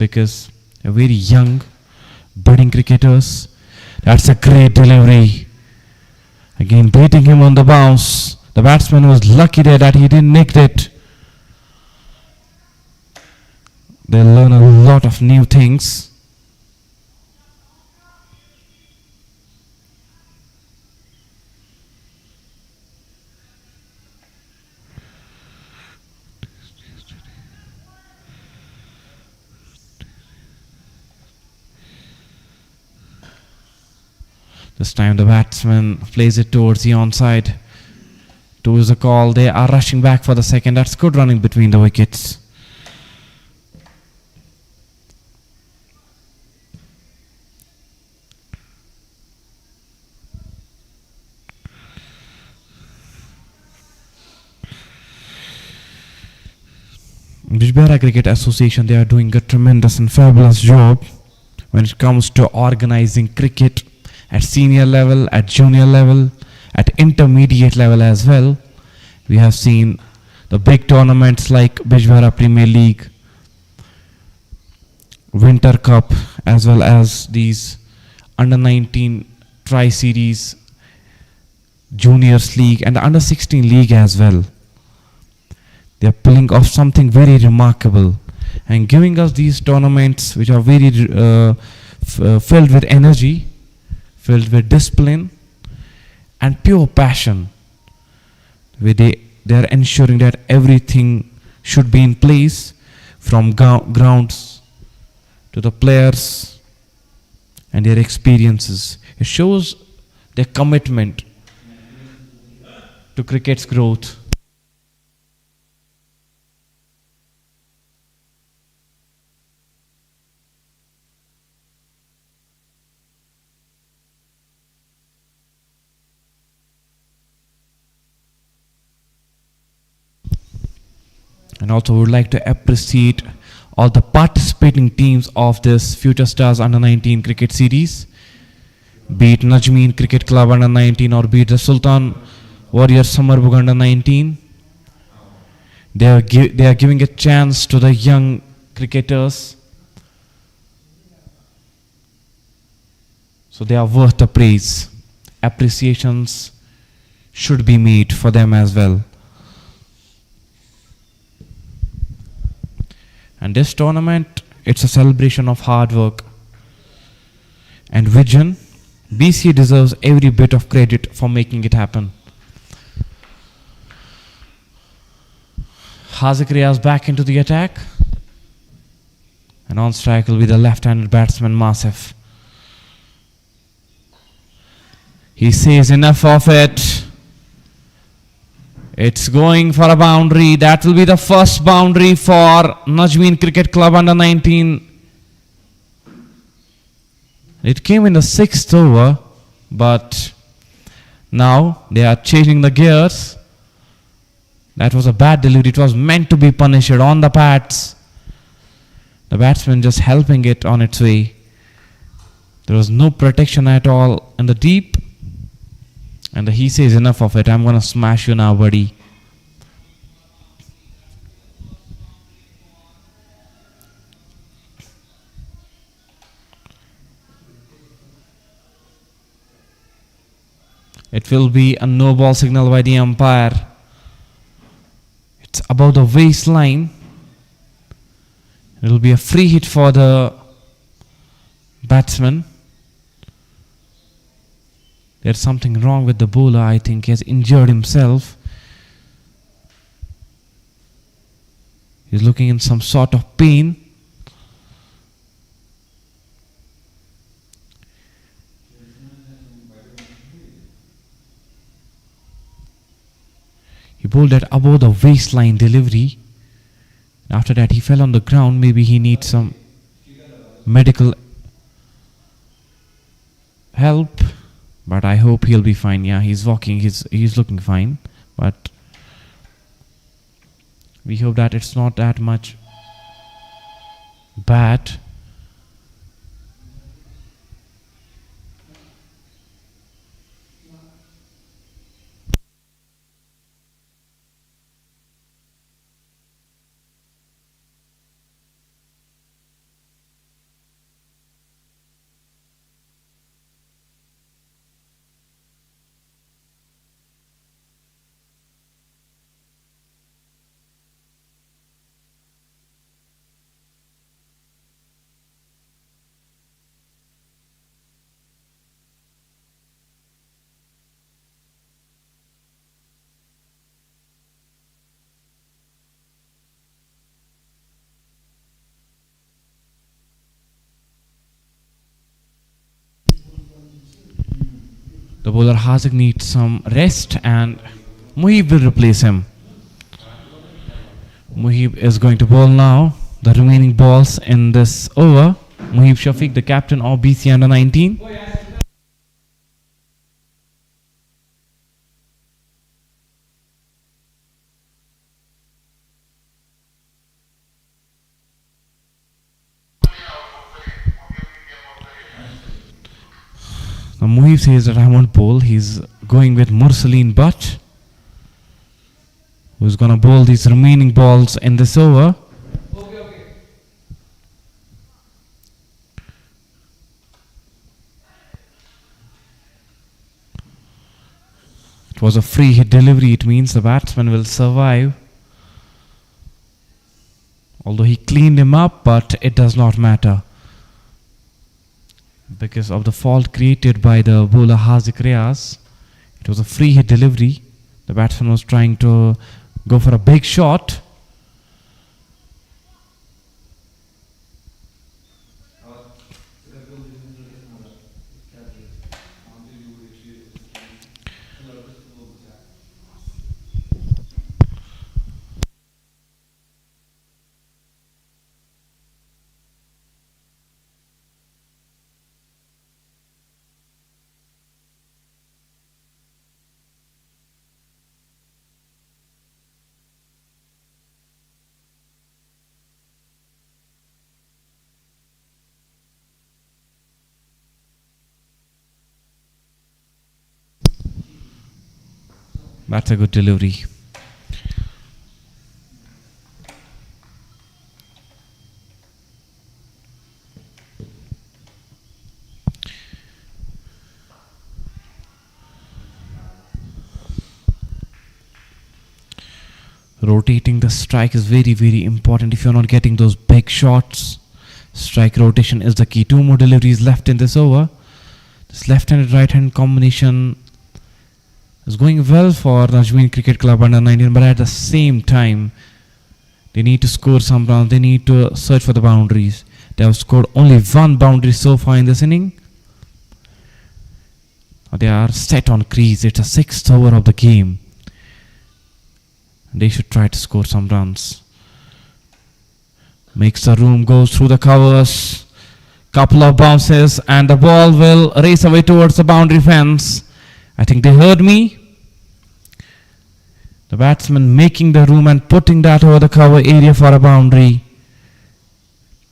because they're very young, budding cricketers. That's a great delivery. Again, beating him on the bounce. The batsman was lucky there that he didn't nick it. They'll learn a lot of new things. This time the batsman plays it towards the onside. Towards the call. They are rushing back for the second. That's good running between the wickets. Bijbehara Cricket Association, they are doing a tremendous and fabulous job when it comes to organizing cricket at senior level, at junior level, at intermediate level as well. We have seen the big tournaments like Bijbehara Premier League, Winter Cup, as well as these Under-19 Tri-Series, Juniors League and the Under-16 League as well. They are pulling off something very remarkable and giving us these tournaments which are very filled with energy, filled with discipline and pure passion, where they are ensuring that everything should be in place, from grounds to the players and their experiences. It shows their commitment to cricket's growth. And also would like to appreciate all the participating teams of this Future Stars Under-19 cricket series, be it Najmeen Cricket Club Under-19 or be it the Sultan Warriors Summerbugh Under-19. They are giving a chance to the young cricketers, so they are worth the praise. Appreciations should be made for them as well. And this tournament, it's a celebration of hard work and vision. BCA deserves every bit of credit for making it happen. Haziq Riyaz back into the attack. And on strike will be the left-handed batsman Masif. He says enough of it. It's going for a boundary. That will be the first boundary for Najmeen Cricket Club Under-19. It came in the 6th over, but now they are changing the gears. That was a bad delivery. It was meant to be punished on the pads. The batsman just helping it on its way. There was no protection at all in the deep. And he says enough of it. I'm going to smash you now, buddy. It will be a no ball signal by the umpire. It's above the waistline. It will be a free hit for the batsman. There's something wrong with the bowler. I think he has injured himself. He's looking in some sort of pain. He bowled that above the waistline delivery. After that he fell on the ground. Maybe he needs some medical help. But I hope he'll be fine. Yeah, he's walking. He's looking fine. But we hope that it's not that much bad. The bowler Haziq needs some rest and Muhib will replace him. Muhib is going to bowl now the remaining balls in this over. Muhib Shafiq, the captain of BCA under 19. Now Muhib says that I won't bowl. He's going with Mursaleen Butt, who's going to bowl these remaining balls in this over. It was a free hit delivery. It means the batsman will survive. Although he cleaned him up, but it does not matter, because of the fault created by the bowler Haziq Riaz. It was a free hit delivery. The batsman was trying to go for a big shot. That's a good delivery. Rotating the strike is very, very important. If you're not getting those big shots, strike rotation is the key. 2 more deliveries left in this over. This left-handed right-hand combination is going well for Najmeen Cricket Club under 19, but at the same time they need to score some runs. They need to search for the boundaries. They have scored only 1 boundary so far in this inning. They are set on crease. It's a 6th over of the game. They should try to score some runs. Makes the room, goes through the covers. Couple of bounces and the ball will race away towards the boundary fence. I think they heard me. The batsman making the room and putting that over the cover area for a boundary.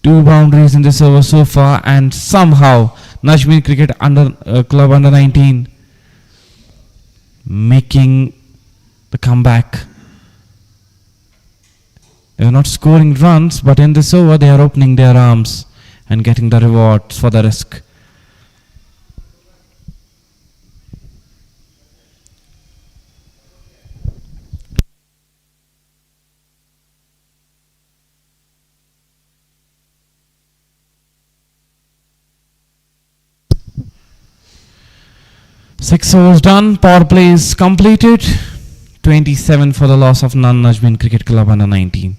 2 boundaries in this over so far, and somehow Najmeen Cricket Club under 19 making the comeback. They are not scoring runs, but in this over they are opening their arms and getting the rewards for the risk. Six overs done, power play is completed. 27 for the loss of Najmeen Cricket Club under 19.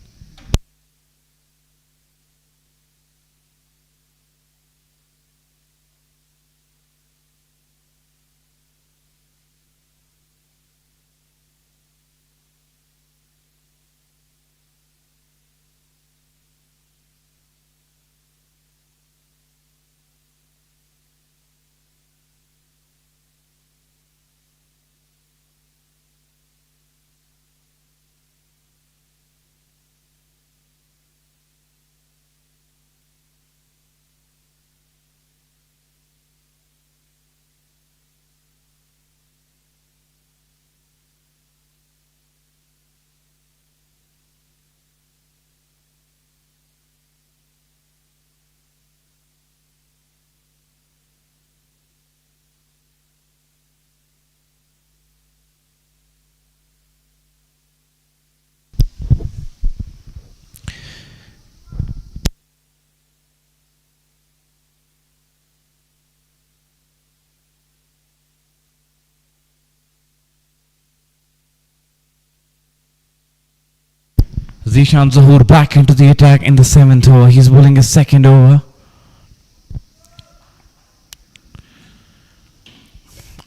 Zishan Zahoor back into the attack in the 7th over. He's bowling his 2nd over.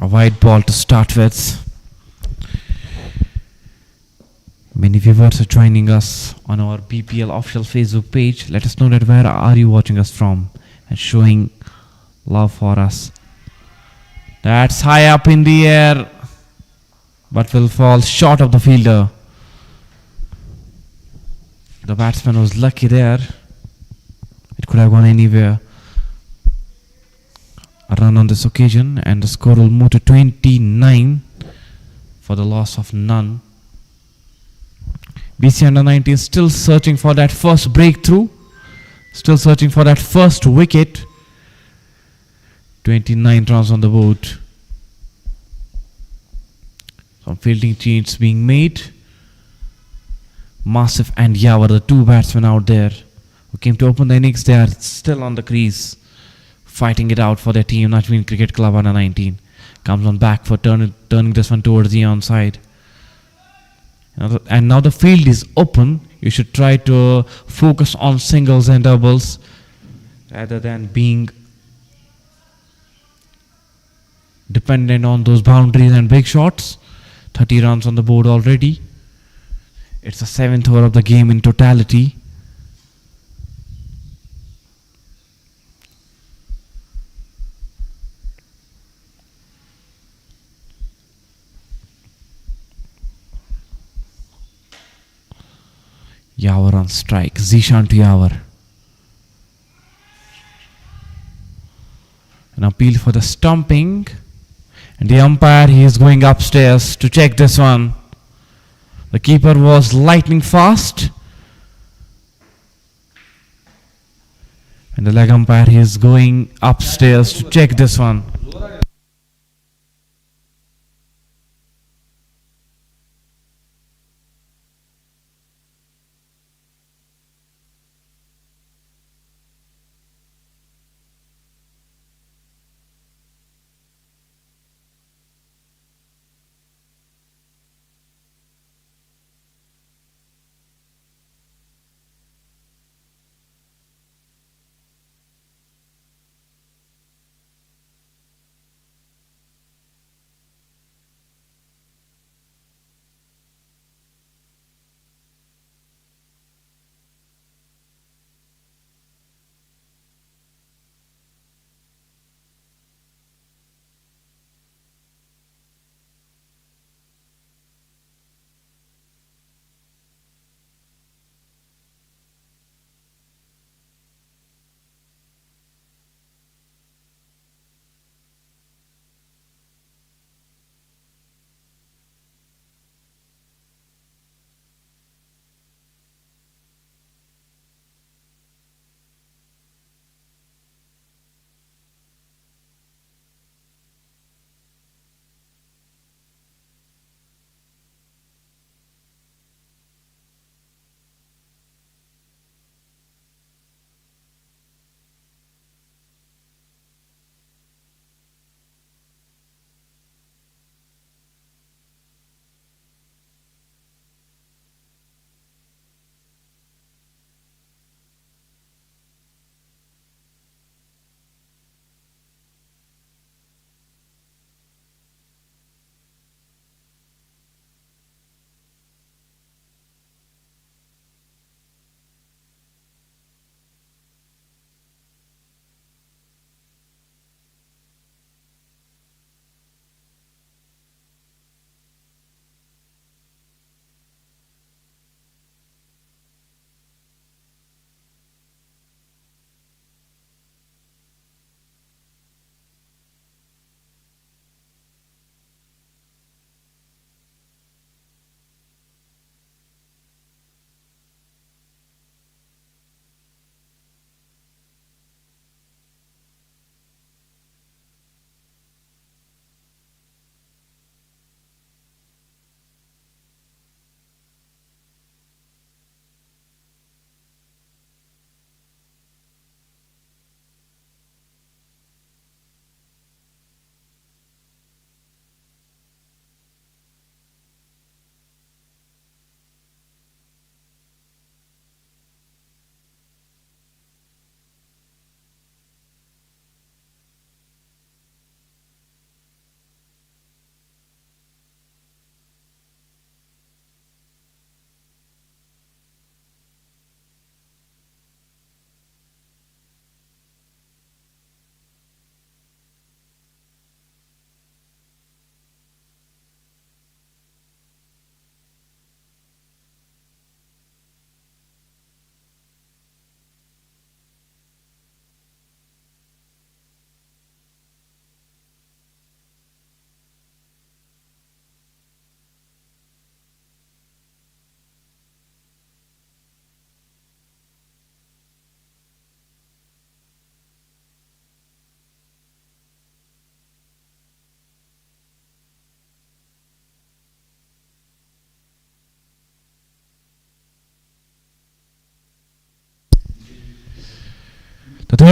A wide ball to start with. Many viewers are joining us on our BPL official Facebook page. Let us know that where are you watching us from and showing love for us. That's high up in the air, but will fall short of the fielder. The batsman was lucky there. It could have gone anywhere. A run on this occasion, and the score will move to 29 for the loss of none. BCA under-19 still searching for that first breakthrough, still searching for that first wicket. 29 runs on the board. Some fielding changes being made. Massif and Yawar, the two batsmen out there who came to open the innings, they are still on the crease, fighting it out for their team. Najmeen Cricket Club under 19 comes on back for turning this one towards the onside. And now the field is open. You should try to focus on singles and doubles rather than being dependent on those boundaries and big shots. 30 runs on the board already. It's the 7th over of the game in totality. Yawar on strike. Zishan to Yawar. An appeal for the stumping. And the umpire, he is going upstairs to check this one. The keeper was lightning fast. And the leg umpire, he is going upstairs to check this one.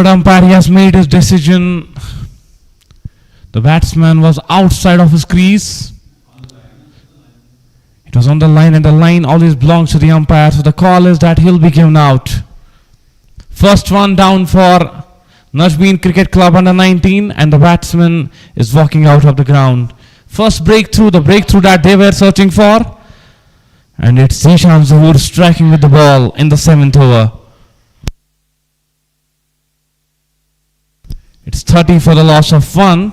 Third umpire, he has made his decision. The batsman was outside of his crease. It was on the line, and the line always belongs to the umpire. So the call is that he'll be given out. First one down for Najmeen Cricket Club under 19, and the batsman is walking out of the ground. First breakthrough, the breakthrough that they were searching for. And it's Zishan Zahoor striking with the ball in the 7th over. It's 30 for the loss of 1.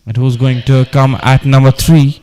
And who's going to come at number 3?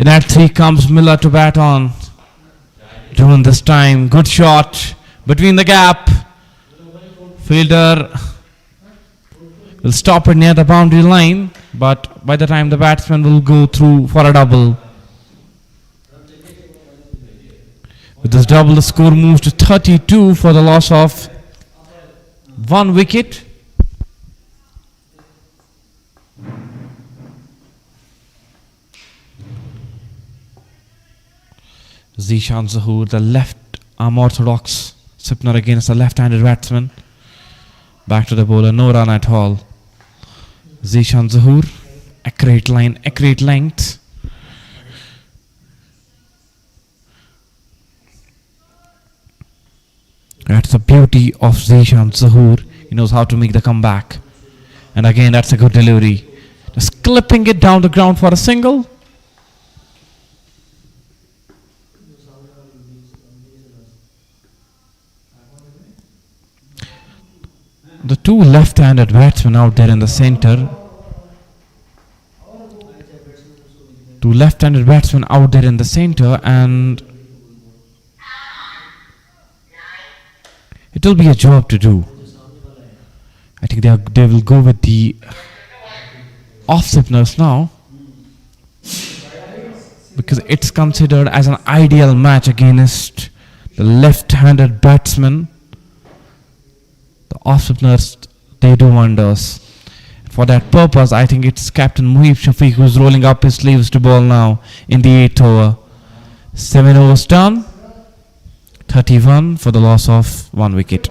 In at 3 comes Miller to bat on. Doing this time. Good shot between the gap. Fielder will stop it near the boundary line, but by the time the batsman will go through for a double. With this double, the score moves to 32 for the loss of 1 wicket. Zishan Zahoor, the left arm orthodox spinner against a left-handed batsman. Back to the bowler, no run at all. Zishan Zahoor, accurate line, accurate length. That's the beauty of Zishan Zahoor. He knows how to make the comeback. And again, that's a good delivery. Just clipping it down the ground for a single. The 2 left-handed batsmen out there in the center. 2 left-handed batsmen out there in the center, and it will be a job to do. I think they will go with the off-spinners now, because it's considered as an ideal match against the left-handed batsmen. The off-spinners, they do wonders. For that purpose, I think it's Captain Muhib Shafiq who's rolling up his sleeves to bowl now in the 8th over. 7 overs done. 31 for the loss of 1 wicket.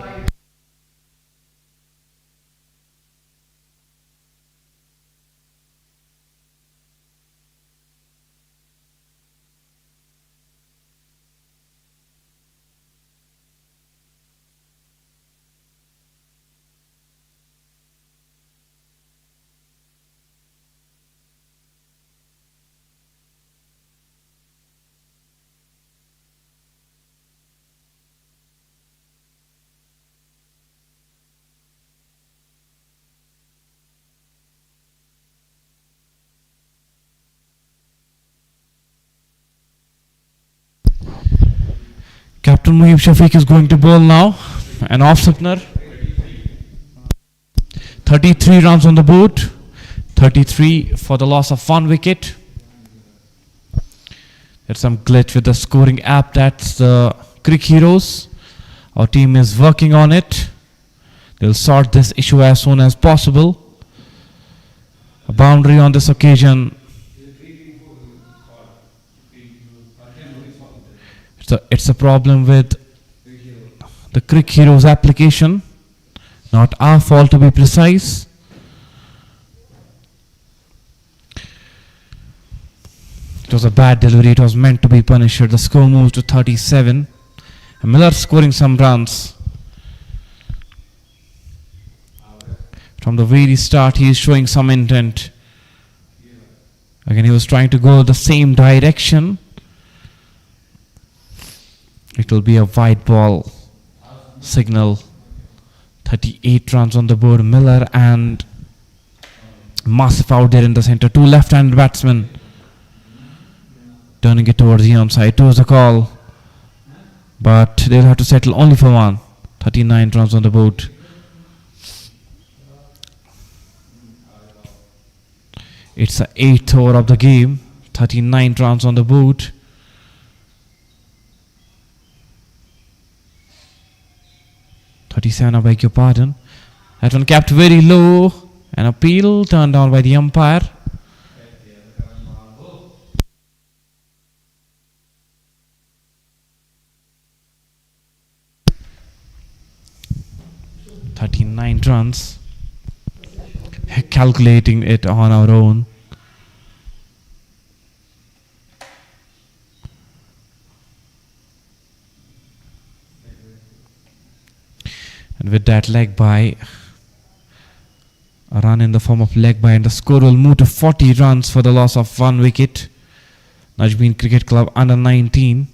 Captain Muhib Shafiq is going to bowl now. An off-spinner. 33 runs on the board. 33 for the loss of 1 wicket. There's some glitch with the scoring app. That's the Crick Heroes. Our team is working on it. They'll sort this issue as soon as possible. A boundary on this occasion. It's a problem with the Crick Heroes application. Not our fault, to be precise. It was a bad delivery. It was meant to be punished. The score moves to 37. And Miller scoring some runs. From the very start, he is showing some intent. Again, he was trying to go the same direction. It will be a white ball signal. 38 runs on the board. Miller and Massive out there in the center. Two left-handed batsmen. Turning it towards the onside. Towards the call. But they'll have to settle only for one. 39 runs on the board. It's the 8th over of the game. 39 runs on the board. I beg your pardon. That one kept very low. An appeal turned down by the umpire. "39 runs. Calculating it on our own. And with that leg by, a run in the form of leg by, and the score will move to 40 runs for the loss of 1 wicket. Najmeen Cricket Club under 19.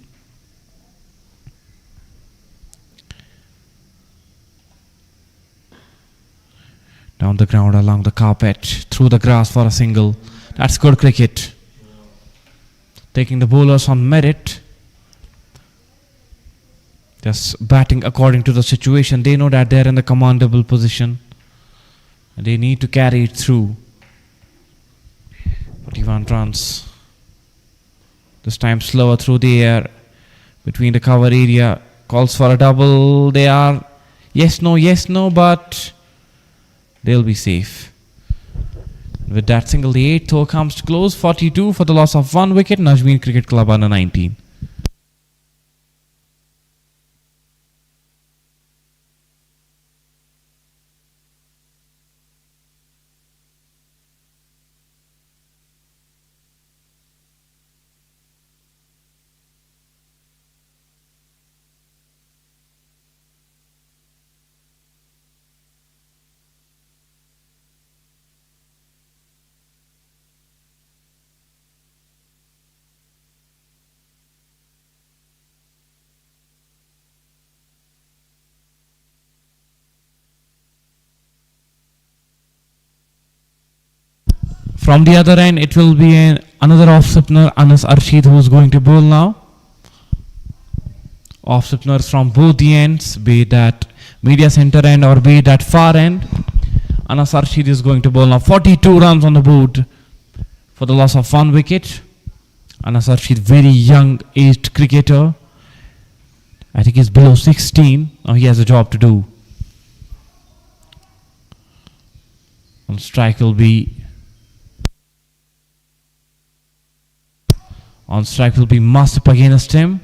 Down the ground, along the carpet, through the grass for a single. That's good cricket. Taking the bowlers on merit. Just batting according to the situation. They know that they're in the commandable position. And they need to carry it through. 41 runs. This time slower through the air. Between the cover area. Calls for a double. They are yes, no, but they'll be safe. With that single, the 8th over comes to close. 42 for the loss of 1 wicket. Najmeen Cricket Club under 19. From the other end, it will be another off-spinner, Anas Arshid, who is going to bowl now. Off-spinners from both the ends, be it that media center end or be it that far end. Anas Arshid is going to bowl now. 42 runs on the board for the loss of 1 wicket. Anas Arshid, very young aged cricketer. I think he's below 16. Now he has a job to do. On strike will be Masip against him.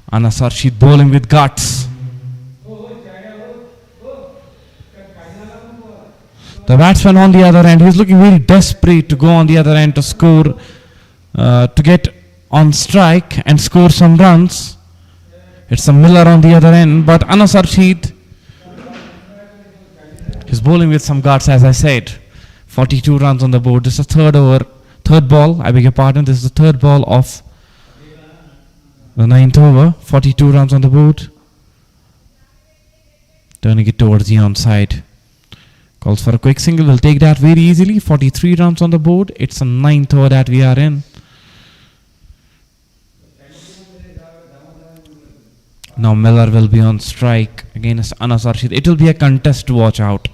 Anas Arshid bowling with guts. The batsman on the other end, he's looking very desperate to go on the other end to score, to get on strike and score some runs. It's a Miller on the other end, but Anas Arshid is bowling with some guts, as I said. 42 runs on the board. This is the third ball, I beg your pardon. This is the third ball of the 9th over. 42 runs on the board. Turning it towards the onside. Calls for a quick single. We'll take that very easily. 43 runs on the board. It's a 9th over that we are in. Now Miller will be on strike against Anas Arshid. It will be a contest to watch out.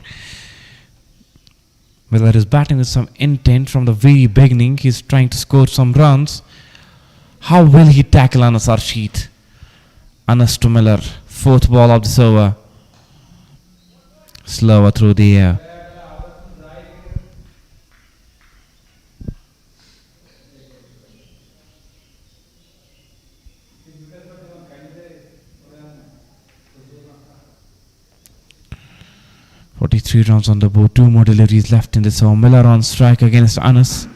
Miller is batting with some intent from the very beginning. He's trying to score some runs. How will he tackle Anas Arshid? Anas to Miller. 4th ball of this over. slower through the air. Forty-three runs on the board. Two more deliveries left in this over. Miller on strike against Anas.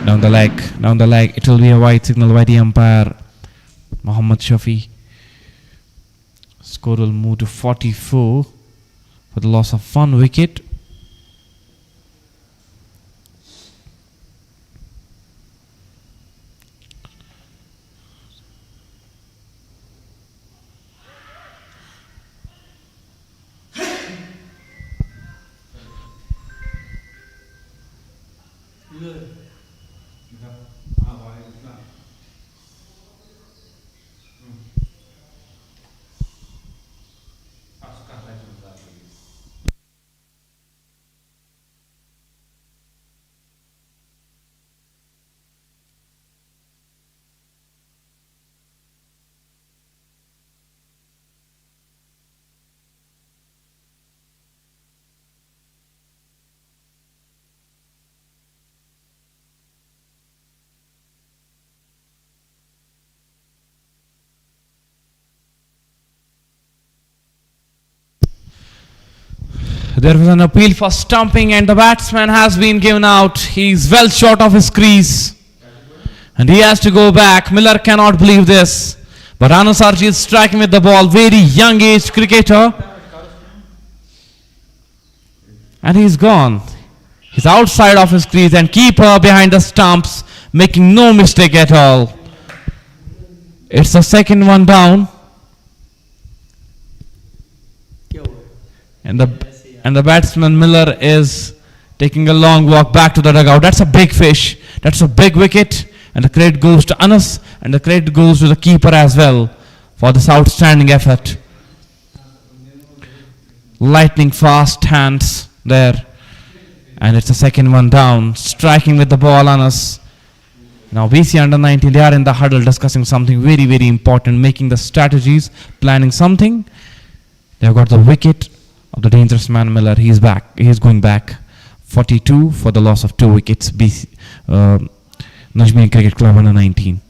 Down the leg, down the leg. It will be a white signal by the umpire, Mohammad Shafi. Score will move to 44 for the loss of 1 wicket. There was an appeal for stumping and the batsman has been given out. He's well short of his crease. And he has to go back. Miller cannot believe this. But Anas Archie is striking with the ball. Very young age cricketer. And he's gone. He's outside of his crease and keeper behind the stumps, making no mistake at all. It's the second one down. And the batsman Miller is taking a long walk back to the dugout. That's a big fish. That's a big wicket. And the credit goes to Anas and the credit goes to the keeper as well for this outstanding effort. Lightning fast hands there. And it's the second one down. Striking with the ball, Anas. Now BCA under 19, they are in the huddle discussing something very, very important, making the strategies, planning something. They've got the wicket of the dangerous man Miller. He's back. He's going back. 42 for the loss of 2 wickets. Najmeen Cricket Club under 19.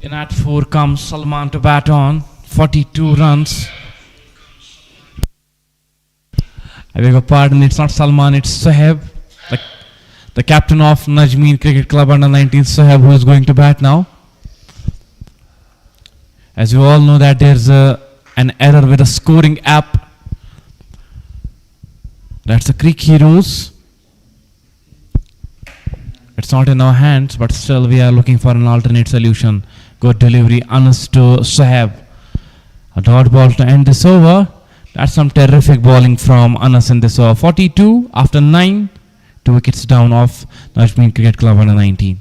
In at 4 comes Sultan to bat on. 42 runs. I beg your pardon, it's not Salman, it's Sohaib, the captain of Najmeen Cricket Club under 19, Sohaib, who is going to bat now. As you all know that there's an error with the scoring app. That's the Creek Heroes. It's not in our hands, but still we are looking for an alternate solution. Good delivery, Anas to Sohaib. A dot ball to end this over. That's some terrific bowling from Anas in this over. 42 after 9. 2 wickets down off Najmeen Cricket Club under 19.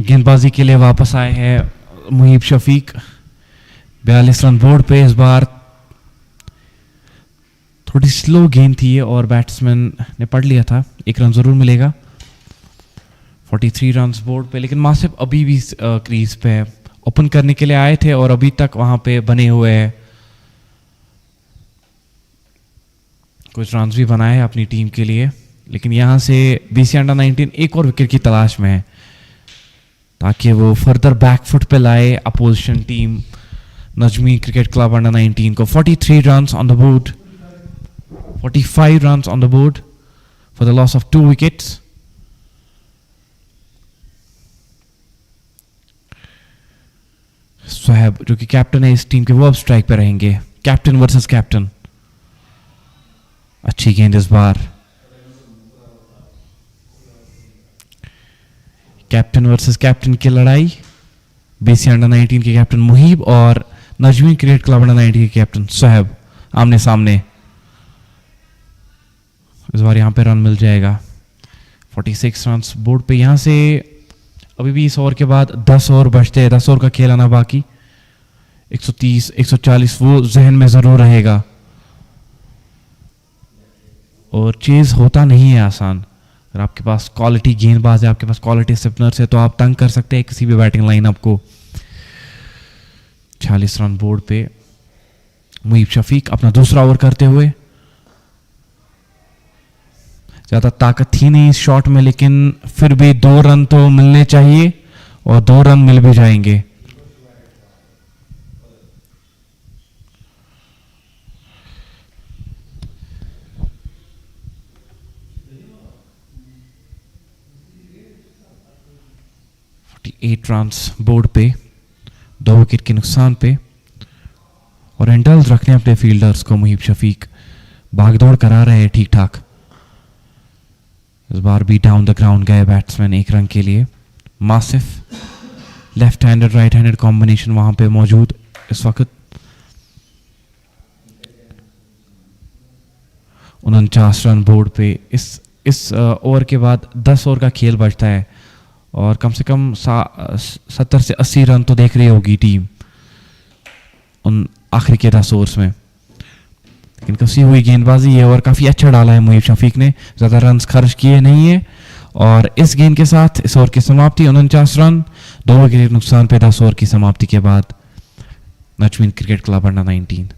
गेंदबाजी के लिए वापस आए हैं मुहीब Shafiq. 42 run board पे। इस बार थोड़ी slow गेंद थी और बैट्समैन ने पढ़ लिया था, 1 रन जरूर मिलेगा। 43 रन बोर्ड पे, लेकिन मासिफ अभी भी क्रीज पे ओपन करने के लिए आए थे और अभी तक वहां पे बने हुए हैं। कुछ रन भी बनाए अपनी टीम के लिए, लेकिन यहां से बीसीए अंडर 19 एक और विकेट की तलाश में है ताकि वो फर्दर बैकफुट पे लाए opposition team Najmeen cricket club under 19 को। 43 runs on the board, 45 runs on the board for the loss of 2 wickets. Sohaib जो कि कैप्टन है इस टीम के, वो अब स्ट्राइक पे रहेंगे। Captain versus captain. अच्छी गेंद इस बार। कैप्टन वर्सेस कैप्टन की लड़ाई। बीसीए अंडर 19 के कैप्टन मुहीब और नजमीन क्रिकेट क्लब अंडर 19 के कैप्टन सोहेब आमने सामने। इस बार यहां पे रन मिल जाएगा। 46 रन बोर्ड पे। यहां से अभी भी इस ओवर के बाद 10 ओवर बचते हैं, 10 ओवर का खेल आना बाकी। 130 140 वो जहन में जरूर रहेगा और चेज होता नहीं है आसान। अगर आपके पास क्वालिटी गेंदबाज है, आपके पास क्वालिटी स्पिनर्स है, तो आप तंग कर सकते हैं किसी भी बैटिंग लाइनअप को। 46 रन बोर्ड पे। मुहीब शफीक अपना दूसरा ओवर करते हुए। ज्यादा ताकत थी नहीं इस शॉट में, लेकिन फिर भी 2 रन तो मिलने चाहिए और 2 रन मिल भी जाएंगे। एट रन बोर्ड पे, 2 विकेट के नुकसान पे और इंडल्ज रखने अपने फील्डर्स को। मुहीब शफीक भागदौड़ करा रहे हैं ठीक ठाक। इस बार भी डाउन द ग्राउंड गए बैट्समैन 1 रन के लिए। Masif left handed right handed combination वहां पे मौजूद इस वक्त। 49 रन बोर्ड पे। इस ओवर के बाद 10 ओवर का खेल बचता है और कम से कम 70 से 80 रन तो देख रही होगी टीम उन आखिरी के 10 ओवर्स में। लेकिन कसी हुई गेंदबाजी ये ओवर काफी अच्छा डाला है मुहीब शफीक ने, ज्यादा रन्स खर्च किए नहीं है और इस गेंद के साथ इस ओवर की समाप्ति। 49 रन, 2 विकेट नुकसान पे 10 ओवर की समाप्ति के बाद Najmeen cricket club under 19।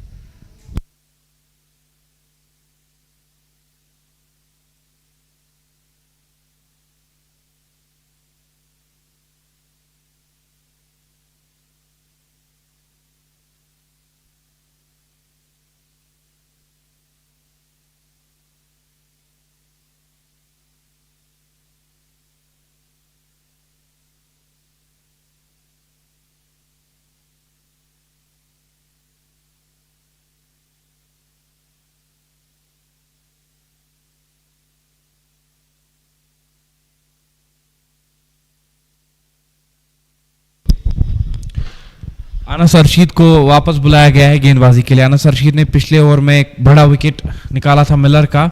Anas Rashid को वापस बुलाया गया है गेंदबाजी के लिए। अनस रशीद ने पिछले ओवर में एक बड़ा विकेट निकाला था मिलर का।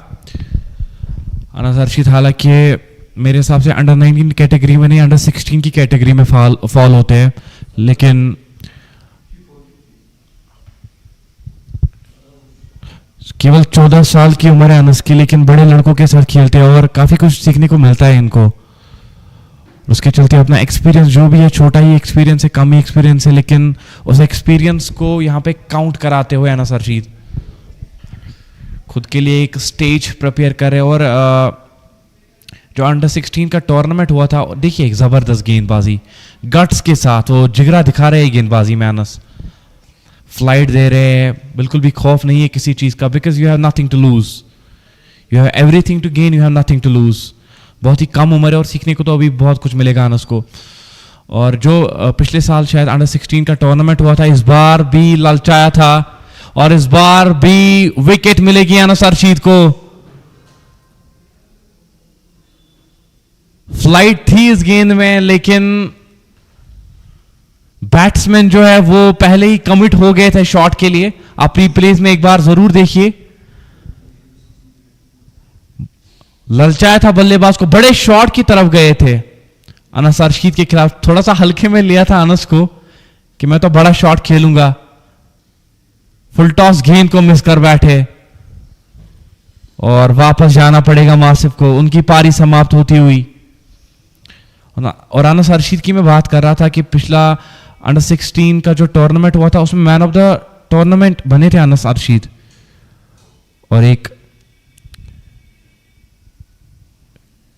अनस रशीद हालांकि मेरे हिसाब से अंडर 19 कैटेगरी में नहीं, अंडर 16 की कैटेगरी में फॉल होते हैं, लेकिन केवल 14 साल की उम्र है अनस की, लेकिन बड़े लड़कों के साथ खेलते हैं और काफी कुछ सीखने को मिलता है इनको। उसके चलते अपना एक्सपीरियंस जो भी है, छोटा ही एक्सपीरियंस है, कम ही एक्सपीरियंस है, लेकिन उस एक्सपीरियंस को यहाँ पे काउंट कराते हुए अनस रशीद खुद के लिए एक स्टेज प्रिपेयर कर रहे हैं। और जो अंडर 16 का टूर्नामेंट हुआ था, देखिए एक जबरदस्त गेंदबाजी गट्स के साथ वो जिगरा दिखा रहे हैं गेंदबाजी में। अनस फ्लाइट दे रहे हैं, बिल्कुल भी खौफ नहीं है किसी चीज का, because you have nothing to lose, you have everything to gain, you have nothing to lose. बहुत ही कम उम्र है और सीखने को तो अभी बहुत कुछ मिलेगा अनस को। और जो पिछले साल शायद अंडर 16 का टूर्नामेंट हुआ था, इस बार भी ललचाया था और इस बार भी विकेट मिलेगी अनस रशीद को। फ्लाइट थी इस गेंद में, लेकिन बैट्समैन जो है वो पहले ही कमिट हो गए थे शॉट के लिए। आप रिप्लेस में एक बार जरूर देखिए, ललचाया था बल्लेबाज को, बड़े शॉट की तरफ गए थे अनस अरशीद के खिलाफ थोड़ा सा हल्के में लिया था अनस को कि मैं तो बड़ा शॉट खेलूंगा, फुल टॉस गेंद को मिस कर बैठे और वापस जाना पड़ेगा मासिफ को, उनकी पारी समाप्त होती हुई। और अनस अरशीद की मैं बात कर रहा था कि पिछला अंडर 16 का जो टूर्नामेंट हुआ था उसमें मैन ऑफ द टूर्नामेंट बने थे अनस अरशीद, और एक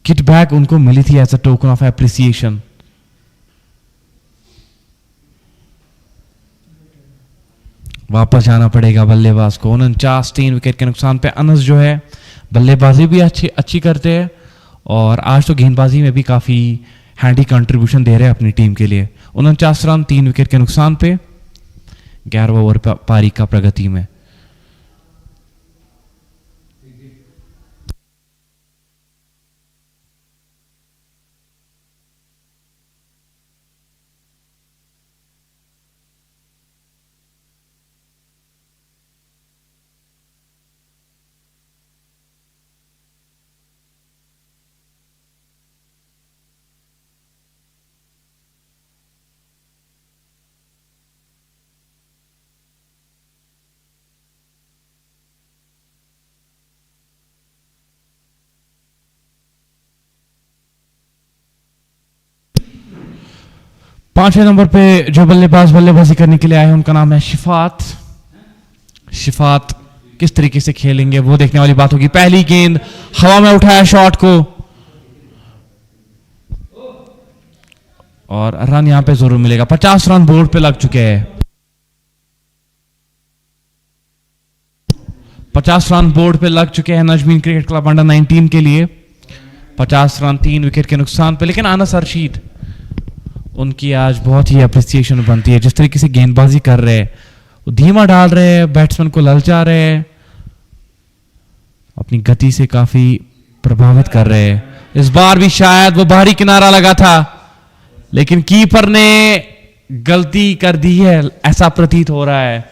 किट बैग उनको मिली थी as a token of appreciation. वापस जाना पड़ेगा बल्लेबाज को। 49 विकेट के नुकसान पे अनस जो है बल्लेबाजी भी अच्छी करते हैं और आज तो गेंदबाजी में भी काफी हैंडी कंट्रीब्यूशन दे रहे हैं अपनी टीम के लिए। 49 रन 3 विकेट के नुकसान पे 11 ओवर पारी का प्रगति में। पांचवें नंबर पे जो बल्लेबाज बल्लेबाजी करने के लिए आए हैं उनका नाम है शिफात। शिफात किस तरीके से खेलेंगे वो देखने वाली बात होगी। पहली गेंद हवा में उठाया शॉट को और रन यहां पे जरूर मिलेगा। 50 रन बोर्ड पे लग चुके हैं। 50 रन बोर्ड पे लग चुके हैं नजमीन क्रिकेट क्लब अंडर 19 के लिए। 50 रन 3 विकेट के नुकसान पे। लेकिन अनस अरशीद उनकी आज बहुत ही अप्रिसिएशन बनती है, जिस तरीके से गेंदबाजी कर रहे हैं, वो धीमा डाल रहे हैं, बैट्समैन को ललचा रहे हैं, अपनी गति से काफी प्रभावित कर रहे हैं। इस बार भी शायद वो बाहरी किनारा लगा था लेकिन कीपर ने गलती कर दी है ऐसा प्रतीत हो रहा है।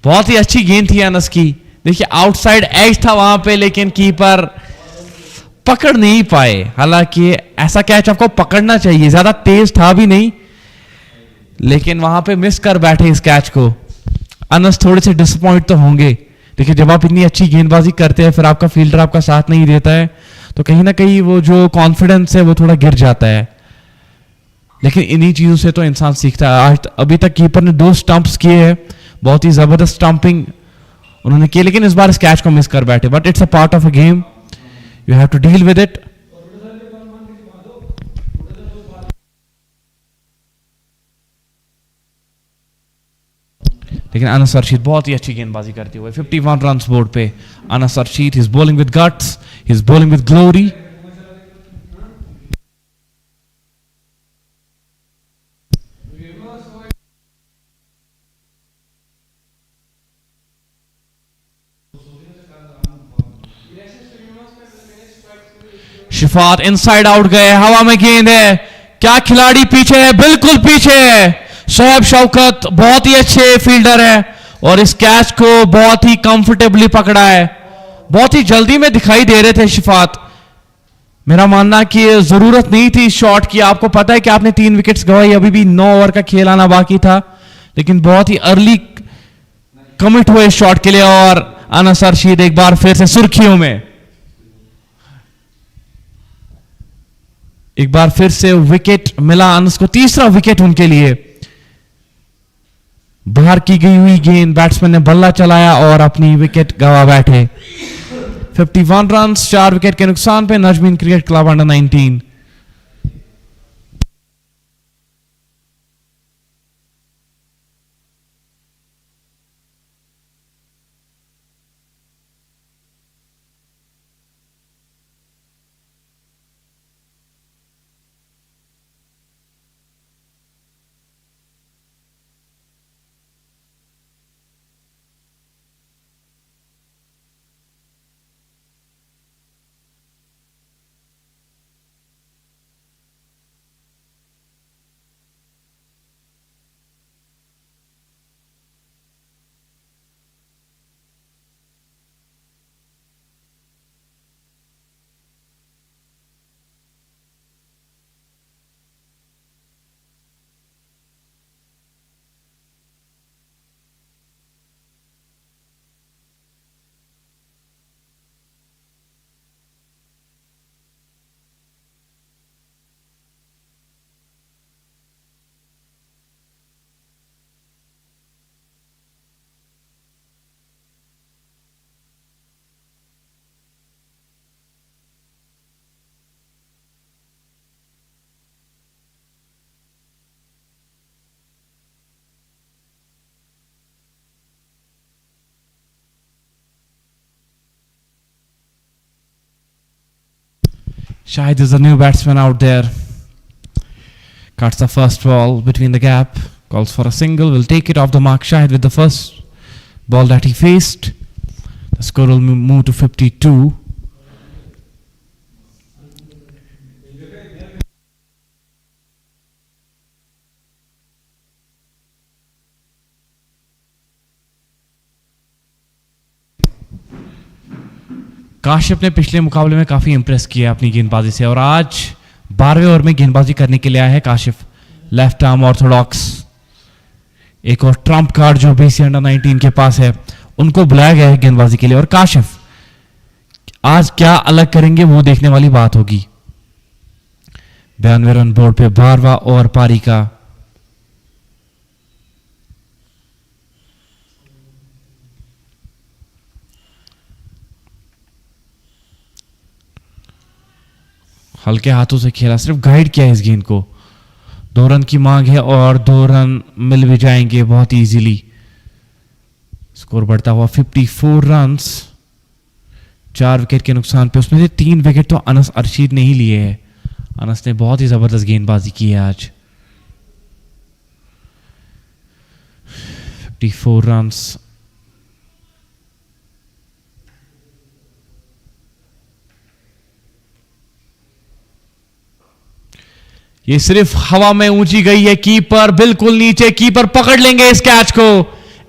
बहुत ही अच्छी गेंद थी अनस की, देखिए आउटसाइड एज था वहां पे लेकिन कीपर पकड़ नहीं पाए। हालांकि ऐसा कैच आपको पकड़ना चाहिए, ज्यादा तेज था भी नहीं लेकिन वहां पे मिस कर बैठे इस कैच को। अनस थोड़े से डिसअपॉइंट तो होंगे। देखिए जब आप इतनी अच्छी गेंदबाजी करते हैं फिर आपका फील्डर आपका साथ नहीं देता है तो कहीं ना कहीं वो जो कॉन्फिडेंस है वो थोड़ा गिर जाता है। लेकिन इन्हीं चीजों से तो इंसान सीखता है। आज अभी तक कीपर ने 2 स्टंप्स किए हैं, बहुत ही जबरदस्त स्टंपिंग उन्होंने की, लेकिन इस बार इस कैच को मिस कर बैठे। But it's a part of a game, you have to deal with it। लेकिन अनस अरशीद बहुत ही अच्छी गेंदबाजी करते हुए 51 रन बोर्ड पे। Anas Arshid is bowling with guts, is bowling with glory. Shifat inside out गए, हवा में गेंद है, क्या खिलाड़ी पीछे है, बिल्कुल पीछे है। शोएब शौकत बहुत ही अच्छे फील्डर है और इस कैच को बहुत ही कंफर्टेबली पकड़ा है। बहुत ही जल्दी में दिखाई दे रहे थे शिफात। मेरा मानना कि जरूरत नहीं थी इस शॉट की। आपको पता है कि आपने 3 विकेट्स गवाई, अभी भी 9 ओवर का खेल आना बाकी था, लेकिन बहुत ही अर्ली कमिट हुए इस शॉट के लिए। और अनस अरशीद एक बार फिर से सुर्खियों में, एक बार फिर से विकेट मिला अनस को, तीसरा विकेट उनके लिए। बाहर की गई हुई गेंद, बैट्समैन ने बल्ला चलाया और अपनी विकेट गवा बैठे। 51 रन 4 विकेट के नुकसान पे नजमीन cricket club under 19। Shahid is the new batsman out there. Cuts the first ball between the gap. Calls for a single. Will take it off the mark. Shahid with the first ball that he faced. The score will move to 52. Kashif ने पिछले मुकाबले में काफी Impress किया अपनी गेंदबाजी से और आज 12वें ओवर में गेंदबाजी करने के लिए आया है काशिफ. Left arm Orthodox. एक और ट्रम्प कार्ड जो बीसीए अंडर 19 के पास है, उनको बुलाया गया है गेंदबाजी के लिए. और काशिफ आज क्या अलग करेंगे वो देखने वाली बात होगी. 92 रन बोर्ड पे 12वां ओवर पारी का. हल्के हाथों से खेला, सिर्फ गाइड किया इस गेंद को. 2 रन की मांग है और 2 रन मिल भी जाएंगे बहुत इजीली. स्कोर बढ़ता हुआ 54 रन्स. 4 विकेट के नुकसान पे, उसमें से 3 विकेट तो अनस अर्शीद ने ही लिए हैं. अनस ने बहुत ही जबरदस्त गेंदबाजी की है आज. 54 रन्स. ये सिर्फ हवा में ऊंची गई है. कीपर बिल्कुल नीचे. कीपर पकड़ लेंगे इस कैच को.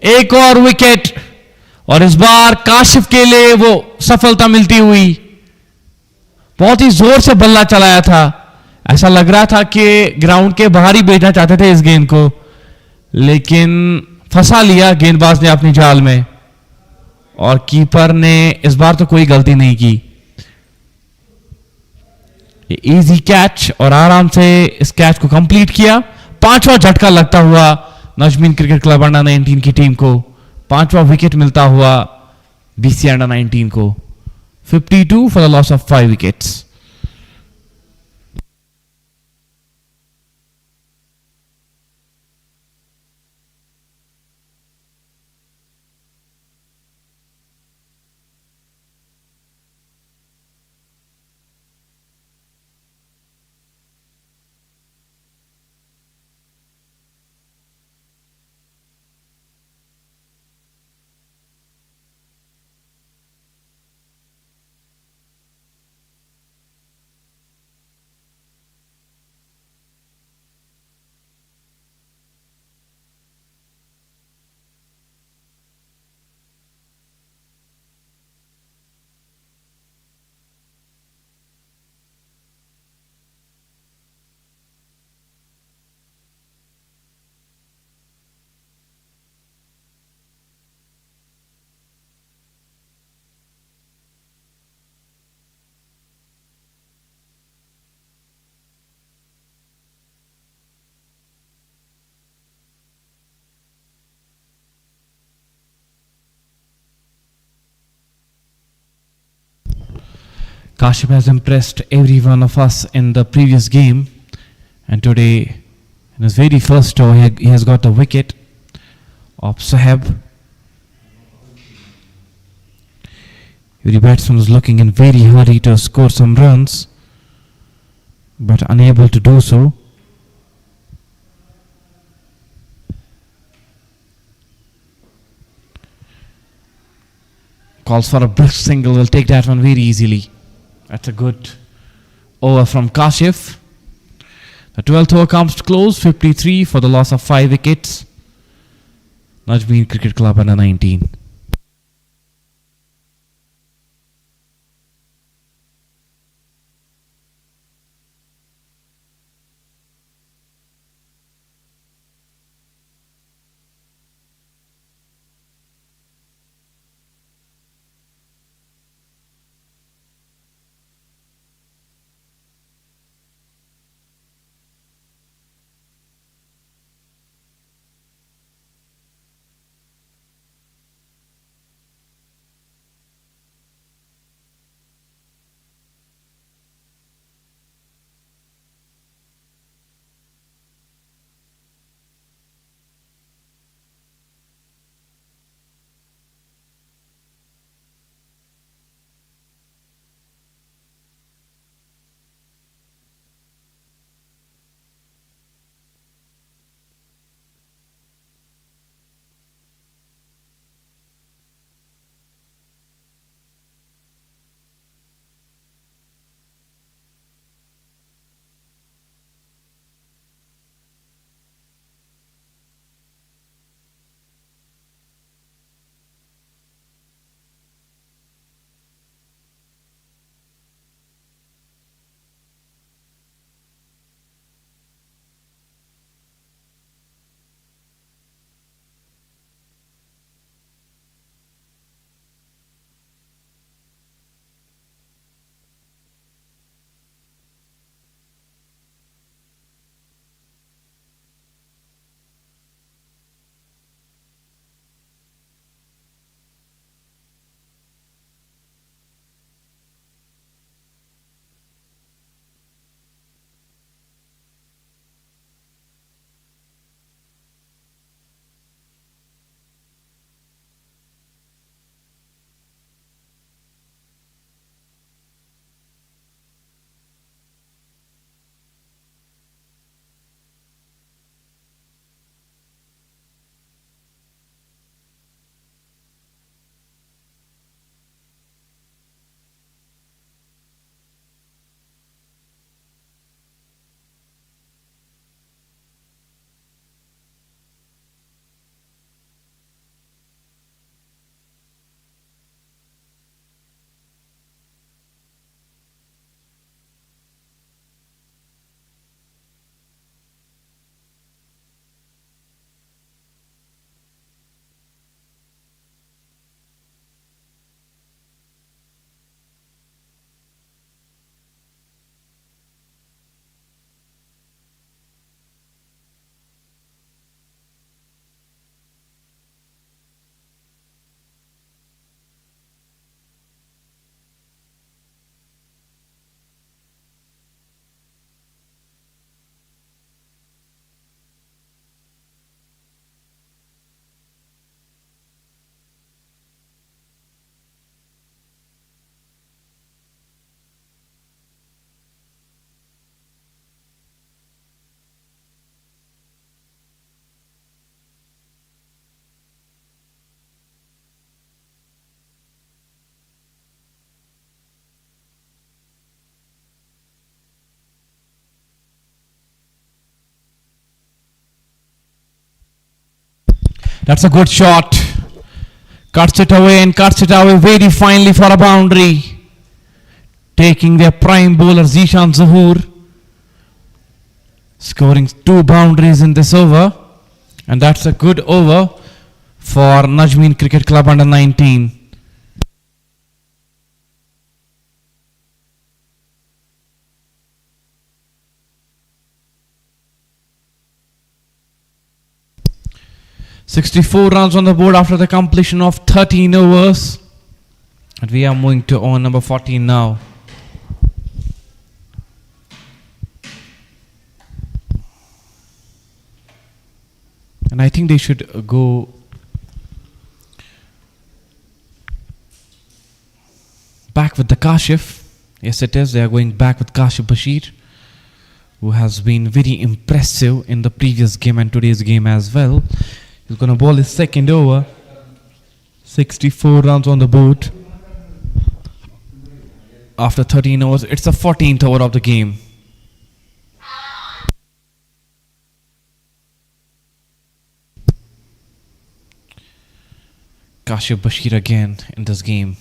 एक और विकेट और इस बार काशिफ के लिए वो सफलता मिलती हुई. बहुत ही जोर से बल्ला चलाया था. ऐसा लग रहा था कि ग्राउंड के बाहर ही भेजना चाहते थे इस गेंद को, लेकिन फंसा लिया गेंदबाज ने अपनी जाल में. और कीपर ने इस बार तो कोई गलती नहीं की. इजी कैच और आराम से इस कैच को कंप्लीट किया. 5वां झटका लगता हुआ नजमीन क्रिकेट क्लब अंडर 19 की टीम को. 5वां विकेट मिलता हुआ बीसीए अंडर 19 को. 52 for the loss of 5 wickets. Kashif has impressed every one of us in the previous game, and today, in his very first over, he has got a wicket of Saheb. Every batsman was looking in very hurry to score some runs, but unable to do so. Calls for a brisk single, will take that one very easily. That's a good over from Kashif. The 12th over comes to close, 53 for the loss of 5 wickets. Najmeen Cricket Club under 19. That's a good shot. Cuts it away and cuts it away very finely for a boundary. Taking their prime bowler Zishan Zahoor. Scoring 2 boundaries in this over. And that's a good over for Najmeen Cricket Club under 19. "64 runs on the board after the completion of 13 overs. And we are moving to over number 14 now. And I think they should go back with the Kashif. Yes, it is. They are going back with Kashif Bashir, who has been very impressive in the previous game and today's game as well. He's going to bowl his second over. 64 runs on the board. After 13 overs, it's the 14th over of the game. Kashif Bashir again in this game.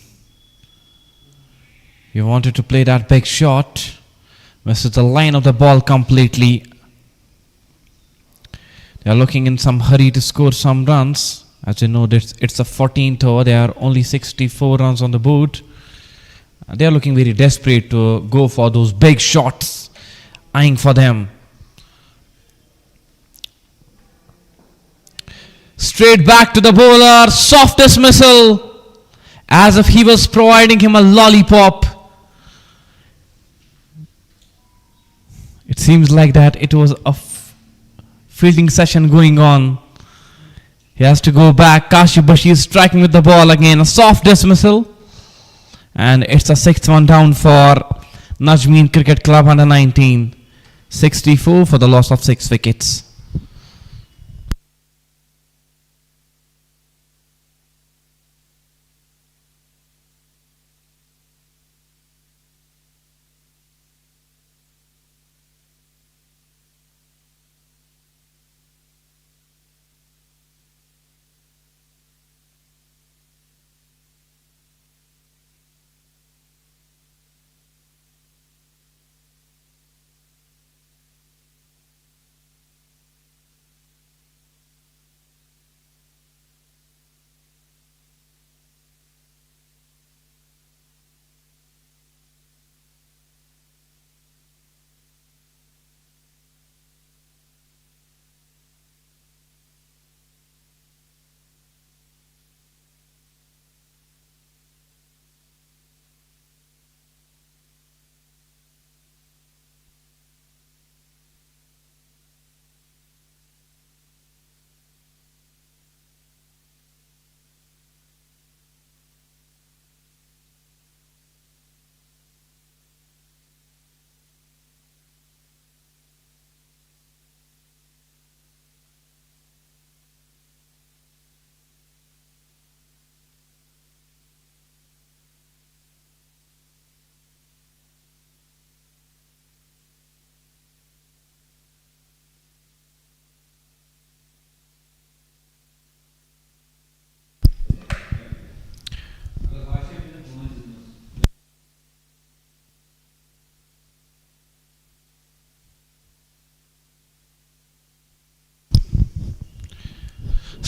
He wanted to play that big shot. Misses the line of the ball completely. They are looking in some hurry to score some runs. As you know, it's the 14th over. There are only 64 runs on the board. They are looking very desperate to go for those big shots, eyeing for them. Straight back to the bowler, soft dismissal, as if he was providing him a lollipop. It seems like that it was a fielding session going on. He has to go back. Kashif Bashir striking with the ball again, a soft dismissal. And it's a 6th one down for Najmeen Cricket Club under 19. 64 for the loss of 6 wickets.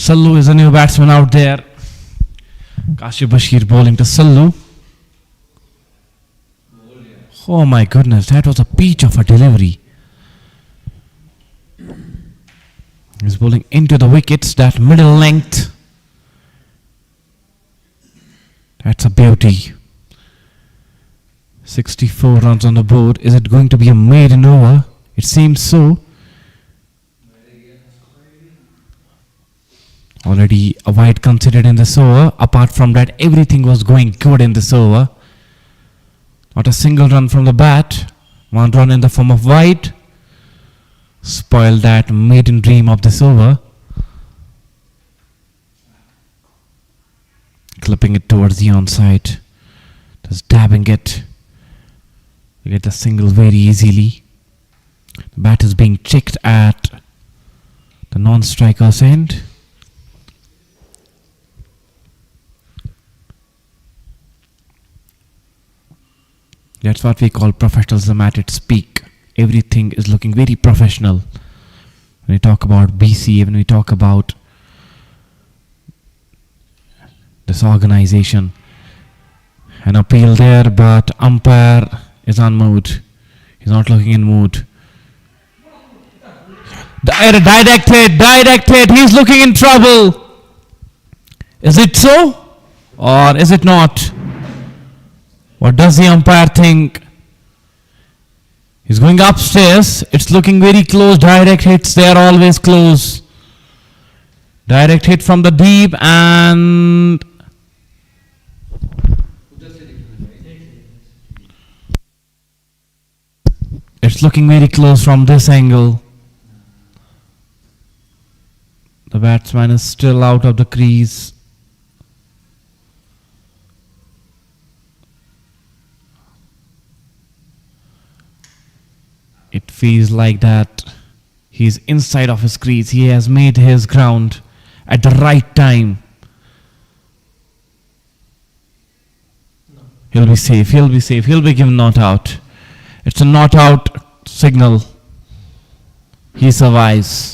Sallu is a new batsman out there. Kashif Bashir bowling to Sallu. Oh my goodness, that was a peach of a delivery. He's bowling into the wickets, that middle length. That's a beauty. 64 runs on the board. Is it going to be a maiden over? It seems so. Already a wide considered in this over. Apart from that, everything was going good in this over. Not a single run from the bat. 1 run in the form of wide. Spoiled that maiden dream of this over. Clipping it towards the onside. Just dabbing it. We get the single very easily. The bat is being checked at the non-striker's end. That's what we call professionalism at its peak. Everything is looking very professional. When we talk about BCA, when we talk about this organization, an appeal there, but umpire is on mood. He's not looking in mood. Direct hit. He's looking in trouble. Is it so? Or is it not? What does the umpire think? He's going upstairs. It's looking very close. Direct hits, they are always close. Direct hit from the deep and it's looking very close from this angle. The batsman is still out of the crease. It feels like that he's inside of his crease. He has made his ground at the right time. He'll be safe. He'll be given not out. It's a not out signal. He survives.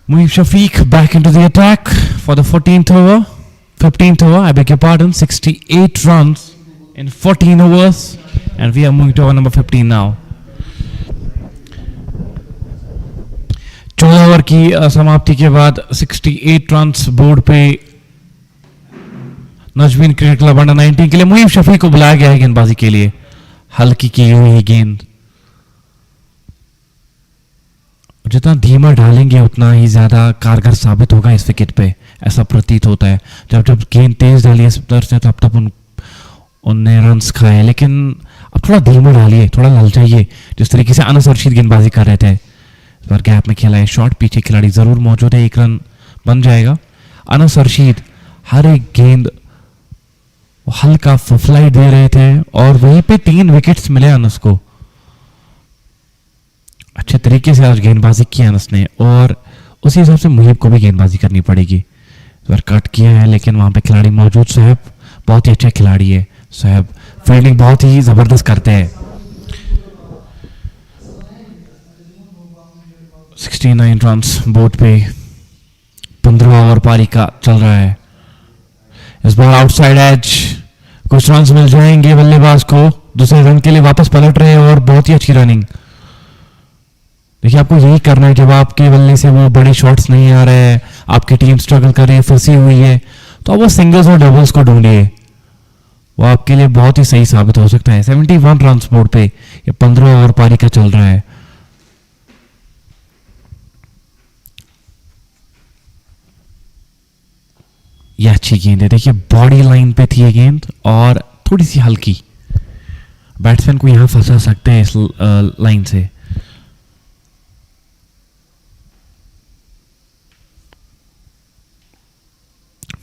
Muhib Shafiq back into the attack for the 15th over, I beg your pardon, 68 runs in 14 overs, and we are moving to over number 15 now. 14 over की समाप्ति के बाद 68 runs board पे नजमीन cricket club under 19 के लिए मुहीब शफीक को बुलाया गया है गेंदबाजी के लिए. हल्की की हुई गेंद, जितना धीमा डालेंगे उतना ही ज्यादा कारगर साबित होगा इस विकेट पे, ऐसा प्रतीत होता है. जब जब गेंद तेज डालिए इस तरह से तब तब उनने रन्स खाए, लेकिन अब थोड़ा धीमा डालिए, थोड़ा ललचाइए. जिस तरीके से अनस रशीद गेंदबाजी कर रहे थे, इस बार गैप में खेला है शॉट, पीछे खिलाड़ी जरूर मौजूद है, 1 रन बन जाएगा. अनस रशीद हर एक गेंद हल्का फ्लाइट दे रहे थे और वहीं पे 3 विकेट्स मिले अनस को. अच्छे तरीके से आज गेंदबाजी की अनस ने, और उसी हिसाब से मुहीब को भी गेंदबाजी करनी पड़ेगी. इस बार कट किया है लेकिन वहां पे खिलाड़ी मौजूद, साहब बहुत ही अच्छा खिलाड़ी है साहब, फील्डिंग बहुत ही जबरदस्त करते हैं. 69 रन्स बोर्ड पे, 15 ओवर पारी का चल रहा है. इस बार आउटसाइड एज, कुछ रन्स मिल जाएंगे बल्लेबाज को, दूसरे रन के लिए वापस पलट रहे हैं और बहुत ही अच्छी रनिंग. देखिए आपको यही करना है, जब आपके बल्ले से वो बड़े शॉट्स नहीं आ रहे हैं, आपकी टीम स्ट्रगल कर रही है, फंसी हुई है, तो आप वो सिंगल्स और डबल्स को ढूंढिए, वो आपके लिए बहुत ही सही साबित हो सकता है. 71 रन बोर्ड पे, ये 15 ओवर पारी का चल रहा है. ये अच्छी गेंद है, देखिए बॉडी लाइन पे थी ये गेंद और थोड़ी सी हल्की, बैट्समैन को यहां फंसा सकते हैं इस लाइन से.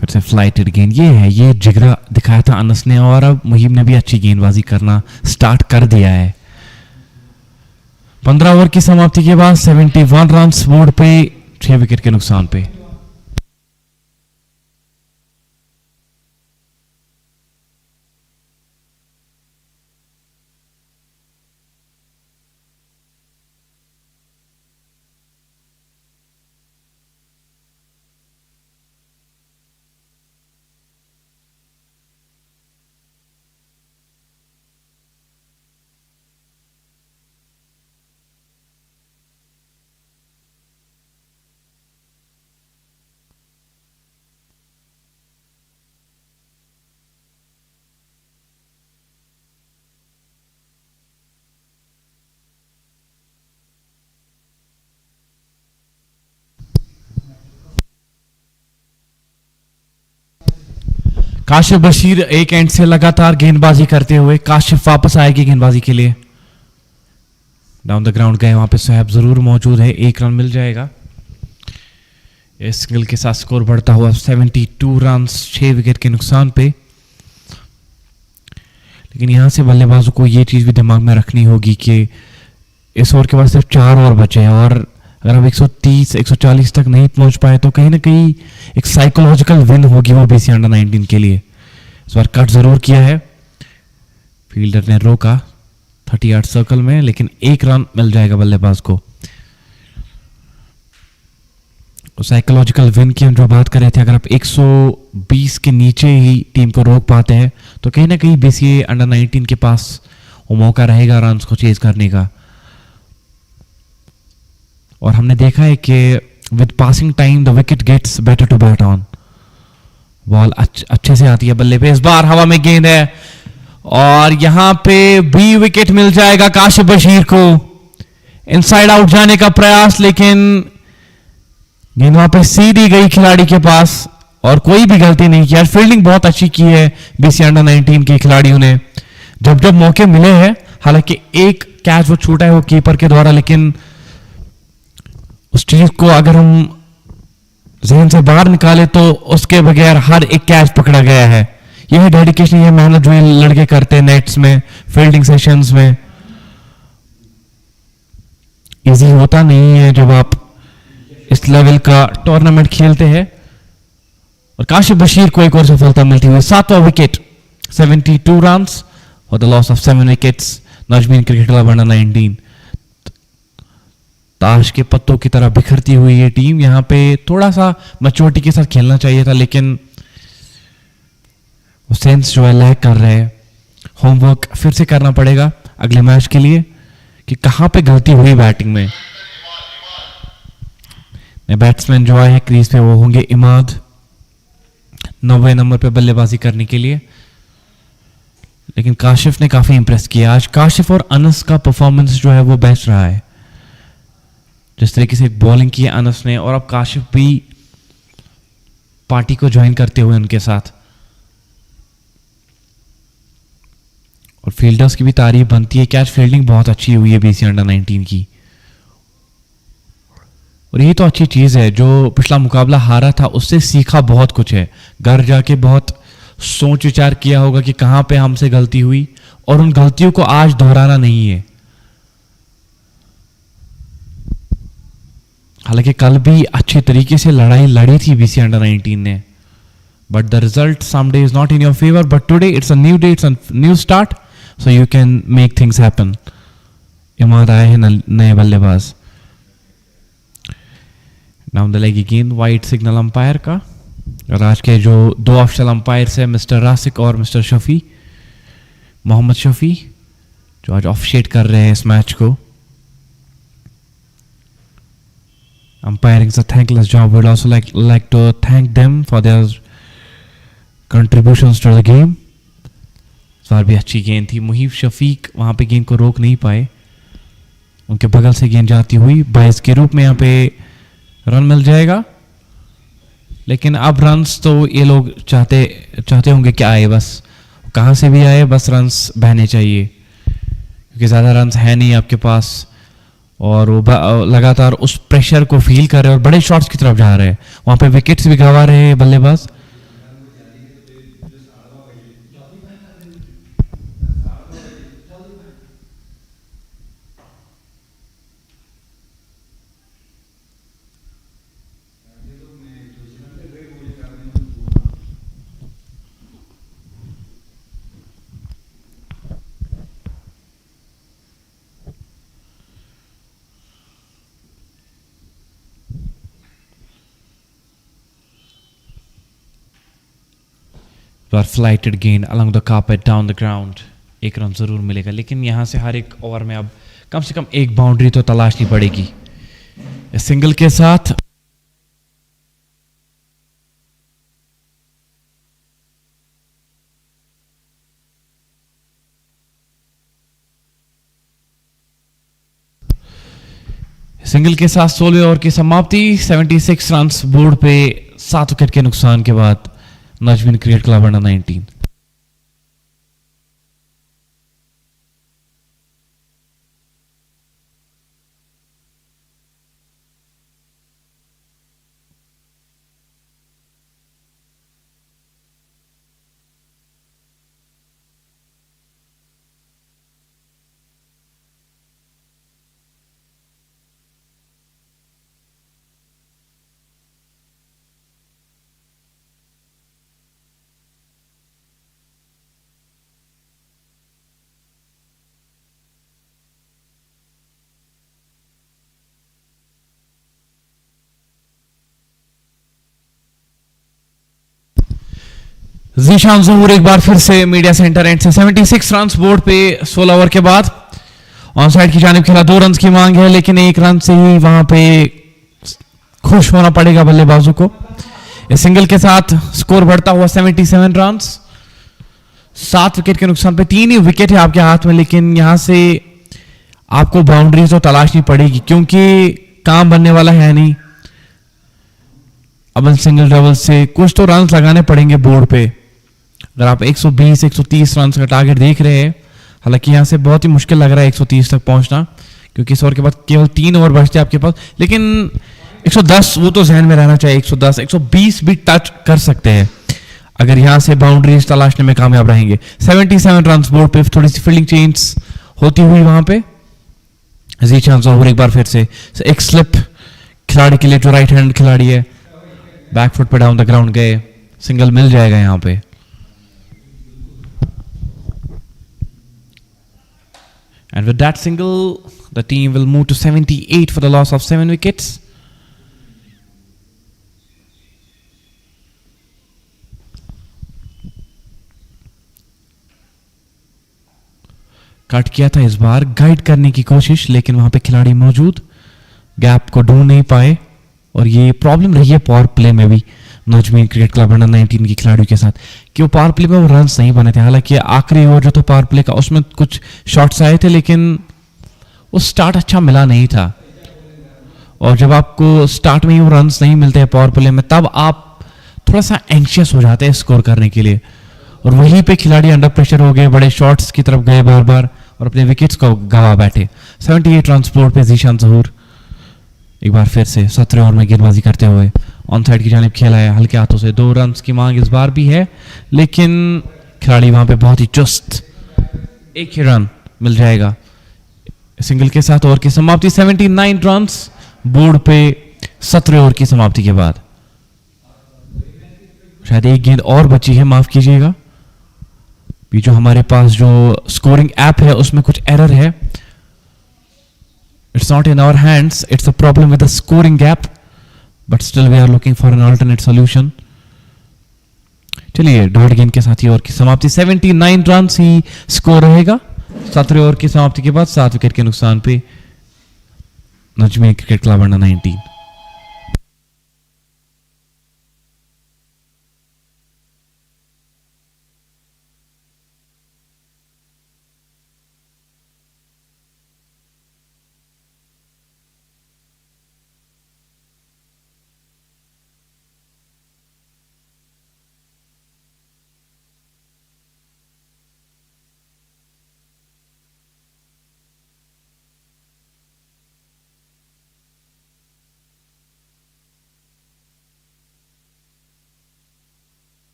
फिर से फ्लाइटेड गेंद, ये जिगरा दिखाया था अनस ने, और अब मुहीब ने भी अच्छी गेंदबाजी करना स्टार्ट कर दिया है. 15 ओवर की समाप्ति के बाद 71 रन बोर्ड पे, 6 विकेट के नुकसान पे. काशिफ बशीर एक एंड से लगातार गेंदबाजी करते हुए, काशिफ वापस आएगी गेंदबाजी के लिए, डाउन द ग्राउंड गए, वहां पे सुहैब जरूर मौजूद है, 1 रन मिल जाएगा। इस सिंगल के साथ स्कोर बढ़ता हुआ 72 रन 6 विकेट के नुकसान पे। लेकिन यहां से बल्लेबाजों को ये चीज भी दिमाग में रखनी होगी कि इस ओवर के बाद सिर्फ 4 ओवर बचे हैं, और अगर हम 130 140 तक नहीं पहुंच पाए तो कहीं ना कहीं एक साइकोलॉजिकल विन होगी वो बीसीए अंडर 19 के लिए। इस बार कट जरूर किया है, फील्डर ने रोका 30 यार्ड सर्कल में, लेकिन 1 रन मिल जाएगा बल्लेबाज को। साइकोलॉजिकल विन की हम जो बात कर रहे थे, अगर आप 120 के नीचे ही टीम को रोक पाते हैं तो कहीं ना कहीं बीसीए अंडर 19 के पास वो मौका रहेगा रन को चेज करने का। और हमने देखा है कि with passing time the wicket gets better to bat on. Ball अच्छे से आती है बल्ले पे, इस बार हवा में गेंद है और यहां पे भी विकेट मिल जाएगा काशिफ बशीर को। इनसाइड आउट जाने का प्रयास, लेकिन गेंद वहां पे सीधी गई खिलाड़ी के पास और कोई भी गलती नहीं की। फील्डिंग बहुत अच्छी की है बीसीए अंडर 19 के खिलाड़ियों ने, जब जब मौके मिले हैं। हालांकि एक कैच वो छूटा है वो कीपर के द्वारा, लेकिन उस चीज को अगर हम जहन से बाहर निकाले तो उसके बगैर हर एक कैच पकड़ा गया है। यह है डेडिकेशन, यह मेहनत जो ये लड़के करते हैं नेट्स में, फील्डिंग सेशंस में। इजी होता नहीं है जब आप इस लेवल का टूर्नामेंट खेलते हैं। और काशिफ बशीर को एक और सफलता मिलती हुई, 7वां विकेट, 72 रन और the loss of 7 wickets. Najmeen cricket club under 19 ताश के पत्तों की तरह बिखरती हुई ये टीम, यहां पे थोड़ा सा मैच्योरिटी के साथ खेलना चाहिए था, लेकिन वो सेंस जो है लैक कर रहे हैं। होमवर्क फिर से करना पड़ेगा अगले मैच के लिए कि कहां पे गलती हुई बैटिंग में। बैट्समैन जो आए हैं क्रीज पे वो होंगे इमाद, 90 नंबर पे बल्लेबाजी करने के लिए। लेकिन काशिफ ने काफी इंप्रेस किया आज। काशिफ और अनस का परफॉर्मेंस जो है वो बेस्ट रहा है, जिस तरीके से बॉलिंग की है अनस ने, और अब काशिफ भी पार्टी को ज्वाइन करते हुए उनके साथ। और फील्डर्स की भी तारीफ बनती है, कैच फील्डिंग बहुत अच्छी हुई है बीसीए अंडर 19 की। और ये तो अच्छी चीज है, जो पिछला मुकाबला हारा था उससे सीखा बहुत कुछ है। घर जाके बहुत सोच विचार किया होगा कि कहां पे हमसे गलती हुई, और उन गलतियों को आज दोहराना नहीं है। हालांकि कल भी अच्छे तरीके से लड़ाई लड़ी थी बीसीए अंडर 19 ने, but the result someday is not in your favour, but today it's a new day, it's a new start, so you can make things happen. Imad आए हैं नए बल्लेबाज। डाउन द लेग गेंद, वाइट सिग्नल अंपायर का। और आज के जो 2 ऑफिशियल अंपायर्स हैं, मिस्टर रासिक और मिस्टर शफी, मोहम्मद शफी, जो आज ऑफिशिएट कर रहे हैं इस मैच को। Umpiring is a thankless job. We'd also like to thank them for their contributions to the game. इस बार भी अच्छी गेंद थी, मुहीब शफीक वहां पे गेंद को रोक नहीं पाए, उनके बगल से गेंद जाती हुई 22 के रूप में यहाँ पे रन मिल जाएगा। लेकिन अब रन्स तो ये लोग चाहते होंगे कि आए, बस कहां से भी आए, बस रन्स बहने चाहिए, क्योंकि ज्यादा रन्स है नहीं आपके पास। और वो लगातार उस प्रेशर को फील कर रहे हैं और बड़े शॉट्स की तरफ जा रहे हैं। वहां पे विकेट्स भी गंवा रहे हैं बल्लेबाज। फ्लाइटेड गेंद along the carpet down the ground, 1 run जरूर मिलेगा, लेकिन यहां से हर एक ओवर में अब कम से कम एक बाउंड्री तो तलाशनी पड़ेगी। इस सिंगल के साथ सिंगल के साथ 16वें ओवर की समाप्ति, 76 रन बोर्ड पे 7 विकेट के नुकसान के बाद Najmeen Cricket Club under 19. Zeeshan जहूर एक बार फिर से मीडिया सेंटर एंड से 76 रन बोर्ड पे 16 ओवर के बाद ऑन साइड की जानिब खेला, 2 रन की मांग है लेकिन 1 रन से ही वहां पे खुश होना पड़ेगा बल्लेबाजों को। इस सिंगल के साथ स्कोर बढ़ता हुआ 77 रन, 7 विकेट के नुकसान पे। 3 ही विकेट है आपके हाथ में, लेकिन यहां से आपको बाउंड्रीज तो तलाशनी पड़ेगी क्योंकि काम बनने वाला है नहीं। अब सिंगल डबल से कुछ तो रन लगाने पड़ेंगे बोर्ड पे। अगर आप 120-130 रन का टारगेट देख रहे हैं, हालांकि यहां से बहुत ही मुश्किल लग रहा है 130 तक पहुंचना क्योंकि इस ओवर के बाद केवल 3 ओवर बचते हैं आपके पास, लेकिन 110 वो तो जहन में रहना चाहिए। 110 120 भी टच कर सकते हैं अगर यहां से बाउंड्रीज तलाशने में कामयाब रहेंगे। 77 रन बोर्ड पे, थोड़ी सी फील्डिंग चेंज होती हुई वहां पे। जीशान जहूर एक बार फिर से एक स्लिप खिलाड़ी के लिए जो राइट हैंड खिलाड़ी है, बैकफुट पे डाउन द ग्राउंड गए, सिंगल मिल जाएगा यहां पे। And with that single, the team will move to 78 for the loss of 7 wickets. Cut किया था इस बार, गाइड करने की कोशिश, लेकिन वहां पे खिलाड़ी मौजूद गैप को ढूंढ नहीं पाए और ये प्रॉब्लम रही है पावर प्ले में भी नजमीन क्रिकेट क्लब अंडर 19 की खिलाड़ियों के साथ कि वो पावर प्ले में वो रन्स नहीं बने थे। हालांकि आखिरी ओवर जो था पावर प्ले का उसमें कुछ शॉट्स आए थे लेकिन वो स्टार्ट अच्छा मिला नहीं था, और जब आपको स्टार्ट में ही वो रन्स नहीं मिलते हैं पावर प्ले में तब आप थोड़ा सा एंशियस हो जाते हैं स्कोर करने के लिए, और वहीं पे खिलाड़ी अंडर प्रेशर हो गए, बड़े शॉट्स की तरफ गए बार बार और अपने विकेट्स को गंवा बैठे। 78 रन बोर्ड पे जीशान जहूर एक बार फिर से 17 ओवर में गेंदबाजी करते हुए ऑन साइड की जानिब खेला है हल्के हाथों से। 2 रन की मांग इस बार भी है लेकिन खिलाड़ी वहां पे बहुत ही चुस्त, 1 ही रन मिल जाएगा। सिंगल के साथ ओवर की समाप्ति, 79 रन बोर्ड पे 17 ओवर की समाप्ति के बाद। शायद एक गेंद और बची है, माफ कीजिएगा, जो हमारे पास जो स्कोरिंग ऐप है उसमें कुछ एरर है। It's not in our hands, it's a problem with the scoring gap, but still we are looking for an alternate solution. चलिए 1.5 गेंद के साथ ही ओवर की समाप्ति, 79 रन ही स्कोर रहेगा 17 ओवर की समाप्ति के बाद। 7 विकेट के नुकसान पे नजमीन cricket club under 19।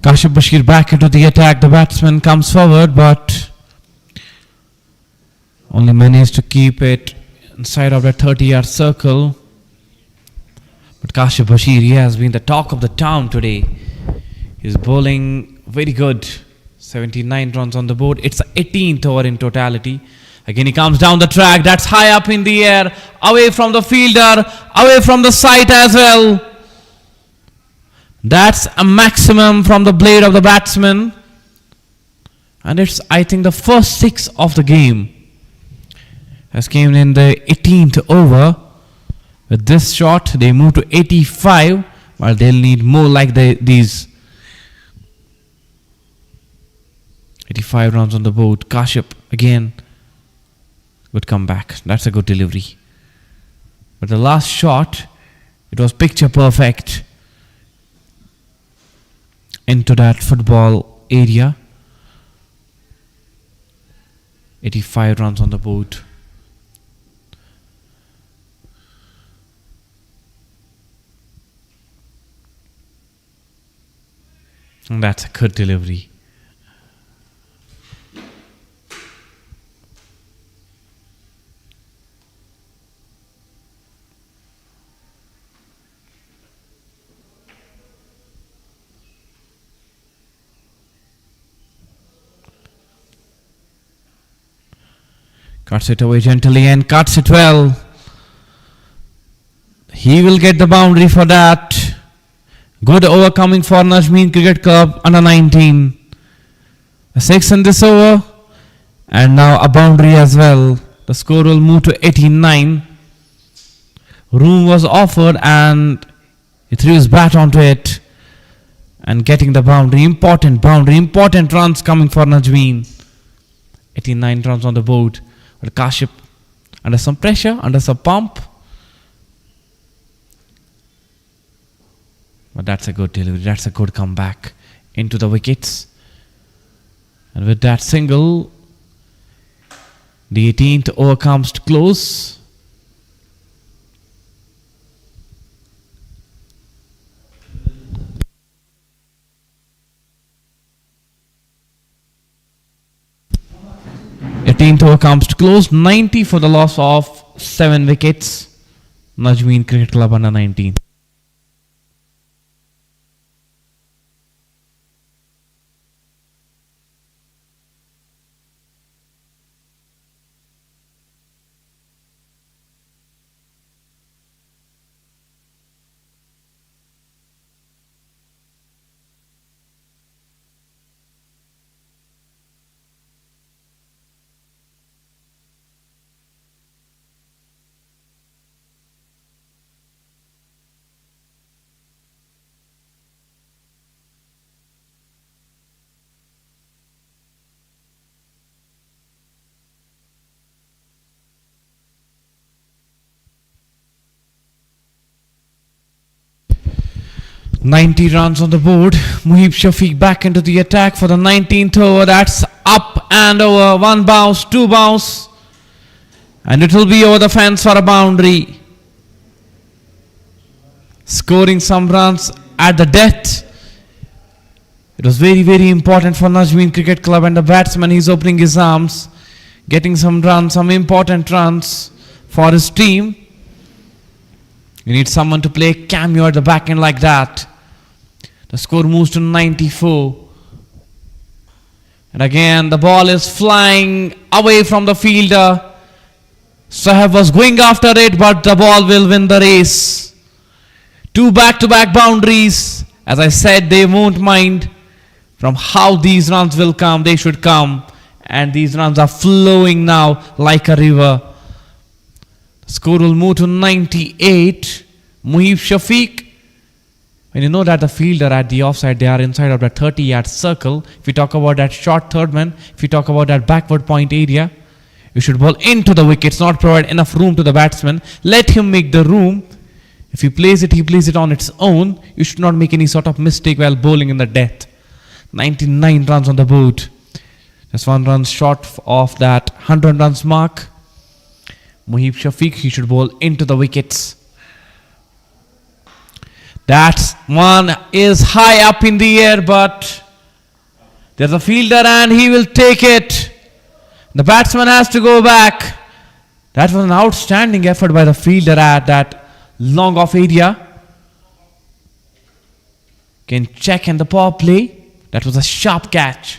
Kashif Bashir back into the attack. The batsman comes forward, but only managed to keep it inside of the 30-yard circle. But Kashif Bashir, he has been the talk of the town today. He's bowling very good. 79 runs on the board. It's the 18th over in totality. Again, he comes down the track. That's high up in the air, away from the fielder, away from the sight as well. That's a maximum from the blade of the batsman. And it's, I think, the first 6 of the game has came in the 18th over. With this shot, they move to 85, while they'll need more like these. 85 runs on the board. Kashyap again. Good comeback. That's a good delivery. But the last shot, it was picture perfect into that football area. 85 runs on the board. And that's a good delivery. Cuts it away gently and cuts it well. He will get the boundary for that. Good over coming for Najmeen Cricket Club under 19. A 6 in this over. And now a boundary as well. The score will move to 89. Room was offered and he threw his bat onto it. And getting the boundary. Important boundary. Important runs coming for Najmeen. 89 runs on the board. But Kashyap under some pressure, under some pump. But that's a good delivery. That's a good comeback into the wickets. And with that single, the 18th over comes to close. The 18th over comes to close. 90 for the loss of 7 wickets. Najmeen Cricket Club under 19. $90 runs on the board. Muhib Shafiq back into the attack for the 19th over. That's up and over. 1 bounce, 2 bounce. And it will be over the fence for a boundary. Scoring some runs at the death. It was very, very important for Najmeen Cricket Club, and the batsman, he's opening his arms, getting some runs, some important runs for his team. You need someone to play cameo at the back end like that. The score moves to 94. And again, the ball is flying away from the fielder. Sahab was going after it, but the ball will win the race. 2 back-to-back boundaries. As I said, they won't mind from how these runs will come. They should come. And these runs are flowing now like a river. The score will move to 98. Muhib Shafiq. When you know that the fielder at the offside, they are inside of the 30-yard circle. If we talk about that short third man, if we talk about that backward point area, you should bowl into the wickets, not provide enough room to the batsman. Let him make the room. If he plays it on its own. You should not make any sort of mistake while bowling in the death. 99 runs on the board. Just 1 run short of that 100 runs mark. Muhib Shafiq, he should bowl into the wickets. That one is high up in the air, but there's a fielder and he will take it. The batsman has to go back. That was an outstanding effort by the fielder at that long off area. Can check in the power play. That was a sharp catch.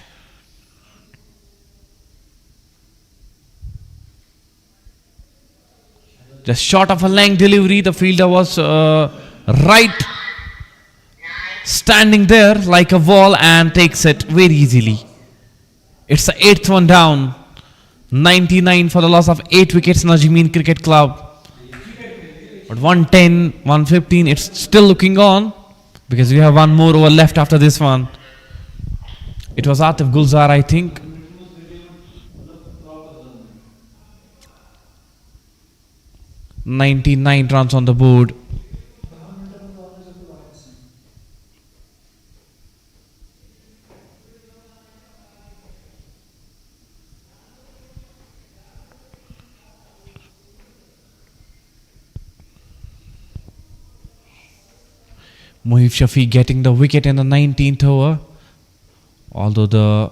Just short of a length delivery. The fielder was right standing there like a wall and takes it very easily. It's the 8th one down. 99 for the loss of 8 wickets, Najmeen Cricket Club. But 110, 115, it's still looking on because we have one more over left after this one. It was Atif Gulzar, I think. "99 runs on the board. Muhib Shafiq getting the wicket in the 19th over. Although the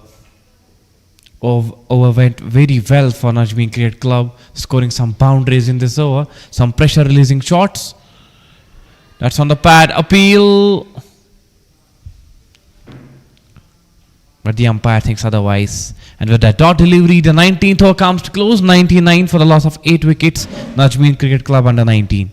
over went very well for Najmeen Cricket Club, scoring some boundaries in this over, some pressure releasing shots. That's on the pad, appeal. But the umpire thinks otherwise. And with that dot delivery, the 19th over comes to close. 99 for the loss of 8 wickets. Najmeen Cricket Club under 19.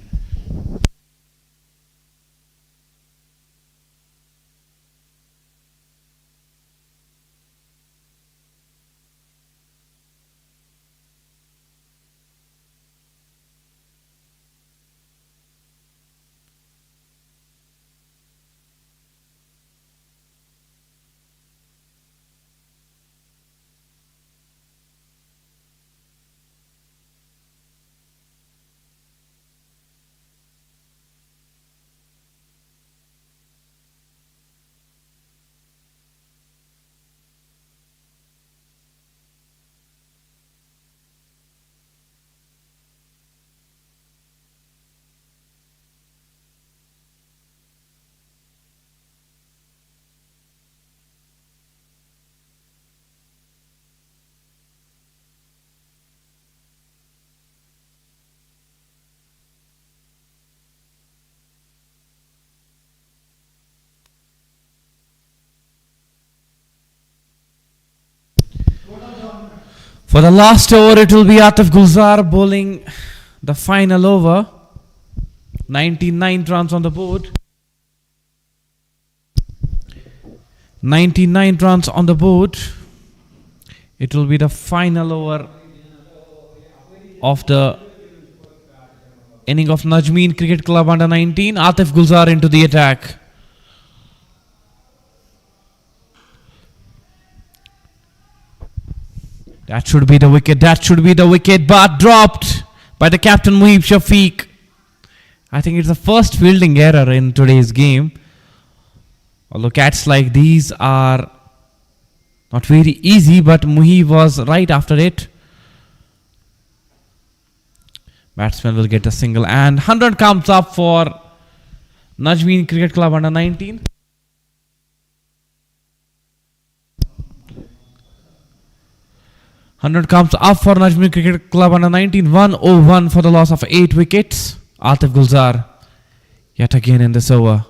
For the last over, it will be Atif Gulzar bowling the final over. 99 runs on the board. 99 runs on the board. It will be the final over of the inning of Najmeen Cricket Club under 19. Atif Gulzar into the attack. That should be the wicket. That should be the wicket. But dropped by the captain Muhib Shafiq. I think it's the first fielding error in today's game. Although catches like these are not very easy, but Muhib was right after it. Batsman will get a single and 100 comes up for Najmeen Cricket Club under 19. Hundred comes up for Najmeen Cricket Club under 19. 101 for the loss of 8 wickets. Atif Gulzar yet again in this over.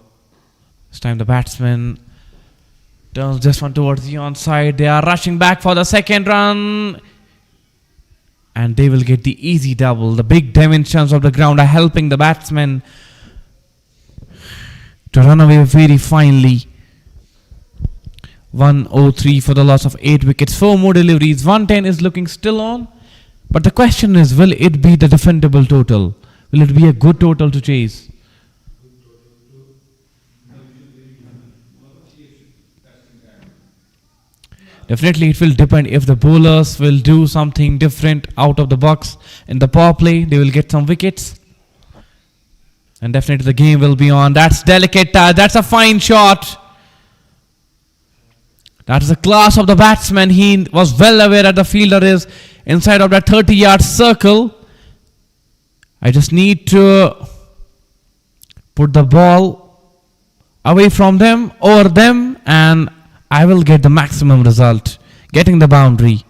This time the batsman turns this one towards the onside. They are rushing back for the second run. And they will get the easy double. The big dimensions of the ground are helping the batsmen to run away very finely. 103 for the loss of 8 wickets. 4 more deliveries. 110 is looking still on. But the question is, will it be the defendable total? Will it be a good total to chase? Definitely it will depend if the bowlers will do something different out of the box in the power play. They will get some wickets. And definitely the game will be on. That's delicate. That's a fine shot. That is the class of the batsman. He was well aware that the fielder is inside of that 30-yard circle. I just need to put the ball away from them, over them, and I will get the maximum result, getting the boundary.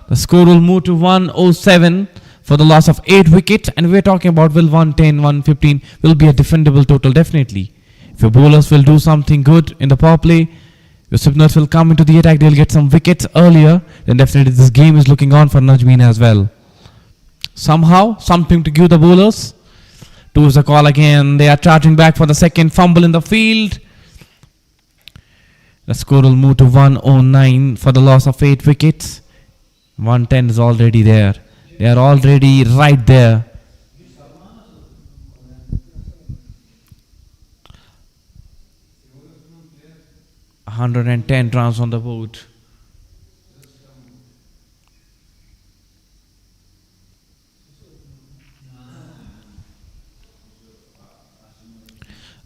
The score will move to 107 for the loss of 8 wickets, and we're talking about will 110, 115 will be a defendable total, definitely. If your bowlers will do something good in the power play, your spinners will come into the attack, they'll get some wickets earlier, then definitely this game is looking on for Najmeen as well. Somehow, something to give the bowlers. 2 is the call again. They are charging back for the second fumble in the field. The score will move to 109 for the loss of 8 wickets. 110 is already there. They are already right there. 110 runs on the board.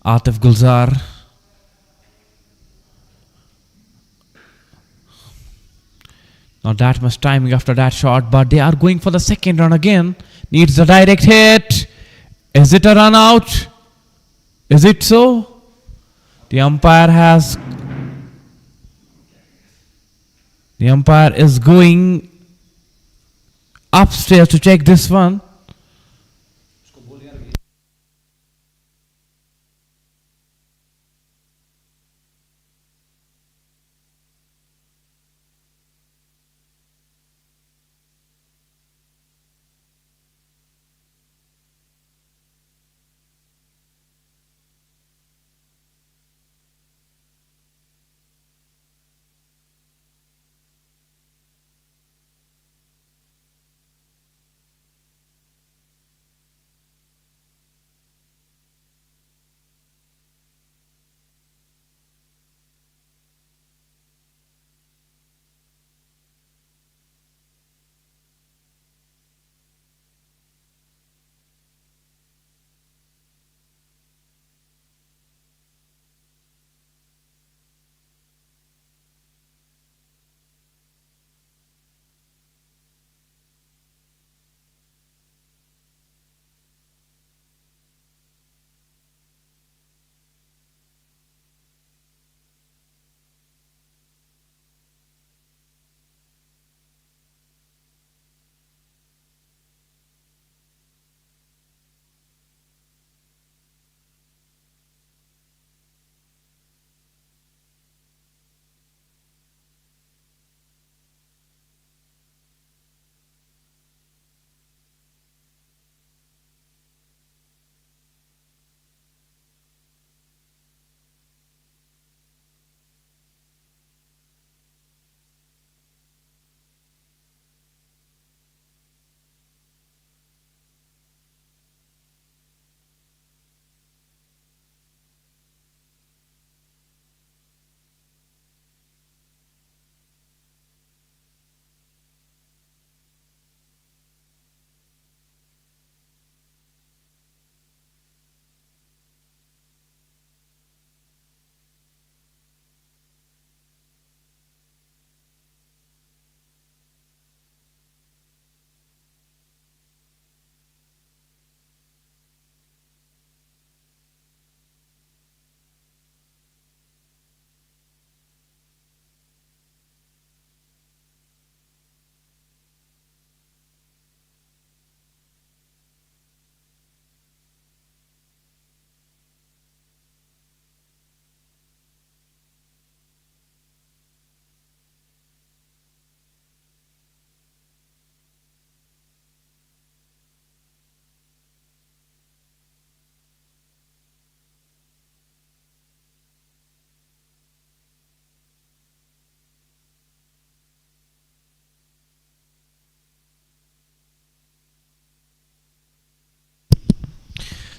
Atif Gulzar. Not that much timing after that shot, but they are going for the second run again. Needs a direct hit. Is it a run out? Is it so? The umpire is going upstairs to check this one.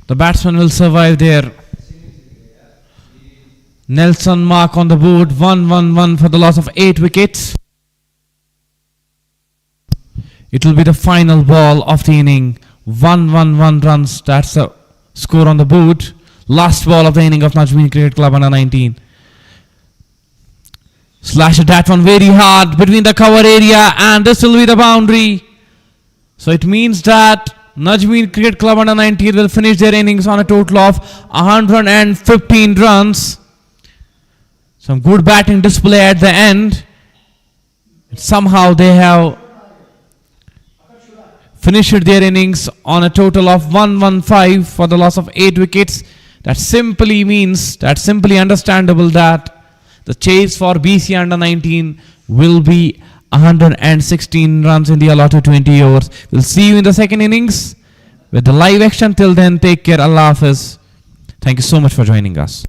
The batsman will survive there. Nelson mark on the board. 1-1-1 for the loss of 8 wickets. It will be the final ball of the inning. 1-1-1 runs. That's the score on the board. Last ball of the inning of Najmeen Cricket Club under 19. Slashed that one very hard between the cover area, and this will be the boundary. So it means that Najmeen Cricket Club under 19 will finish their innings on a total of 115 runs. Some good batting display at the end. Somehow they have finished their innings on a total of 115 for the loss of 8 wickets. That simply means, that's simply understandable that the chase for BCA under 19 will be 116 runs in the allotted 20 overs. We'll see you in the second innings with the live action. Till then, take care. Allah Hafiz. Thank you so much for joining us.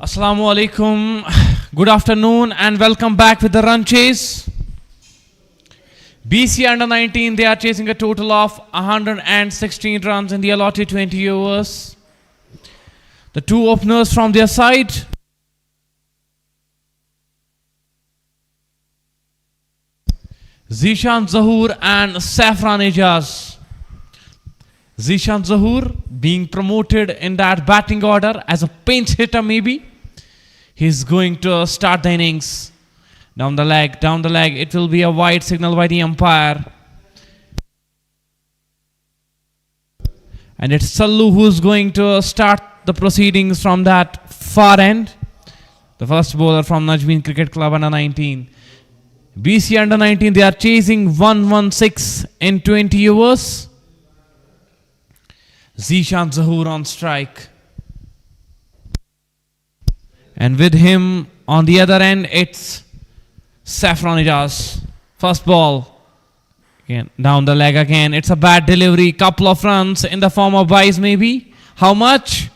Assalamu alaikum. Good afternoon and welcome back with the run chase. BCA under 19, they are chasing a total of 116 runs in the allotted 20 overs. The two openers from their side. Zishan Zahoor and Safran Ejaz. Zishan Zahoor being promoted in that batting order as a pinch hitter maybe. He's going to start the innings. Down the leg. It will be a wide signal by the umpire. And it's Sallu who's going to start the proceedings from that far end. The first bowler from Najmeen Cricket Club under 19. BC under 19, they are chasing 116 in 20 overs. Zishan Zahoor on strike. And with him on the other end, it's Safran Ejaz. First ball. Again, down the leg again. It's a bad delivery. Couple of runs in the form of byes maybe. How much?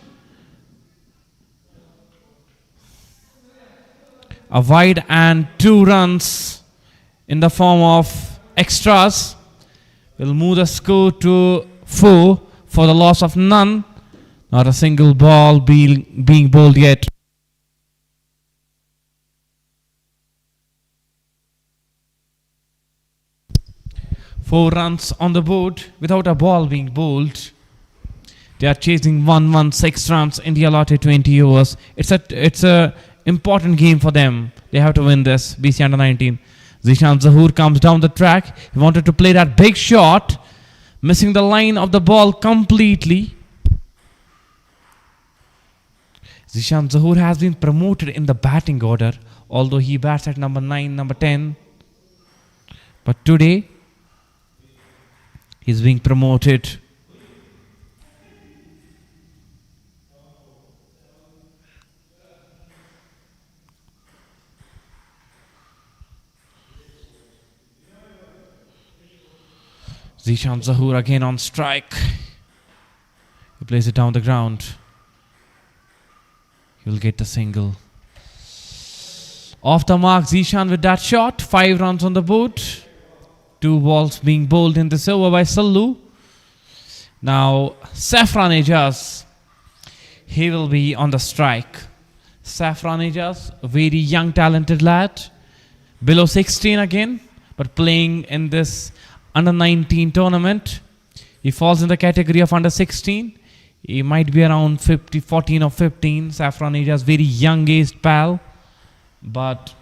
A wide and 2 runs in the form of extras. Will move the score to 4 for the loss of none. Not a single ball being bowled yet. Four runs on the board without a ball being bowled. They are chasing 116 runs in the allotted 20 overs. It's a important game for them. They have to win this. BC under 19. Zishan Zahoor comes down the track. He wanted to play that big shot, missing the line of the ball completely. Zishan Zahoor has been promoted in the batting order, although he bats at number 9, number 10. But today, he's being promoted. Zishan Zahoor again on strike. He plays it down the ground. He will get the single. Off the mark, Zishan with that shot. 5 runs on the board. 2 balls being bowled in this over by Sallu. Now, Safran Ejaz. He will be on the strike. Safran Ejaz, a very young, talented lad. Below 16 again, but playing in this under 19 tournament. He falls in the category of under 16. He might be around 14 or 15. Safran Ejaz, very young-aged pal. But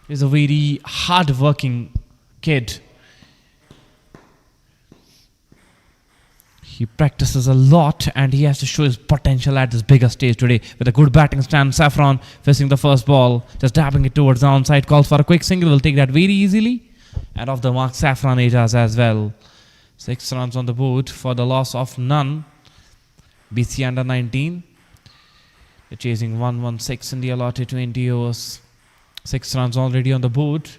he's a very hard-working kid. He practices a lot and he has to show his potential at this bigger stage today. With a good batting stand, Safran facing the first ball, just dabbing it towards the onside. Calls for a quick single, will take that very easily. And off the mark, Safran Ejaz as well. 6 runs on the board for the loss of none. BC under 19. They're chasing 116 in the allotted 20 overs. 6 runs already on the board.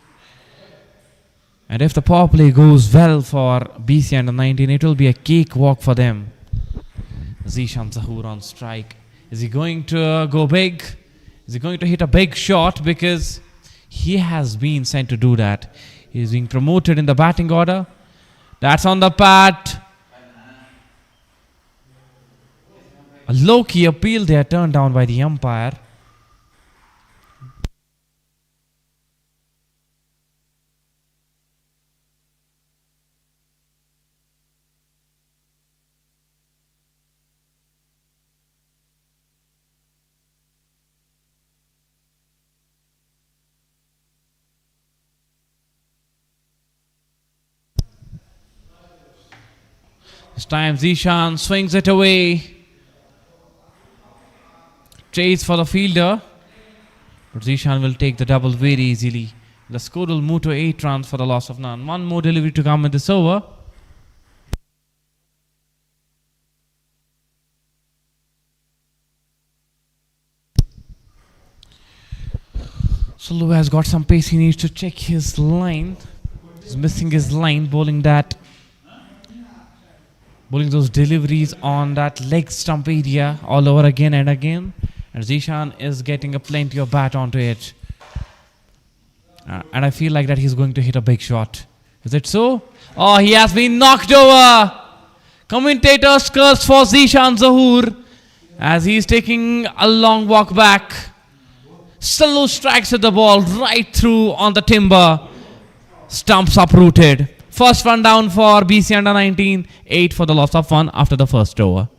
And if the power play goes well for BC under 19, it will be a cakewalk for them. Zishan Zahoor on strike. Is he going to go big? Is he going to hit a big shot? Because he has been sent to do that. He is being promoted in the batting order. That's on the pad. A low-key appeal there turned down by the umpire. This time Zishan swings it away. Chase for the fielder. But Zishan will take the double very easily. The score will move to 8 runs for the loss of none. One more delivery to come in this over. Sulu has got some pace. He needs to check his line. He's missing his line, bowling those deliveries on that leg stump area all over again and again. And Zishan is getting a plenty of bat onto it. And I feel like that he's going to hit a big shot. Is it so? Oh, he has been knocked over. Commentators curse for Zishan Zahoor as he's taking a long walk back. Slow strikes at the ball right through on the timber. Stumps uprooted. First run down for BC under 19. 8 for the loss of 1 after the first over.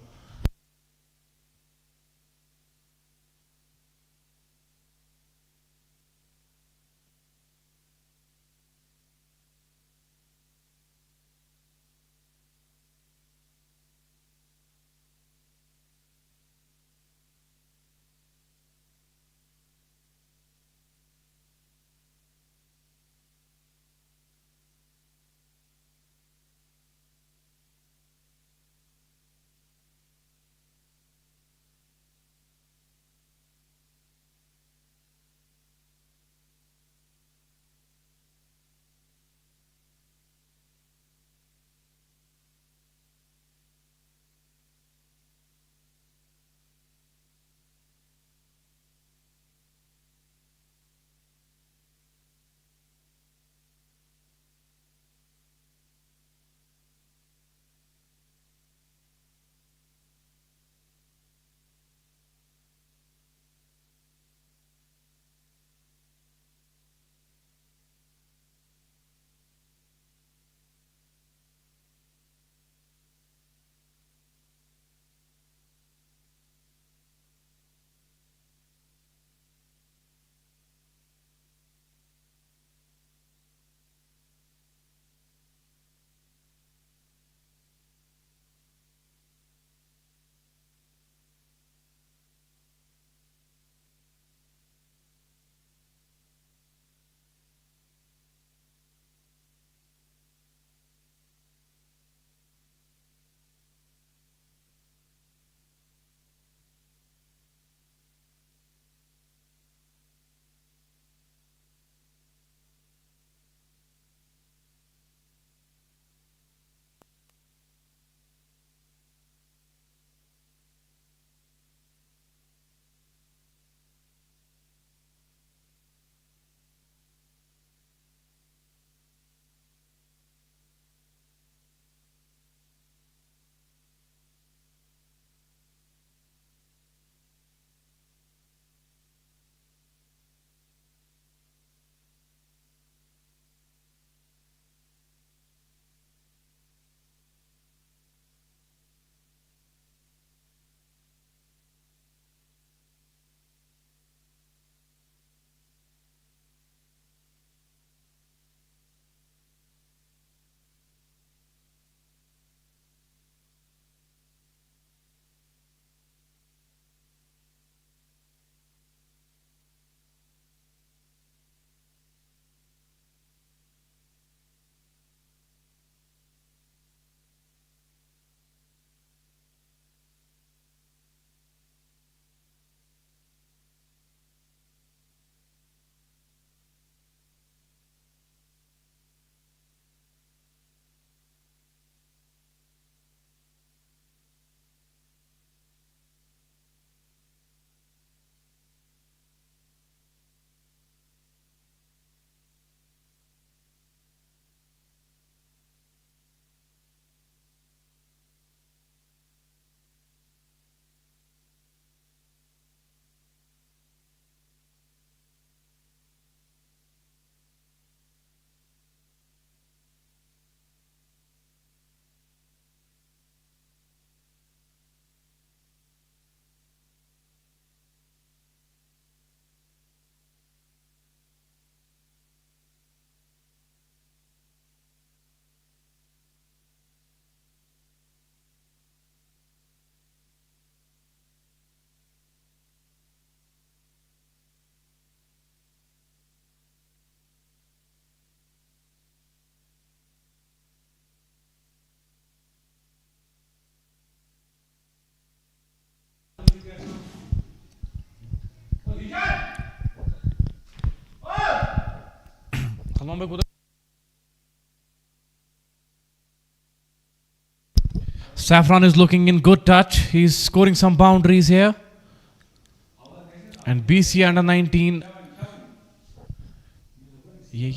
Saffron is looking in good touch. He's scoring some boundaries here. and BCA under 19. ये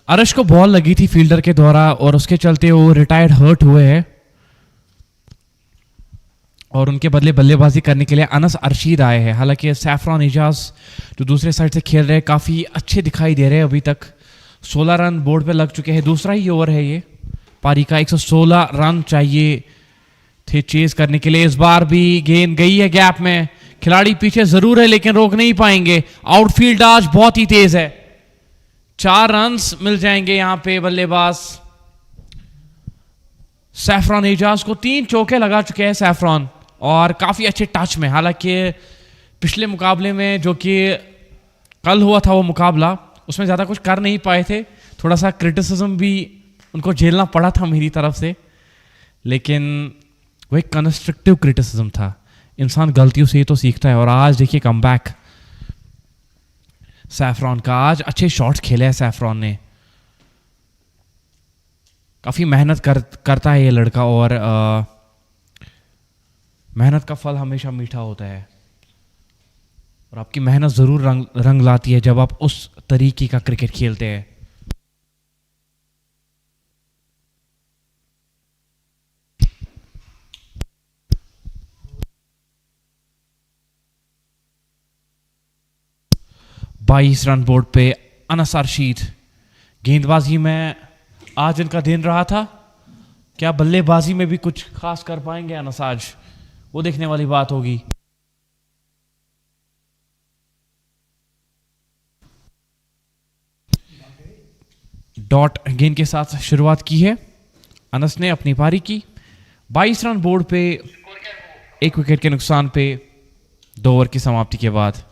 अरश को ball लगी थी fielder के द्वारा और उसके चलते वो रिटायर्ड हर्ट हुए हैं और उनके बदले बल्लेबाजी करने के लिए अनस अरशीद आए हैं। हालांकि सैफरान एजाज जो दूसरे साइड से खेल रहे हैं काफ़ी अच्छे दिखाई दे रहे हैं। अभी तक 16 रन बोर्ड पे लग चुके हैं। दूसरा ही ओवर है ये पारी का। 116 रन चाहिए थे चेज करने के लिए। इस बार भी गेंद गई है गैप में। खिलाड़ी पीछे जरूर है लेकिन रोक नहीं पाएंगे। आउटफील्ड आज बहुत ही तेज है। 4 रन्स मिल जाएंगे यहां पे बल्लेबाज सैफरान एजाज को। 3 चौके लगा चुके हैं सैफरान और काफी अच्छे टच में। हालांकि पिछले मुकाबले में जो कि कल हुआ था वो मुकाबला उसमें ज्यादा कुछ कर नहीं पाए थे। थोड़ा सा क्रिटिसिज्म भी उनको झेलना पड़ा था मेरी तरफ से, लेकिन वो एक कंस्ट्रक्टिव क्रिटिसिज्म था। इंसान गलतियों से ही तो सीखता है। और आज देखिए कमबैक सैफरॉन का आज अच्छे शॉट्स खेले हैं सैफरॉन ने, काफी मेहनत करता है ये लड़का, और मेहनत का फल हमेशा मीठा होता है, और आपकी मेहनत जरूर रंग लाती है जब आप उस तरीके का क्रिकेट खेलते हैं। बाईस रन बोर्ड पे अनस रशीद। गेंदबाजी में आज इनका दिन रहा था, क्या बल्लेबाजी में भी कुछ खास कर पाएंगे अनस आज, वो देखने वाली बात होगी। डॉट गेंद के साथ शुरुआत की है अनस ने अपनी पारी की। 22 रन बोर्ड पे, 1 विकेट के नुकसान पे 2 ओवर की समाप्ति के बाद।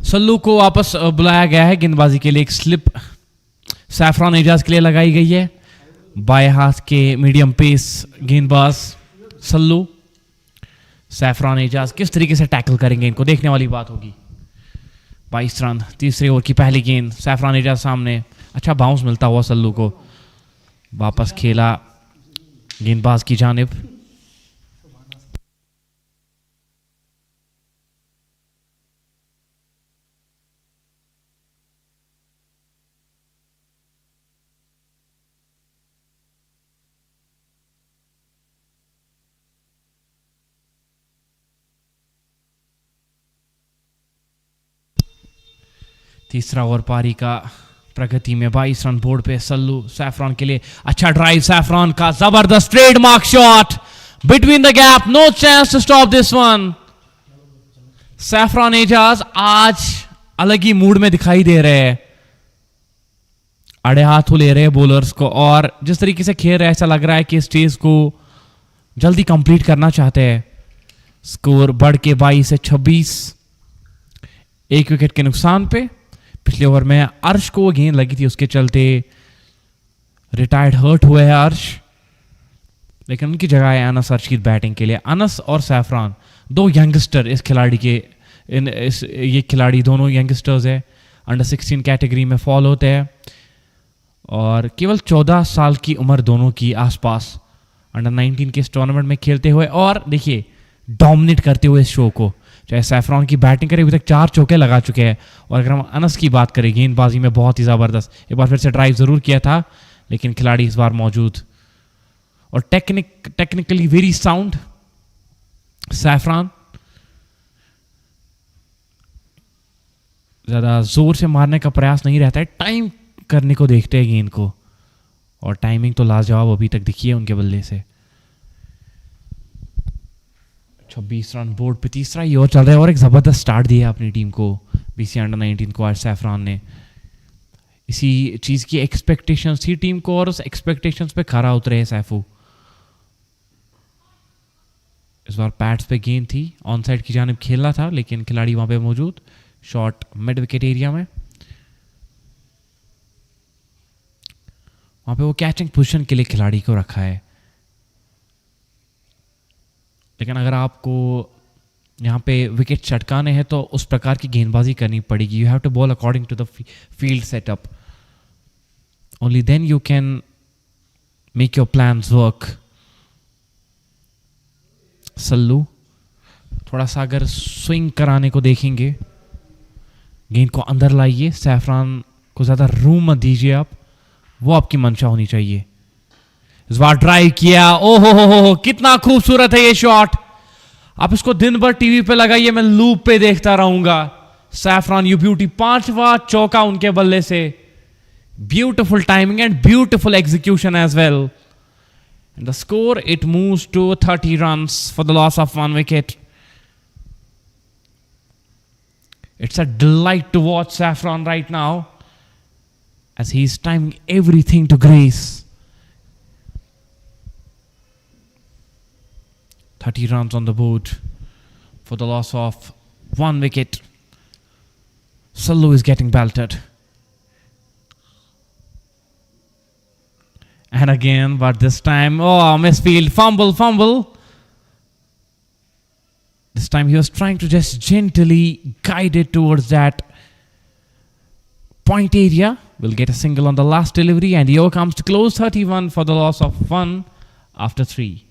सल्लू को वापस बुलाया गया है गेंदबाजी के लिए। एक स्लिप सैफरॉन एजाज के लिए लगाई गई है। बाएं हाथ के मीडियम पेस गेंदबाज सल्लू। सैफरॉन एजाज किस तरीके से टैकल करेंगे इनको देखने वाली बात होगी। 22 रन, तीसरे ओवर की पहली गेंद, सैफरॉन एजाज सामने, अच्छा बाउंस मिलता हुआ सल्लू को, वापस खेला गेंदबाज की जानिब। तीसरा ओवर पारी का प्रगति में 22 रन बोर्ड पे सल्लू। सैफरॉन के लिए अच्छा ड्राइव, सैफरॉन का जबरदस्त trademark shot between the gap, no chance to stop this one. Saffron Ejaz आज अलग ही मूड में दिखाई दे रहे हैं, अड़े हाथों ले रहे हैं बॉलर्स को, और जिस तरीके से खेल रहे हैं ऐसा लग रहा है कि स्टेज को जल्दी कंप्लीट करना चाहते हैं। स्कोर बढ़ के 22 से 26, 1 विकेट के नुकसान पे। पिछले ओवर में अर्श को वो गेंद लगी थी, उसके चलते रिटायर्ड हर्ट हुए हैं अर्श, लेकिन उनकी जगह है अनस रशीद बैटिंग के लिए। अनस और सैफरॉन दो यंगस्टर इस खिलाड़ी के, ये खिलाड़ी दोनों यंगस्टर्स है, अंडर 16 कैटेगरी में फॉल होते हैं, और केवल 14 साल की उम्र दोनों की आसपास अंडर 19 के इस टूर्नामेंट में खेलते हुए, और देखिए डोमिनेट करते हुए इस शो को। चाहे सैफरॉन की बैटिंग करें, अभी तक 4 चौके लगा चुके हैं, और अगर हम अनस की बात करें गेंदबाजी में बहुत ही ज़बरदस्त, एक बार फिर से ड्राइव ज़रूर किया था, लेकिन खिलाड़ी इस बार मौजूद, और टेक्निकली वेरी साउंड सैफरॉन। ज़्यादा जोर से मारने का प्रयास नहीं रहता है, टाइम करने को देखते हैं गेंद को, और टाइमिंग तो लाजवाब अभी तक दिखी है उनके बल्ले से। 26 रन बोर्ड पे तीसरा ही ओवर चल रहा है, और एक ज़बरदस्त स्टार्ट दिया अपनी टीम को बीसीए अंडर 19 को आज सैफरॉन ने। इसी चीज़ की एक्सपेक्टेशंस थी टीम को, और उस एक्सपेक्टेशंस पे खरा उतरे हैं सैफू। इस बार पैड्स पे गेंद थी, ऑन साइड की जानिब खेलना था, लेकिन खिलाड़ी वहां पे मौजूद, शॉट मिड विकेट एरिया में, वहां पे वो कैचिंग पोजीशन के लिए खिलाड़ी को रखा है। लेकिन अगर आपको यहाँ पे विकेट चटकाने हैं तो उस प्रकार की गेंदबाजी करनी पड़ेगी। You have to bowl according to the field setup, only then you can make your plans work. Sallu थोड़ा सा अगर स्विंग कराने को देखेंगे, गेंद को अंदर लाइए, सैफरॉन को ज़्यादा रूम मत दीजिए आप, वो आपकी मंशा होनी चाहिए। इस बार ड्राइव किया, ओहो कितना खूबसूरत है ये शॉट, आप इसको दिन भर टीवी पे लगाइए, मैं लूप पे देखता रहूंगा। सैफरॉन यू ब्यूटी, 5वां चौका उनके बल्ले से, beautiful timing and beautiful execution as well. And the score, it moves to 30 runs for the loss of 1 wicket. It's a delight to watch Saffron right now as he's timing everything to grace. 30 runs on the board for the loss of 1 wicket. Sallu is getting belted. And again, but this time, oh, misfield, fumble. This time he was trying to just gently guide it towards that point area. Will get a single on the last delivery, and here comes to close 31 for the loss of 1 after 3.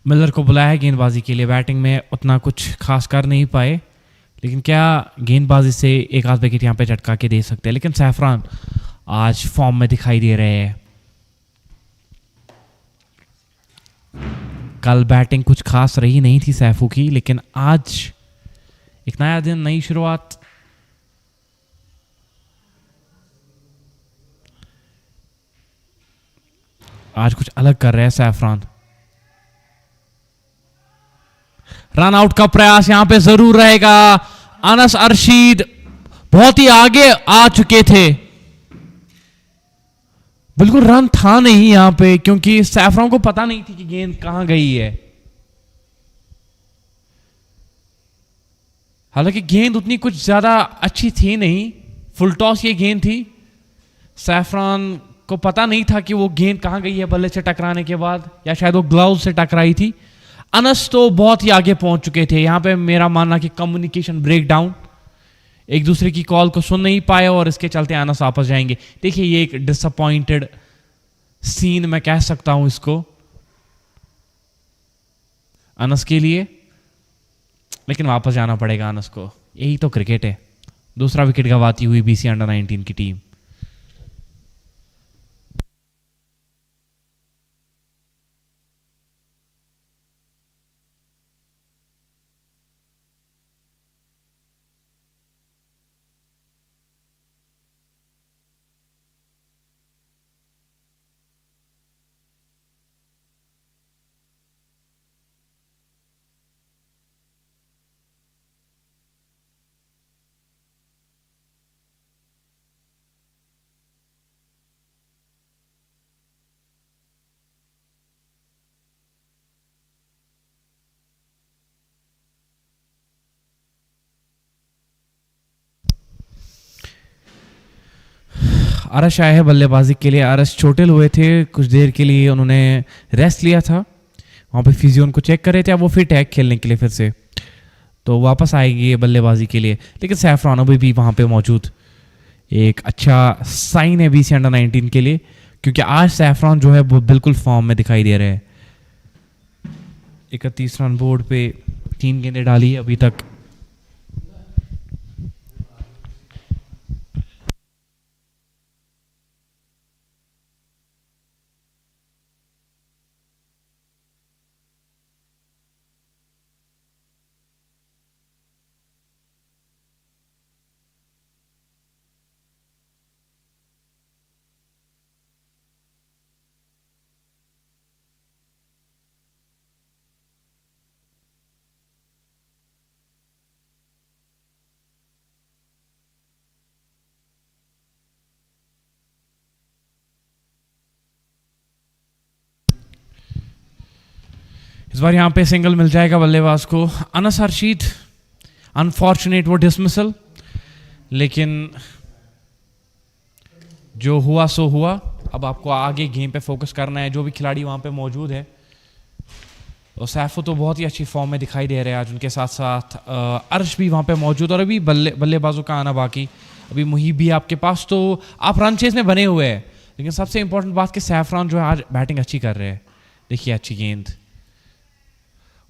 Miller को बुलाया गेंदबाजी के लिए. Batting में उतना कुछ खास कर नहीं पाए, लेकिन क्या गेंदबाजी से एक आध विकेट यहाँ पे झटका के दे सकते हैं. लेकिन सैफरान आज फॉर्म में दिखाई दे रहे हैं. कल बैटिंग कुछ खास रही नहीं थी सैफू की, लेकिन आज एक नया दिन, नई शुरुआत. आज कुछ अलग कर रहे हैं सैफरान. रन आउट का प्रयास यहां पे जरूर रहेगा. अनस अरशीद बहुत ही आगे आ चुके थे. बिल्कुल रन था नहीं यहां पे, क्योंकि सैफरान को पता नहीं थी कि गेंद कहां गई है. हालांकि गेंद उतनी कुछ ज्यादा अच्छी थी नहीं, फुल टॉस ये गेंद थी. सैफरान को पता नहीं था कि वो गेंद कहां गई है बल्ले से टकराने के बाद, या शायद वो ग्लव्स से टकराई थी. अनस तो बहुत ही आगे पहुंच चुके थे. यहां पे मेरा मानना कि कम्युनिकेशन ब्रेक डाउन, एक दूसरे की कॉल को सुन नहीं पाए और इसके चलते अनस वापस जाएंगे. देखिए ये एक डिसअपॉइंटेड सीन मैं कह सकता हूं इसको अनस के लिए, लेकिन वापस जाना पड़ेगा अनस को. यही तो क्रिकेट है. दूसरा विकेट गंवाती हुई बीसी अंडर 19 की टीम. अरश आए हैं बल्लेबाजी के लिए. अरश चोटिल हुए थे, कुछ देर के लिए उन्होंने रेस्ट लिया था. वहाँ पे फिजियो उनको चेक कर रहे थे. अब वो फिट है खेलने के लिए फिर से, तो वापस आएगी ये बल्लेबाजी के लिए. लेकिन सैफरान अभी भी वहाँ पे मौजूद. एक अच्छा साइन है बीसी अंडर 19 के लिए, क्योंकि आज सैफरान जो है वो बिल्कुल फॉर्म में दिखाई दे रहे हैं. 31 रन बोर्ड पे 3 गेंदें डाली अभी तक. इस बार यहाँ पे सिंगल मिल जाएगा बल्लेबाज को। अनस हर्षीद, अनफॉर्चुनेट वो डिसमिसल, लेकिन जो हुआ सो हुआ। अब आपको आगे गेम पे फोकस करना है। जो भी खिलाड़ी वहाँ पे मौजूद है, और सैफो तो बहुत ही अच्छी फॉर्म में दिखाई दे रहे हैं आज, उनके साथ साथ अर्श भी वहाँ पे मौजूद। और अभी बल्लेबाजों का आना बाकी। अभी मुहीब भी आपके पास, तो आप रन चेस में बने हुए हैं। लेकिन सबसे इंपॉर्टेंट बात कि सैफरान जो है आज बैटिंग अच्छी कर रहे हैं। देखिए अच्छी गेंद।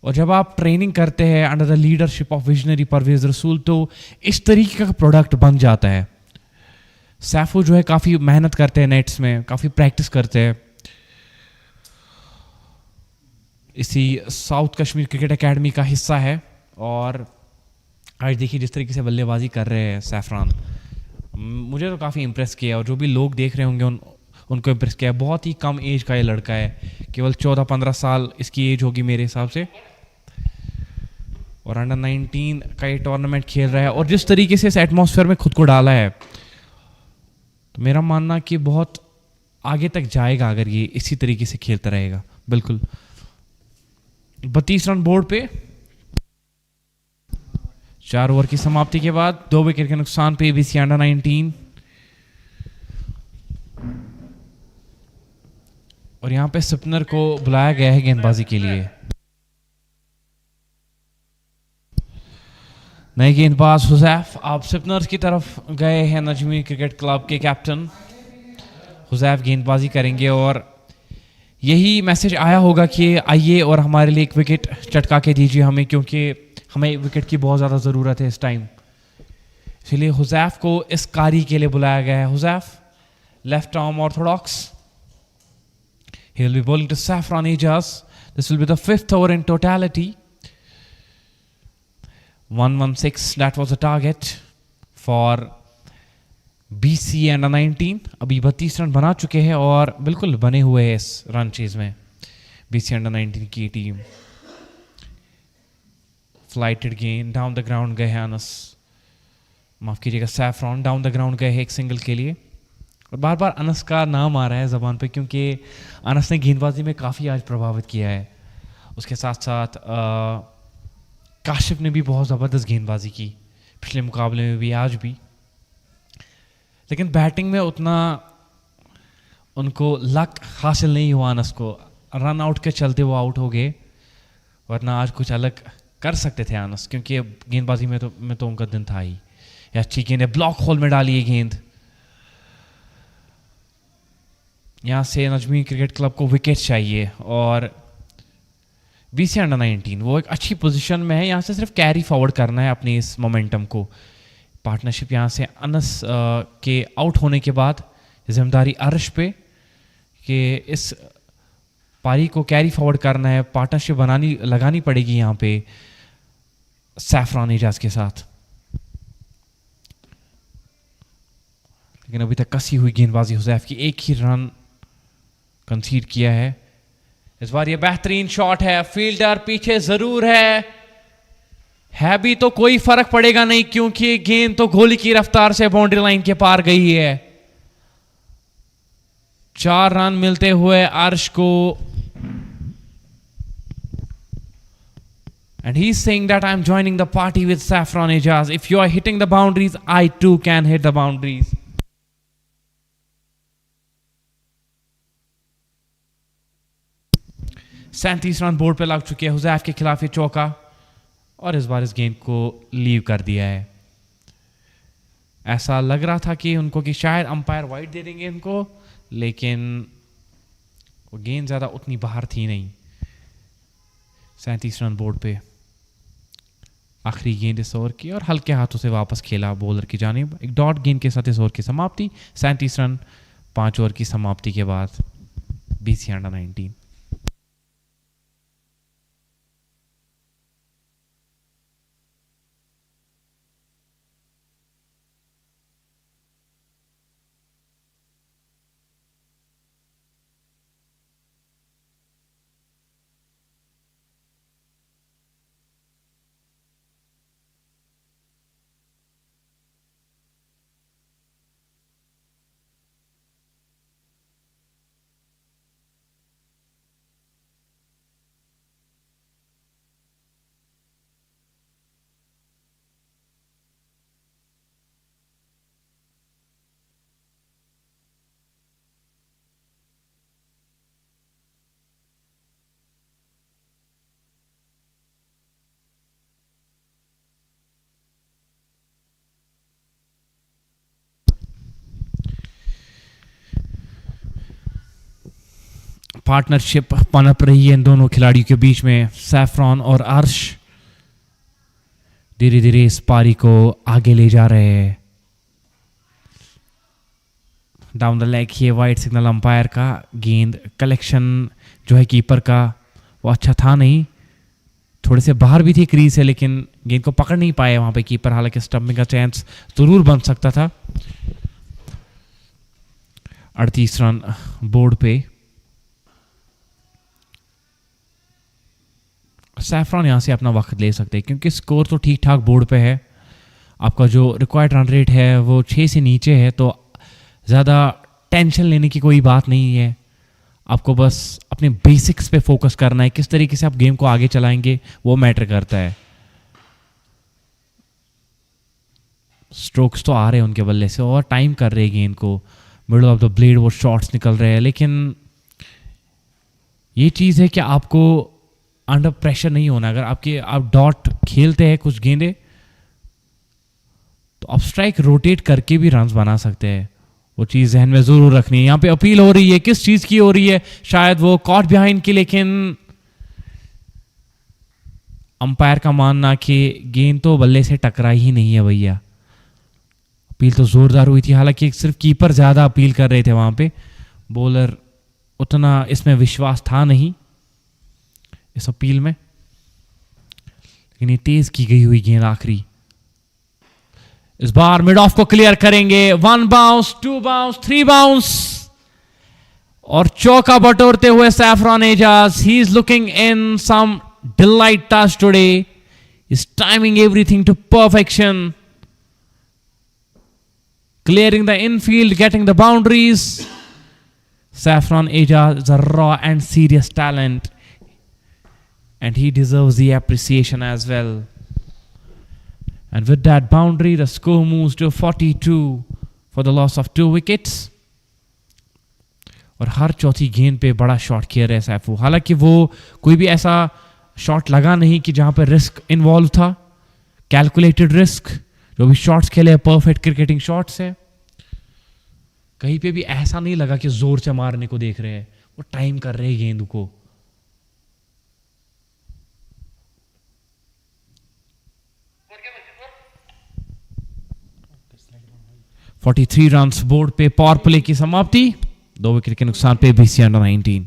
और जब आप ट्रेनिंग करते हैं under the leadership of visionary Parvez Rasool, तो इस तरीके का प्रोडक्ट बन जाता है। सैफो जो है काफ़ी मेहनत करते हैं नेट्स में, काफ़ी प्रैक्टिस करते हैं। इसी साउथ कश्मीर क्रिकेट एकेडमी का हिस्सा है। और आज देखिए जिस तरीके से बल्लेबाजी कर रहे हैं सैफरान, मुझे तो काफ़ी इम्प्रेस किया। और जो भी लोग देख रहे होंगे उनको इम्प्रेस किया। बहुत ही कम एज का ये लड़का है, केवल 14-15 साल इसकी एज होगी मेरे हिसाब से। और अंडर 19 का ये टूर्नामेंट खेल रहा है। और जिस तरीके से इस एटमॉस्फेयर में खुद को डाला है, तो मेरा मानना कि बहुत आगे तक जाएगा अगर ये इसी तरीके से खेलता रहेगा। बिल्कुल 32 रन बोर्ड पे 4 ओवर की समाप्ति के बाद 2 विकेट के नुकसान पे बीसीए अंडर 19। और यहां पे स्पिनर को बुलाया गया है गेंदबाजी के लिए। नए गेंदबाज हुजैफ, आप स्पिनर्स की तरफ गए हैं। नजमीन क्रिकेट क्लब के कैप्टन हुजैफ गेंदबाजी करेंगे। और यही मैसेज आया होगा कि आइए और हमारे लिए एक विकेट चटका के दीजिए हमें, क्योंकि हमें विकेट की बहुत ज़्यादा ज़रूरत है इस टाइम। इसलिए हुजैफ को इस कार्य के लिए बुलाया गया है। Huzaif left arm Orthodox, he will be bowling to Saffron Ejaz. This will be the 5th over in totality. 116, that was the target for BCA under 19। अभी 32 रन बना चुके हैं और बिल्कुल बने हुए हैं इस रन चेज में BCA अंडर 19 की टीम। फ्लाइटेड गेंद डाउन द ग्राउंड गए हैं अनस, माफ कीजिएगा सैफरॉन डाउन द ग्राउंड गए हैं एक सिंगल के लिए। और बार बार अनस का नाम आ रहा है ज़बान पे, क्योंकि अनस ने गेंदबाजी में काफ़ी आज प्रभावित किया है। उसके साथ साथ काशिफ ने भी बहुत ज़बरदस्त गेंदबाजी की पिछले मुकाबले में भी, आज भी। लेकिन बैटिंग में उतना उनको लक हासिल नहीं हुआ अनस को। रन आउट के चलते वो आउट हो गए, वरना आज कुछ अलग कर सकते थे अनस, क्योंकि गेंदबाजी में तो उनका दिन था ही। अच्छी गेंद है, ब्लॉक होल में डाली है गेंद। यहाँ से नजमीन क्रिकेट क्लब को विकेट चाहिए। और बीसीए अंडर 19 वो एक अच्छी पोजीशन में है। यहाँ से सिर्फ कैरी फॉरवर्ड करना है अपनी इस मोमेंटम को। पार्टनरशिप यहाँ से अनस के आउट होने के बाद जिम्मेदारी अर्श पे कि इस पारी को कैरी फॉरवर्ड करना है। पार्टनरशिप लगानी पड़ेगी यहाँ पे सैफरान एजाज के साथ। लेकिन अभी तक कसी हुई गेंदबाजी हुजैफ की, एक ही रन कंसीड किया है। इस बार ये बेहतरीन शॉट है, फील्डर पीछे जरूर है भी तो कोई फर्क पड़ेगा नहीं, क्योंकि गेंद तो गोली की रफ्तार से बाउंड्री लाइन के पार गई है। 4 रन मिलते हुए अर्श को। And he's saying that I'm joining the party with Saffron Ejaz. If you are hitting the boundaries, I too can hit the boundaries. सैंतीस रन बोर्ड पे लग चुके हैं हुजैफ के खिलाफ ये चौका, और इस बार इस गेंद को लीव कर दिया है। ऐसा लग रहा था कि उनको कि शायद अंपायर वाइड दे देंगे इनको, लेकिन वो गेंद ज़्यादा उतनी बाहर थी नहीं। 37 रन बोर्ड पे आखिरी गेंद इस ओवर की, और हल्के हाथों से वापस खेला बॉलर की जानिब। एक डॉट गेंद के साथ इस ओवर की समाप्ति। 37 रन 5 ओवर की समाप्ति के बाद बीसीए अंडर 19। पार्टनरशिप पनप रही है इन दोनों खिलाड़ियों के बीच में, सैफरॉन और अर्श धीरे धीरे इस पारी को आगे ले जा रहे हैं। डाउन द लेग ये वाइड सिग्नल अंपायर का। गेंद कलेक्शन जो है कीपर का वो अच्छा था नहीं, थोड़े से बाहर भी थी क्रीज से, लेकिन गेंद को पकड़ नहीं पाए वहां पे कीपर। हालांकि स्टंपिंग का चांस जरूर बन सकता था। 38 रन बोर्ड पे। सैफरॉन यहां से अपना वक्त ले सकते हैं क्योंकि स्कोर तो ठीक ठाक बोर्ड पे है। आपका जो रिक्वायर्ड रन रेट है वो 6 से नीचे है, तो ज़्यादा टेंशन लेने की कोई बात नहीं है। आपको बस अपने बेसिक्स पे फोकस करना है, किस तरीके से आप गेम को आगे चलाएंगे वो मैटर करता है। स्ट्रोक्स तो आ रहे हैं उनके बल्ले से और टाइम कर रहे हैं गेंद को, मिडल ऑफ द ब्लेड वो शॉट्स निकल रहे हैं, लेकिन ये चीज़ है कि आपको अंडर प्रेशर नहीं होना। अगर आप डॉट खेलते हैं कुछ गेंदे तो आप स्ट्राइक रोटेट करके भी रन्स बना सकते हैं, वो चीज़ जहन में जरूर रखनी है। यहाँ पे अपील हो रही है, किस चीज़ की हो रही है? शायद वो कॉट बिहाइंड की, लेकिन अंपायर का मानना कि गेंद तो बल्ले से टकराई ही नहीं है भैया। अपील तो जोरदार हुई थी, हालांकि सिर्फ कीपर ज़्यादा अपील कर रहे थे वहाँ पे, बॉलर उतना इसमें विश्वास था नहीं इस अपील में, लेकिन ये तेज की गई हुई गेंद आखिरी। इस बार मिड ऑफ को क्लियर करेंगे। 1 बाउंस, 2 बाउंस, 3 बाउंस और चौका बटोरते हुए Saffron Ejaz. He is looking in some delight touch today, is timing everything to perfection, clearing the infield, getting the boundaries. Saffron Ejaz is a raw and serious talent, and he deserves the appreciation as well. And with that boundary, the score moves to 42 for the loss of 2 wickets. और हर चौथी गेंद पे बड़ा shot खेल रहे सैफू। हालांकि वो कोई भी ऐसा शॉट लगा नहीं कि जहां पे रिस्क इन्वॉल्व था, कैलकुलेटेड रिस्क। जो भी शॉट्स खेले परफेक्ट क्रिकेटिंग शॉट्स है, कहीं पे भी ऐसा नहीं लगा कि जोर से मारने को देख रहे हैं, वो टाइम कर रहे हैं गेंद को। (43 रन्स बोर्ड पे पावर प्ले की समाप्ति, 2 विकेट के नुकसान पे BCA अंडर 19।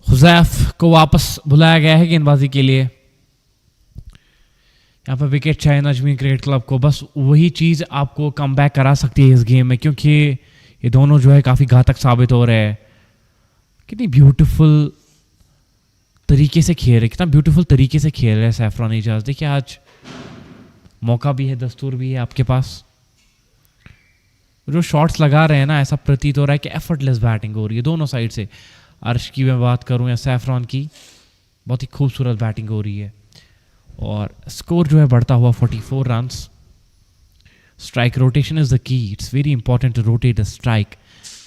हुज़ैफ को वापस बुलाया गया है गेंदबाजी के लिए। यहाँ पर विकेट चाहिए नजमीन क्रिकेट क्लब को, बस वही चीज़ आपको कम बैक करा सकती है इस गेम में, क्योंकि ये दोनों जो है काफ़ी घातक साबित हो रहे हैं। कितनी ब्यूटीफुल तरीके से खेल रहे, कितना ब्यूटीफुल तरीके से खेल रहे हैं सैफरॉन एजाज। देखिए आज मौका भी है, दस्तूर भी है आपके पास। जो शॉट्स लगा रहे हैं ना, ऐसा प्रतीत हो रहा है कि एफर्टलेस बैटिंग हो रही है दोनों साइड से। अर्श की मैं बात करूं या सैफरॉन की, बहुत ही खूबसूरत बैटिंग हो रही है। और स्कोर जो है बढ़ता हुआ 44 runs. Strike rotation is the key, it's very important to rotate the strike,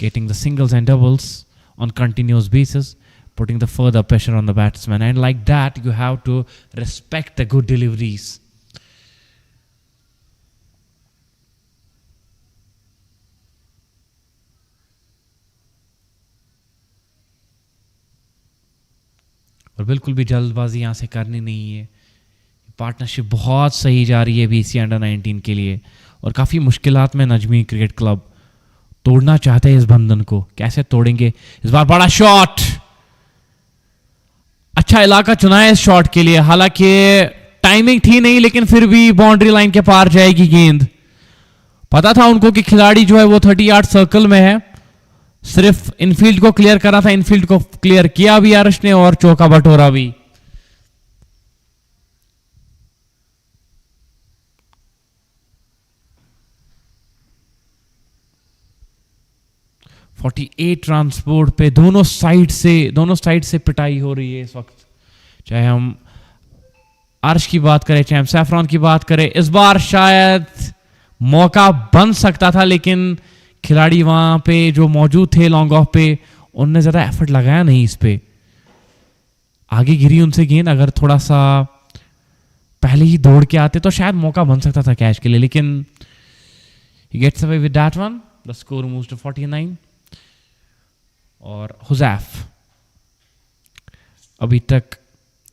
getting the singles and doubles on continuous basis, putting the further pressure on the batsman, and like that you have to respect the good deliveries. और बिल्कुल भी जल्दबाजी यहाँ से करनी नहीं है। Partnership बहुत सही जा रही है BCA अंडर 19 के लिए, और काफ़ी मुश्किलात में नजमी क्रिकेट क्लब तोड़ना चाहते हैं इस बंधन को। कैसे तोड़ेंगे? इस बार बड़ा शॉट, अच्छा इलाका चुना है इस शॉट के लिए, हालांकि टाइमिंग थी नहीं लेकिन फिर भी बाउंड्री लाइन के पार जाएगी गेंद। पता था उनको कि खिलाड़ी जो है वो 30 यार्ड सर्कल में है, सिर्फ इनफील्ड को क्लियर करा था, इनफील्ड को क्लियर किया भी आरश ने और चौका बटोरा भी। (48 रन बोर्ड पे, दोनों साइड से पिटाई हो रही है इस वक्त। चाहे हम अर्श की बात करें, चाहे हम सैफरॉन की बात करें, इस बार शायद मौका बन सकता था लेकिन खिलाड़ी वहां पे जो मौजूद थे लॉन्ग ऑफ पे, उनने ज्यादा एफर्ट लगाया नहीं इस पे। आगे गिरी उनसे गेंद, अगर थोड़ा सा पहले ही दौड़ के आते तो शायद मौका बन सकता था कैच के लिए, लेकिन he gets away with that one. The score moves to 49. और हुजैफ अभी तक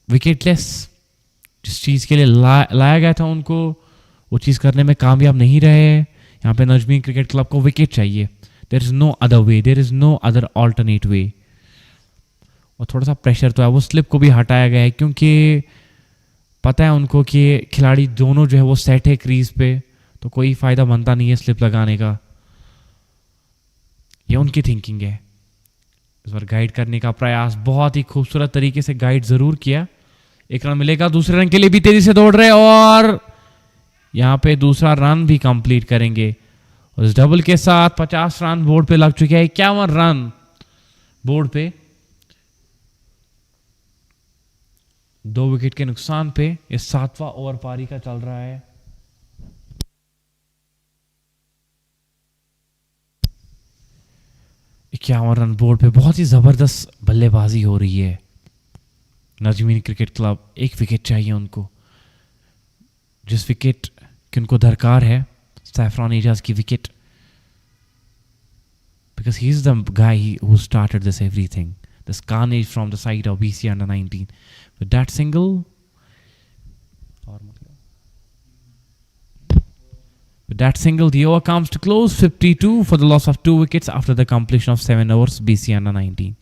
विकेटलेस, जिस चीज के लिए लाया गया था उनको वो चीज करने में कामयाब नहीं रहे। यहाँ पे नजमीन क्रिकेट क्लब को विकेट चाहिए। There is no other way, there is no other alternate way. और थोड़ा सा प्रेशर तो है, वो स्लिप को भी हटाया गया है क्योंकि पता है उनको कि खिलाड़ी दोनों जो है वो सेट है क्रीज पे, तो कोई फायदा बनता नहीं है स्लिप लगाने का। ये उनकी थिंकिंग है। इस बार गाइड करने का प्रयास, बहुत ही खूबसूरत तरीके से गाइड जरूर किया। एक रन मिलेगा, दूसरे रन के लिए भी तेजी से दौड़ रहे और यहां पे दूसरा रन भी कंप्लीट करेंगे। और इस डबल के साथ 50 रन बोर्ड पे लग चुके हैं, 51 रन बोर्ड पे, 2 विकेट के नुकसान पे। ये 7वां ओवर पारी का चल रहा है। इक्यावन रन बोर्ड पे, बहुत ही जबरदस्त बल्लेबाजी हो रही है। नजमीन क्रिकेट क्लब, एक विकेट चाहिए उनको, जिस विकेट की उनको दरकार है सैफरॉन एजाज की wicket, because he is the guy who started this everything, this carnage from the side of BCA under 19 with that single. With that single, the over comes to close. 52 for the loss of 2 wickets after the completion of 7 overs. BCA under 19.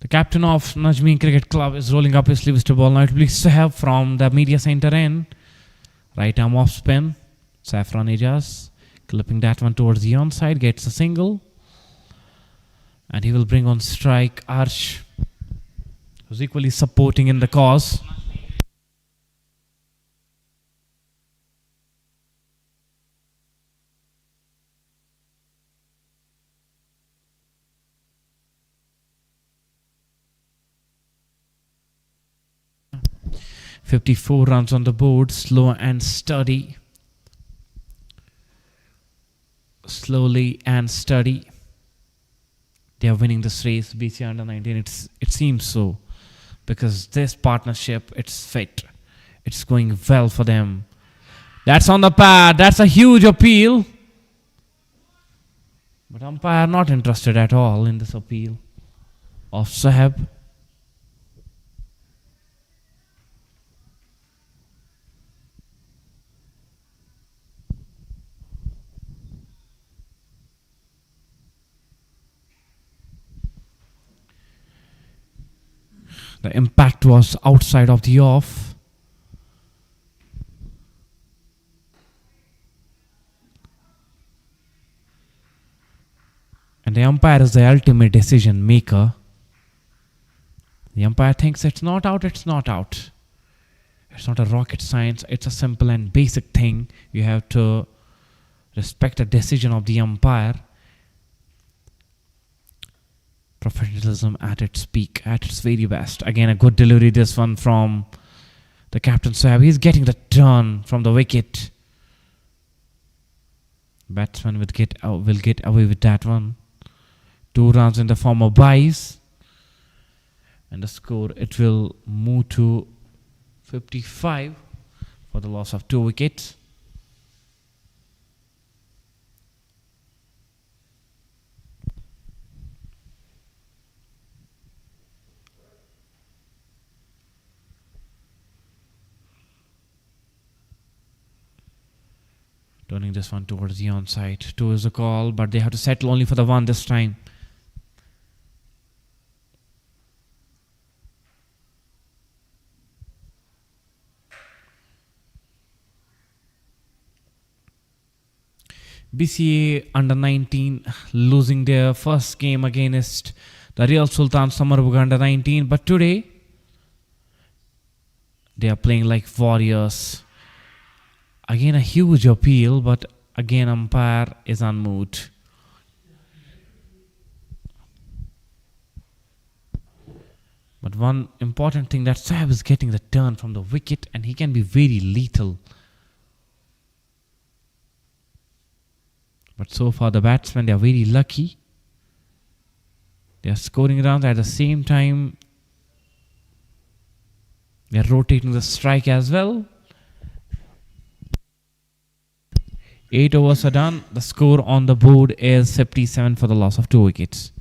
The captain of Najmeen Cricket Club is rolling up his sleeves to ball. Now it will be Sahab from the media center end. Right arm off spin. Saffron Ejaz clipping that one towards the onside. Gets a single. And he will bring on strike Arsh, who's equally supporting in the cause. (54 runs on the board, slow and steady. Slowly and steady. They are winning this race, BCA under 19. It seems so, because this partnership, it's fit. It's going well for them. That's on the pad. That's a huge appeal. But umpire not interested at all in this appeal of Sahab. The impact was outside of the off. The umpire is the ultimate decision maker. The umpire thinks it's not out, it's not out. It's not a rocket science, it's a simple and basic thing. You have to respect the decision of the umpire. Professionalism at its peak, at its very best. Again, a good delivery, this one from the captain Sohaib. He's getting the turn from the wicket. Batsman will get away with that one. 2 runs in the form of byes. And the score, it will move to 55 for the loss of 2 wickets. Turning this one towards the onside. 2 is the call, but they have to settle only for the 1 this time. BCA under 19 losing their first game against the Real Sultan Summerbugh under 19, but today they are playing like warriors. Again a huge appeal, but again umpire is unmoved. But one important thing, that Sohaib is getting the turn from the wicket and he can be very lethal. But so far the batsmen, they are very lucky. They are scoring runs at the same time. They are rotating the strike as well. 8 overs are done. The score on the board is 57 for the loss of 2 wickets.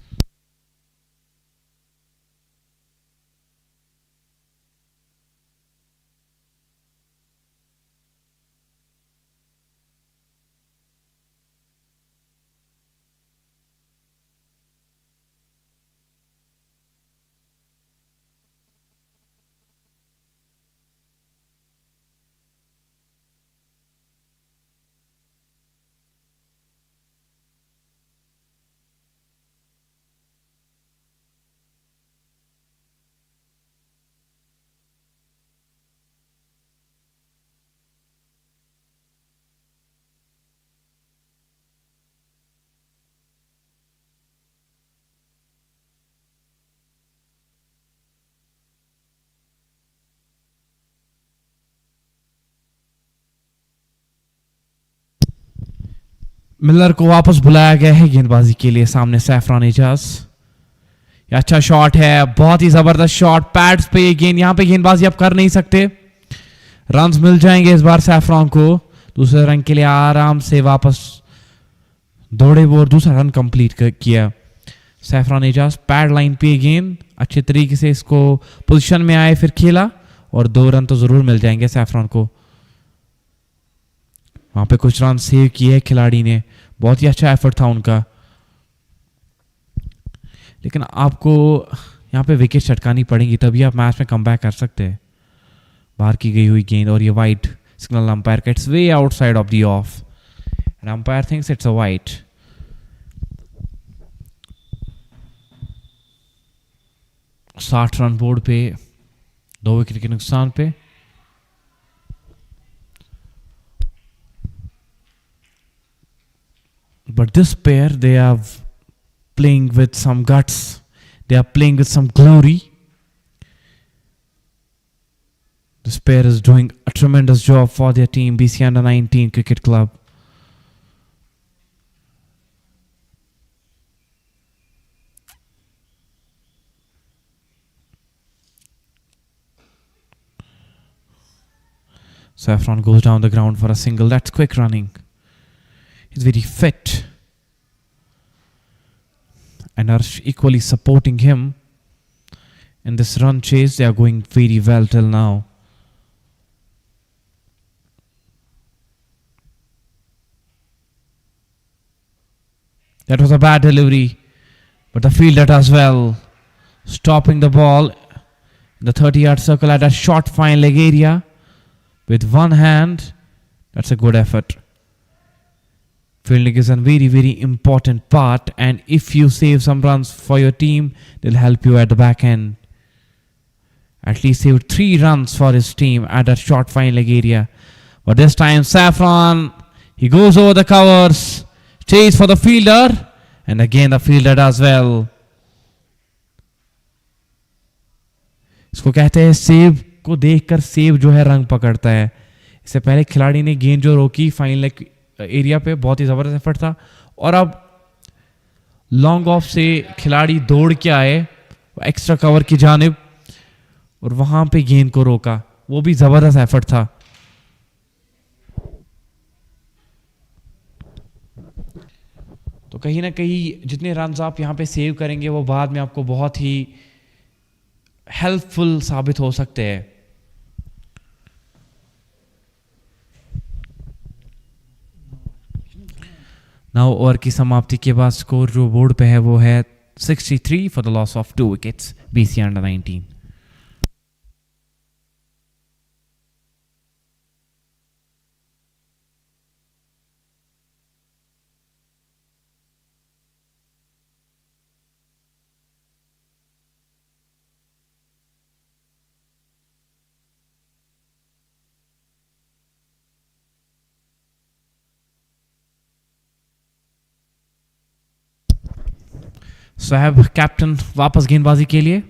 Miller को वापस बुलाया गया है गेंदबाजी के लिए. सामने saffron Ejaz. अच्छा शॉट है, बहुत ही जबरदस्त शॉट. पैड्स पे ये गेंद, यहां पे गेंदबाजी आप कर नहीं सकते. रन्स मिल जाएंगे इस बार सैफरान को. दूसरे रन के लिए आराम से वापस दौड़े वो और दूसरा रन कंप्लीट किया सैफरान एजाज. पैड लाइन पे गेंद अच्छे तरीके से इसको पोजीशन में आए, फिर खेला और 2 रन तो जरूर मिल जाएंगे सैफरान को. वहां पे कुछ रन सेव किए खिलाड़ी ने, बहुत ही अच्छा एफर्ट था उनका. लेकिन आपको यहाँ पे विकेट चटकानी पड़ेगी तभी आप मैच में कमबैक कर सकते हैं. बाहर की गई हुई गेंद और ये वाइड सिग्नल अंपायर का, it's way outside of the of and umpire thinks it's a wide. साठ रन बोर्ड पे 2 विकेट के नुकसान पे. But this pair, they are playing with some guts. They are playing with some glory. This pair is doing a tremendous job for their team, BCA Under 19 Cricket Club. Saffron goes down the ground for a single. That's quick running. He's very fit and are equally supporting him in this run chase. They are going very well till now. That was a bad delivery, but the fielder does well, stopping the ball in the 30-yard circle at a short fine leg area with one hand. That's a good effort. Fielding is a very, very important part, and if you save some runs for your team, they'll help you at the back end. At least saved 3 runs for his team at that short fine leg area. But this time, Saffron, he goes over the covers, stays for the fielder, and again the fielder does well. इसको कहते हैं save को देखकर save जो है रंग पकड़ता है. इससे पहले खिलाड़ी ने गेंद जो रोकी फाइन लेग एरिया पे, बहुत ही जबरदस्त एफर्ट था, और अब लॉन्ग ऑफ से खिलाड़ी दौड़ के आए एक्स्ट्रा कवर की जानिब और वहां पे गेंद को रोका. वो भी जबरदस्त एफर्ट था. तो कहीं ना कहीं जितने रन्स आप यहां पे सेव करेंगे वो बाद में आपको बहुत ही हेल्पफुल साबित हो सकते हैं. नाउ ओवर की समाप्ति के बाद स्कोर जो बोर्ड पे है वो है 63 for the loss of 2 wickets BCA under 19. साहब कैप्टन वापस गेंदबाजी के लिए.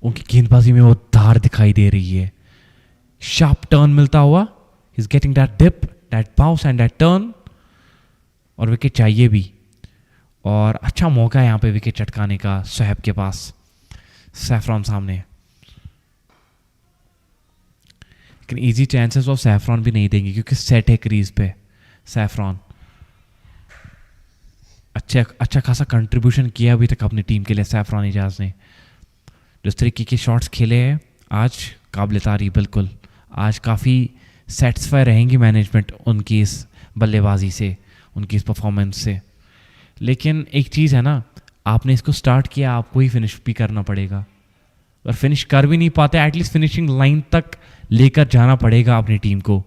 उनकी गेंदबाजी में वो धार दिखाई दे रही है. शार्प टर्न मिलता हुआ. He is getting that dip, that bounce and that turn. और विकेट चाहिए भी, और अच्छा मौका है यहां पे विकेट चटकाने का साहब के पास. सैफरॉन सामने, लेकिन इजी चांसेस ऑफ सैफरॉन भी नहीं देंगे क्योंकि सेट है क्रीज पे सैफरॉन. अच्छा खासा कंट्रीब्यूशन किया अभी तक अपनी टीम के लिए सैफरॉन एजाज ने. जिस तरीके के शॉट्स खेले हैं आज, काबिल तारीफ बिल्कुल. आज काफ़ी सेटिस्फाई रहेंगी मैनेजमेंट उनकी इस बल्लेबाजी से, उनकी इस परफॉर्मेंस से. लेकिन एक चीज़ है ना, आपने इसको स्टार्ट किया, आपको ही फिनिश भी करना पड़ेगा. और फिनिश कर भी नहीं पाते, एटलीस्ट फिनिशिंग लाइन तक लेकर जाना पड़ेगा अपनी टीम को.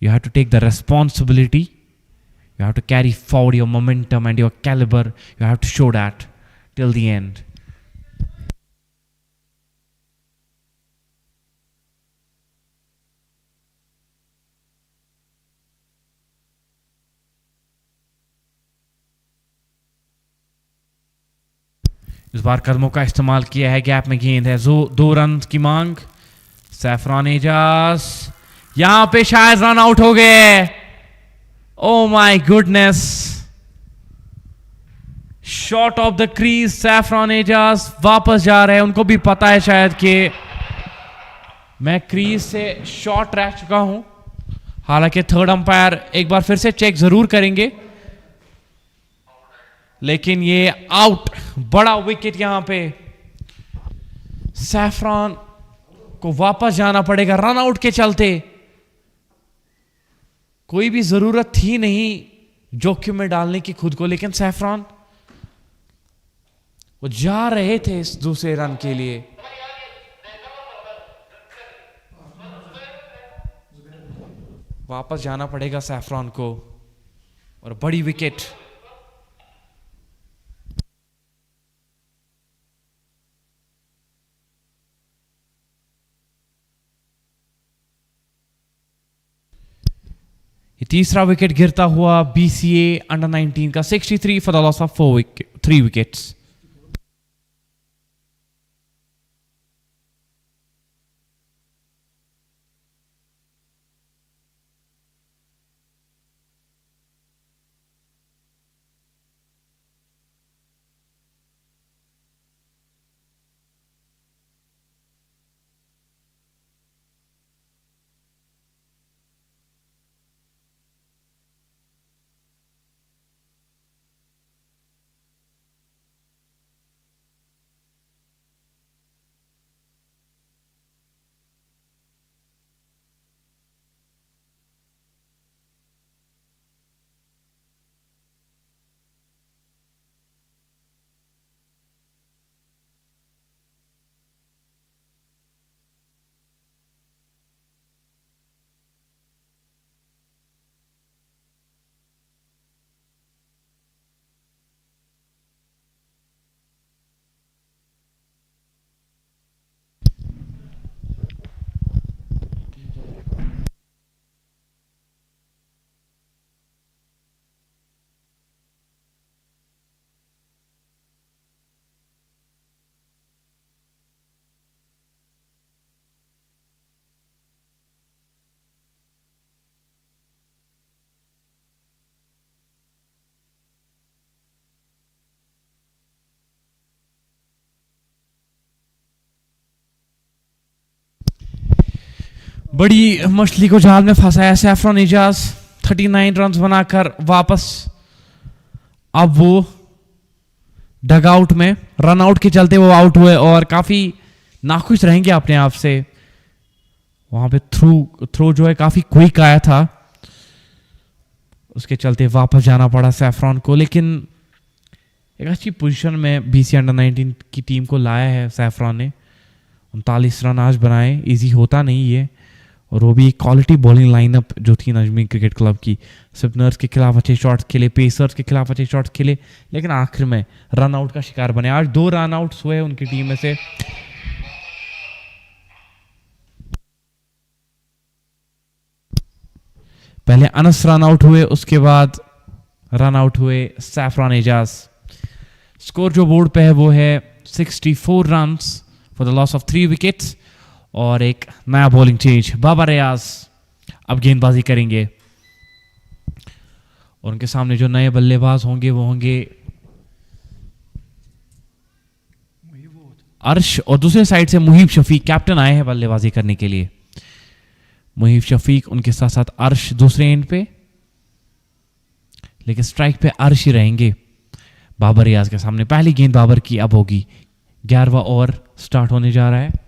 You have to take the responsibility. You have to carry forward your momentum and your caliber. You have to show that till the end. इस बार कदमों का इस्तेमाल किया है, गैप में गेंद है, 2 रन की मांग. सैफरॉन एजाज यहां पे शायद रन आउट हो गए. Oh my goodness. Short of the crease, Saffron Ajas वापस जा रहे हैं. उनको भी पता है शायद कि मैं क्रीज से शॉर्ट रह चुका हूं. हालांकि थर्ड अंपायर एक बार फिर से चेक जरूर करेंगे, लेकिन ये आउट. बड़ा विकेट यहां पे. सैफरॉन को वापस जाना पड़ेगा रन आउट के चलते. कोई भी जरूरत थी नहीं जोखिम में डालने की खुद को, लेकिन सैफरॉन वो जा रहे थे इस दूसरे रन के लिए. वापस जाना पड़ेगा सैफरॉन को, और बड़ी विकेट. ये तीसरा विकेट गिरता हुआ BCA अंडर 19 का 63 for the loss of 3 wickets. बड़ी मछली को जाल में फंसाया सैफरॉन एजाज, 39 रन बनाकर वापस। अब वो डगआउट में रन आउट के चलते वो आउट हुए और काफी नाखुश रहेंगे अपने आप से। वहां पे थ्रो जो है काफी क्विक आया था, उसके चलते वापस जाना पड़ा सैफरॉन को। लेकिन एक अच्छी पोजीशन में बीसी अंडर-19 की टीम को लाया है सैफरॉन ने। 39 रन आज बनाए, इजी होता नहीं है। और वो भी क्वालिटी बॉलिंग लाइनअप जो थी नजमीन क्रिकेट क्लब की। स्पिनर्स के खिलाफ अच्छे शॉट्स खेले, पेसर्स के खिलाफ अच्छे शॉट्स खेले, लेकिन आखिर में रन आउट का शिकार बने। आज 2 रन आउट्स हुए उनकी टीम में से। पहले अनस रन आउट हुए, उसके बाद रन आउट हुए सैफरॉन एजाज। स्कोर जो बोर्ड पे है वो है 64 runs for the loss of 3 wickets. और एक नया बॉलिंग चेंज, बाबर रियाज अब गेंदबाजी करेंगे। और उनके सामने जो नए बल्लेबाज होंगे वो होंगे अर्श, और दूसरे साइड से मुहीब शफीक कैप्टन आए हैं बल्लेबाजी करने के लिए। मुहीब शफीक उनके साथ साथ अर्श दूसरे एंड पे, लेकिन स्ट्राइक पे अर्श ही रहेंगे बाबर रियाज के सामने। पहली गेंद बाबर की अब होगी। 11वां ओवर स्टार्ट होने जा रहा है।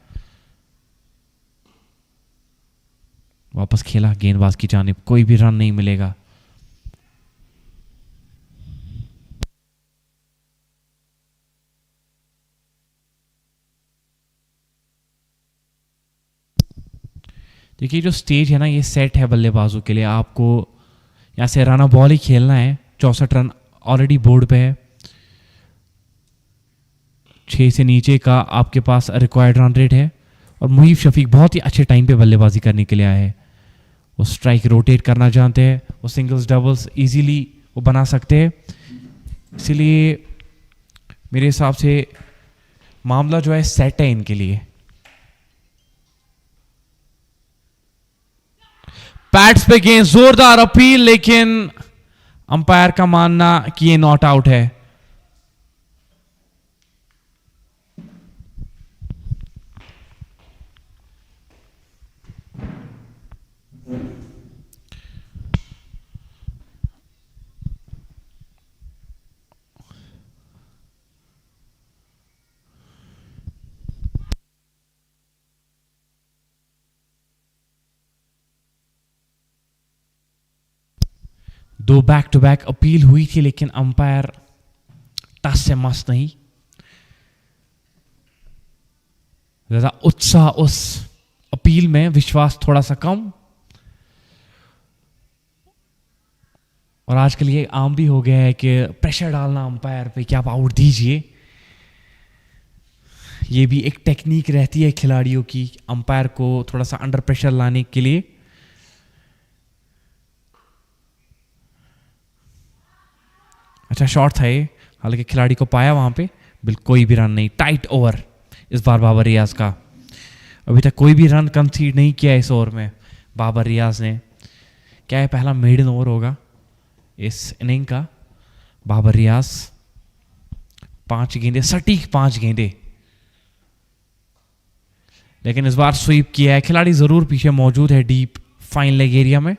वापस खेला गेंदबाज की जानिब, कोई भी रन नहीं मिलेगा। देखिए जो स्टेज है ना, ये सेट है बल्लेबाजों के लिए। आपको यहां से राना बॉल ही खेलना है। 64 रन ऑलरेडी बोर्ड पे है। 6 से नीचे का आपके पास रिक्वायर्ड रन रेट है। और मुहीब शफीक बहुत ही अच्छे टाइम पे बल्लेबाजी करने के लिए आए हैं। वो स्ट्राइक रोटेट करना जानते हैं, वो सिंगल्स डबल्स इजीली वो बना सकते हैं। इसीलिए मेरे हिसाब से मामला जो है सेट है इनके लिए। पैड्स पे गेंद, जोरदार अपील, लेकिन अंपायर का मानना कि ये नॉट आउट है। दो बैक टू बैक अपील हुई थी, लेकिन अंपायर टस से मस्त नहीं। ज्यादा उत्साह उस अपील में, विश्वास थोड़ा सा कम। और आजकल ये आम भी हो गया है कि प्रेशर डालना अंपायर पे कि आप आउट दीजिए। ये भी एक टेक्निक रहती है खिलाड़ियों की, अंपायर को थोड़ा सा अंडर प्रेशर लाने के लिए। अच्छा शॉट था ये, हालांकि खिलाड़ी को पाया वहां पे। बिल्कुल कोई भी रन नहीं। टाइट ओवर इस बार बाबर रियाज का। अभी तक कोई भी रन कंसीड नहीं किया इस ओवर में बाबर रियाज ने। क्या है, पहला मेडन ओवर होगा इस इनिंग का। बाबर रियाज 5 गेंदे, सटीक 5 गेंदे, लेकिन इस बार स्वीप किया है। खिलाड़ी जरूर पीछे मौजूद है डीप फाइन लेग एरिया में।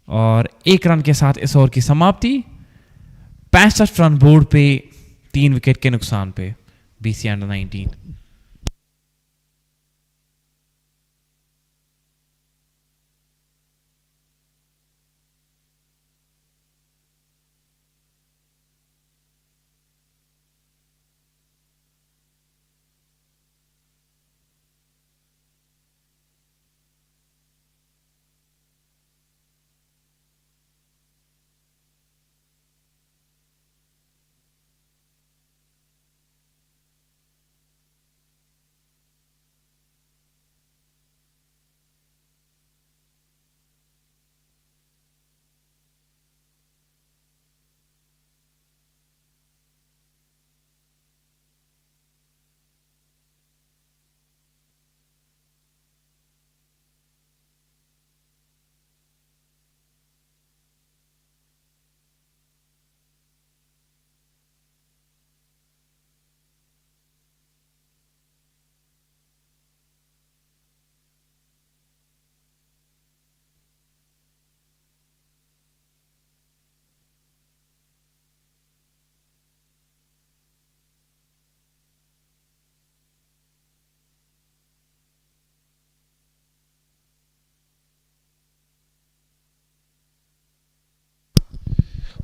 और 1 रन के साथ इस ओवर की समाप्ति। 65 रन बोर्ड पे, 3 विकेट के नुकसान पे BC under-19.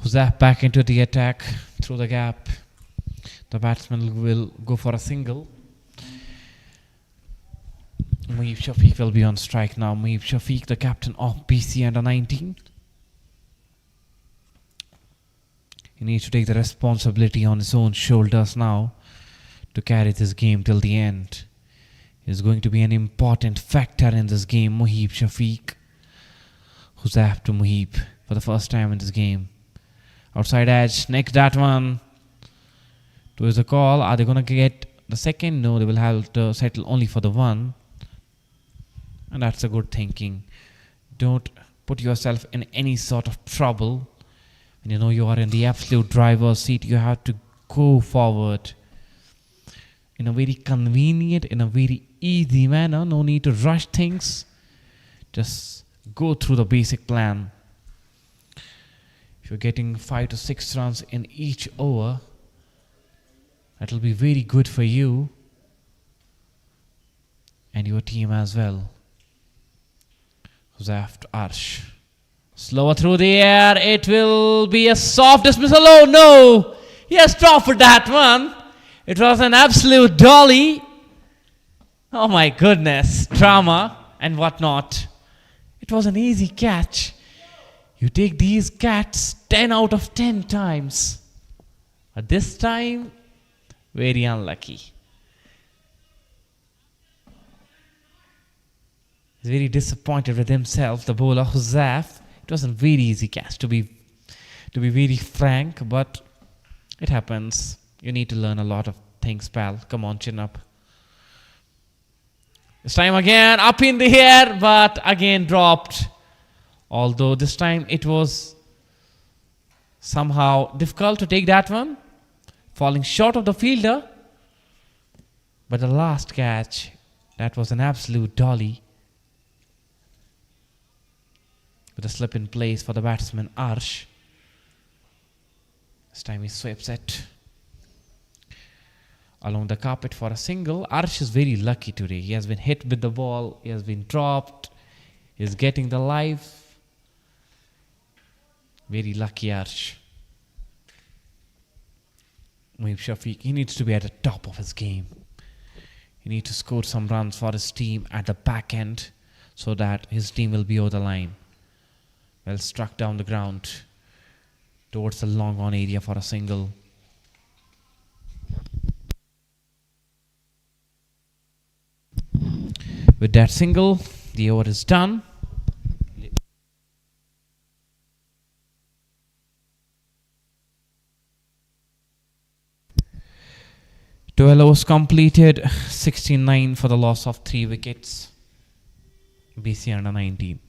Zap back into the attack through the gap. The batsman will go for a single. Mueeb Shafiq will be on strike now. Mueeb Shafiq, the captain of BCA under 19. He needs to take the responsibility on his own shoulders now to carry this game till the end. He's going to be an important factor in this game. Mueeb Shafiq. Huzaf to Mueeb for the first time in this game. Outside edge, next that one. Two is the call. Are they going to get the second? No, they will have to settle only for the one. And that's a good thinking. Don't put yourself in any sort of trouble. When you know you are in the absolute driver's seat, you have to go forward in a very convenient, in a very easy manner. No need to rush things. Just go through the basic plan. If you're getting 5 to 6 runs in each over, that will be very good for you and your team as well. Zaft Arsh. Slower through the air. It will be a soft dismissal. Oh no! He has dropped for that one. It was an absolute dolly. Oh my goodness. Drama and whatnot. It was an easy catch. You take these cats 10 out of 10 times. But this time, very unlucky. He's very disappointed with himself, the bowler Huzaf. It wasn't very easy catch, to be very frank, but it happens. You need to learn a lot of things, pal. Come on, chin up. This time again, up in the air, but again dropped. Although this time it was somehow difficult to take that one. Falling short of the fielder. But the last catch, that was an absolute dolly. With a slip in place for the batsman Arsh. This time he sweeps it along the carpet for a single. Arsh is very lucky today. He has been hit with the ball. He has been dropped. He is getting the life. Very lucky Arsh. Mueeb Shafiq, he needs to be at the top of his game. He needs to score some runs for his team at the back end so that his team will be over the line. Well struck down the ground towards the long on area for a single. With that single, the over is done. 12 overs completed, 69 for the loss of 3 wickets. BC under 19.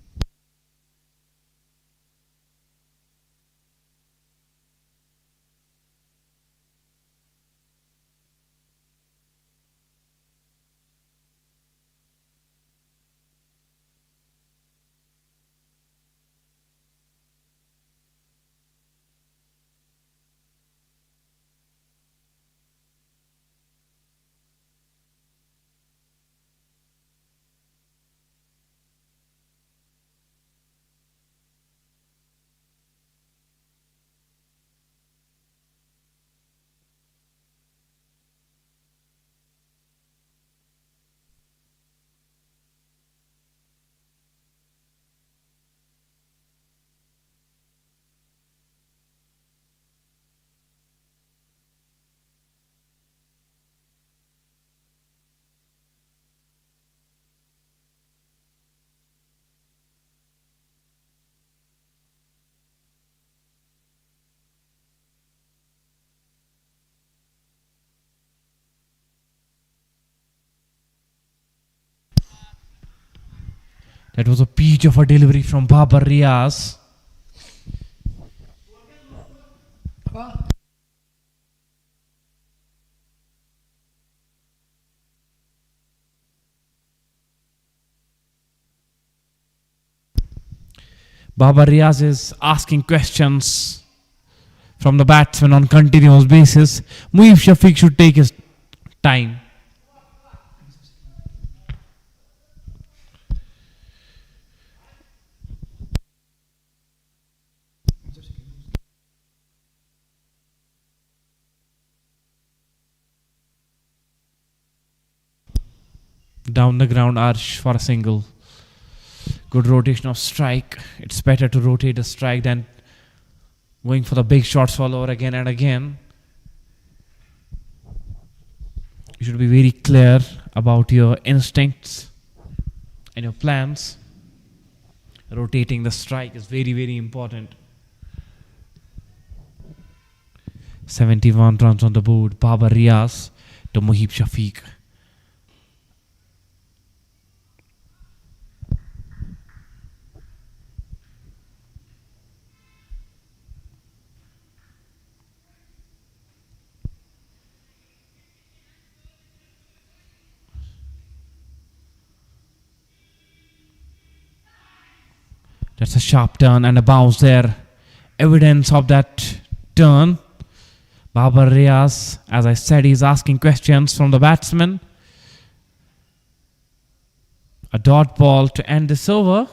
That was a peach of a delivery from Babar Riaz. Babar Riaz is asking questions from the batsman on continuous basis. Mueeb Shafiq should take his time. Down the ground arch for a single. Good rotation of strike. It's better to rotate the strike than going for the big shots follower again and again. You should be very clear about your instincts and your plans. Rotating the strike is very, very important. 71 runs on the board. Babar Riaz to Muhib Shafiq. That's a sharp turn and a bounce there. Evidence of that turn. Babar Riaz, as I said, he's asking questions from the batsman. A dot ball to end this over.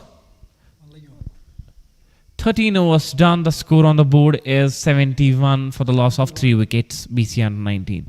13 overs done. The score on the board is 71 for the loss of 3 wickets. BCA under 19.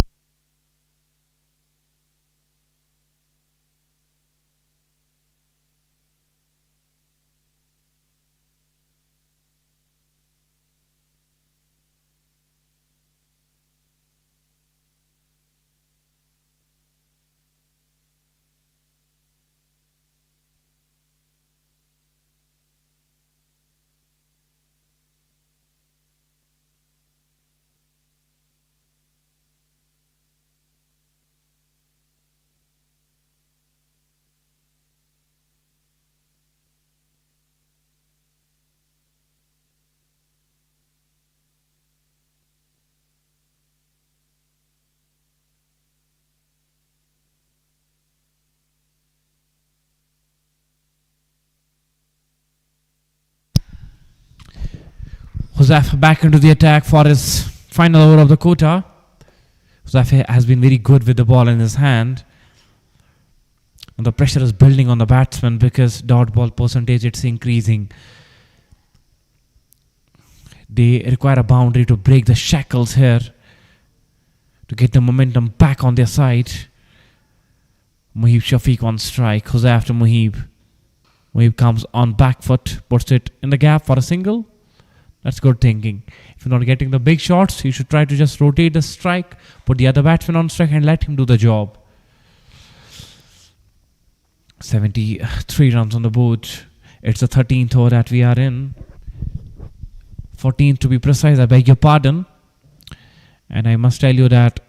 Huzaf back into the attack for his final over of the quota. Huzaf has been very good with the ball in his hand. And the pressure is building on the batsman because dot ball percentage it's increasing. They require a boundary to break the shackles here, to get the momentum back on their side. Muhib Shafiq on strike. Huzaf to Muhib. Muhib comes on back foot, puts it in the gap for a single. That's good thinking. If you're not getting the big shots, you should try to just rotate the strike, put the other batsman on strike and let him do the job. 73 runs on the board. It's the 13th over that we are in. 14th to be precise, I beg your pardon. And I must tell you that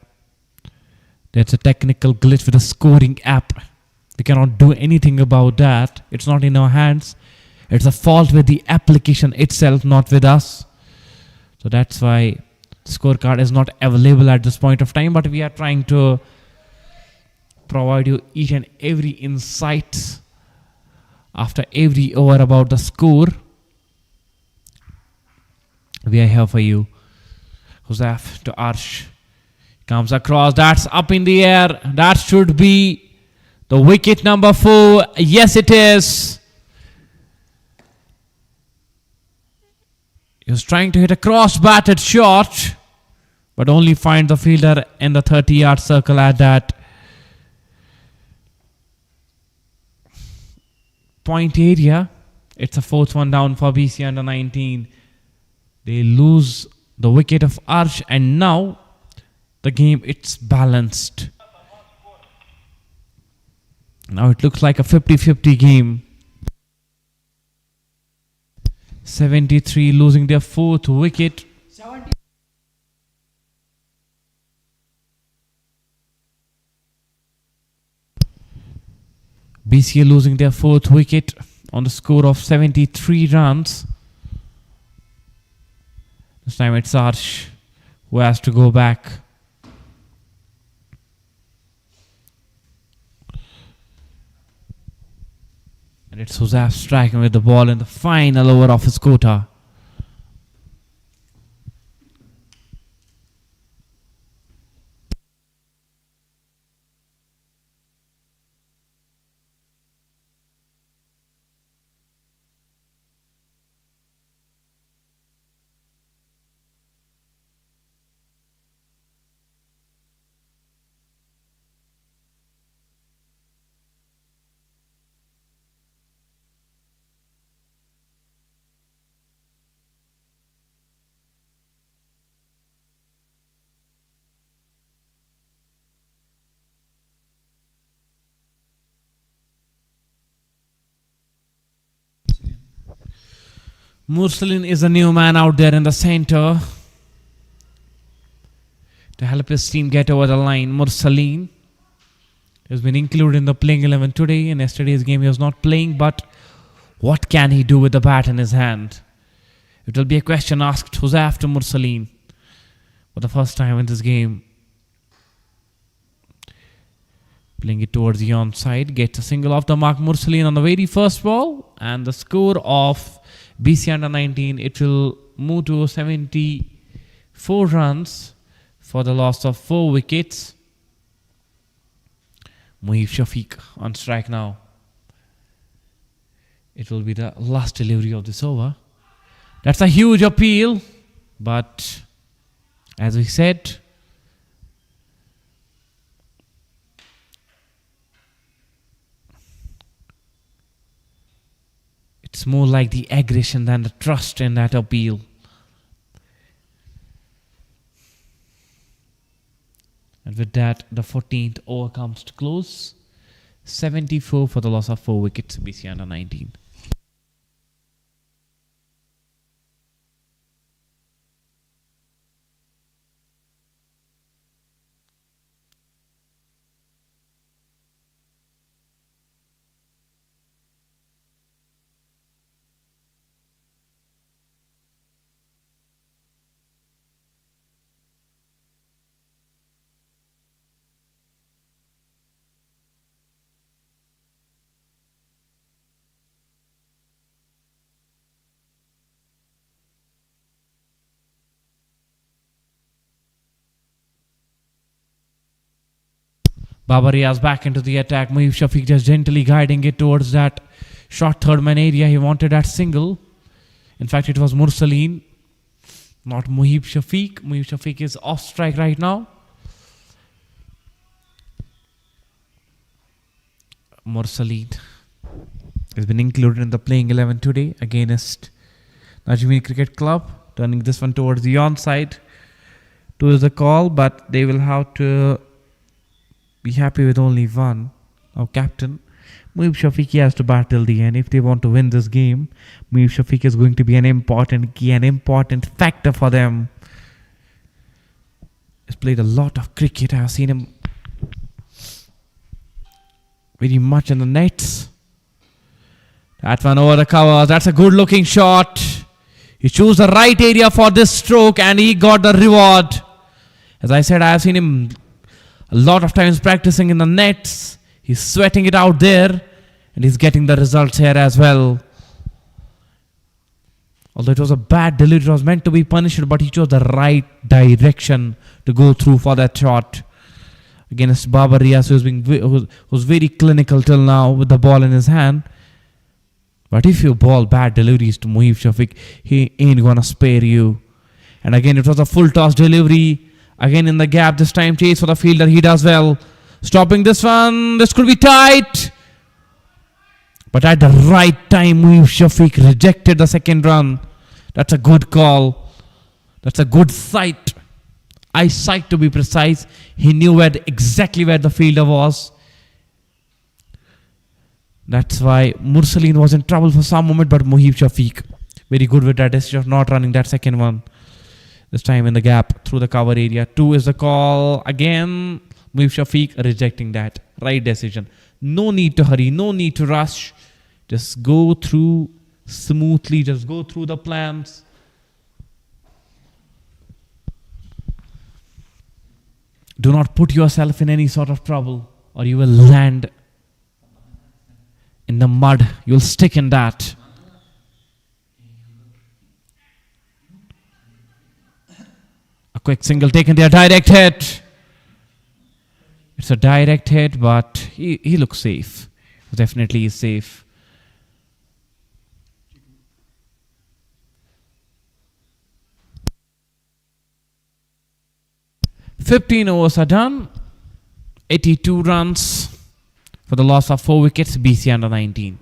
there's a technical glitch with the scoring app. We cannot do anything about that. It's not in our hands. It's a fault with the application itself, not with us. So that's why the scorecard is not available at this point of time. But we are trying to provide you each and every insight after every over about the score. We are here for you. Huzaf to Arsh. Comes across. That's up in the air. That should be the wicket number 4. Yes, it is. He was trying to hit a cross-batted shot, but only find the fielder in the 30-yard circle at that point area. It's a 4th one down for BC under 19. They lose the wicket of Arsh, and now the game, it's balanced. Now it looks like a 50-50 game. 73 losing their 4th wicket. BCA losing their 4th wicket on the score of 73 runs. This time it's Arsh who has to go back. And it's Huzaf striking with the ball in the final over of his quota. Mursaleen is a new man out there in the center to help his team get over the line. Mursaleen has been included in the playing 11 today. In yesterday's game he was not playing, but what can he do with the bat in his hand? It will be a question asked who's after Mursaleen for the first time in this game. Playing it towards the onside, gets a single off the mark. Mursaleen on the very first ball, and the score of BCA under 19, it will move to 74 runs for the loss of 4 wickets. Muhib Shafiq on strike now. It will be the last delivery of this over. That's a huge appeal, but as we said, it's more like the aggression than the trust in that appeal. And with that, the 14th over comes to close. 74 for the loss of 4 wickets, BCA under 19. Babar Riaz back into the attack. Muhib Shafiq just gently guiding it towards that short third man area. He wanted that single. In fact, it was Mursaleen, not Muhib Shafiq. Muhib Shafiq is off strike right now. Mursaleen has been included in the playing 11 today against Najmeen Cricket Club. Turning this one towards the onside. 2 is the call, but they will have to be happy with only one. Now captain Muhib Shafiq has to bat till the end if they want to win this game. Muhib Shafiq is going to be an important key, an important factor for them. He's played a lot of cricket. I have seen him very much in the nets. That one over the cover. That's a good looking shot. He chose the right area for this stroke and he got the reward. As I said, I have seen him a lot of times practicing in the nets. He's sweating it out there and he's getting the results here as well. Although it was a bad delivery, it was meant to be punished, but he chose the right direction to go through for that shot. Against Babar Riaz, who was very clinical till now with the ball in his hand. But if you ball bad deliveries to Muhib Shafiq, he ain't gonna spare you. And again, it was a full toss delivery. Again in the gap, this time chase for the fielder. He does well. Stopping this one. This could be tight. But at the right time, Muhib Shafiq rejected the second run. That's a good call. That's a good sight. Eyesight to be precise. He knew exactly where the fielder was. That's why Mursaleen was in trouble for some moment, but Muhib Shafiq very good with that decision of not running that second one. This time in the gap through the cover area. 2 is the call. Again, Muhib Shafiq rejecting that. Right decision. No need to hurry. No need to rush. Just go through smoothly. Just go through the plans. Do not put yourself in any sort of trouble or you will land in the mud. You'll stick in that. A quick single taken there. Direct hit. It's a direct hit, but he looks safe. Definitely is safe. "15 overs are done. 82 runs for the loss of 4 wickets, BCA under 19.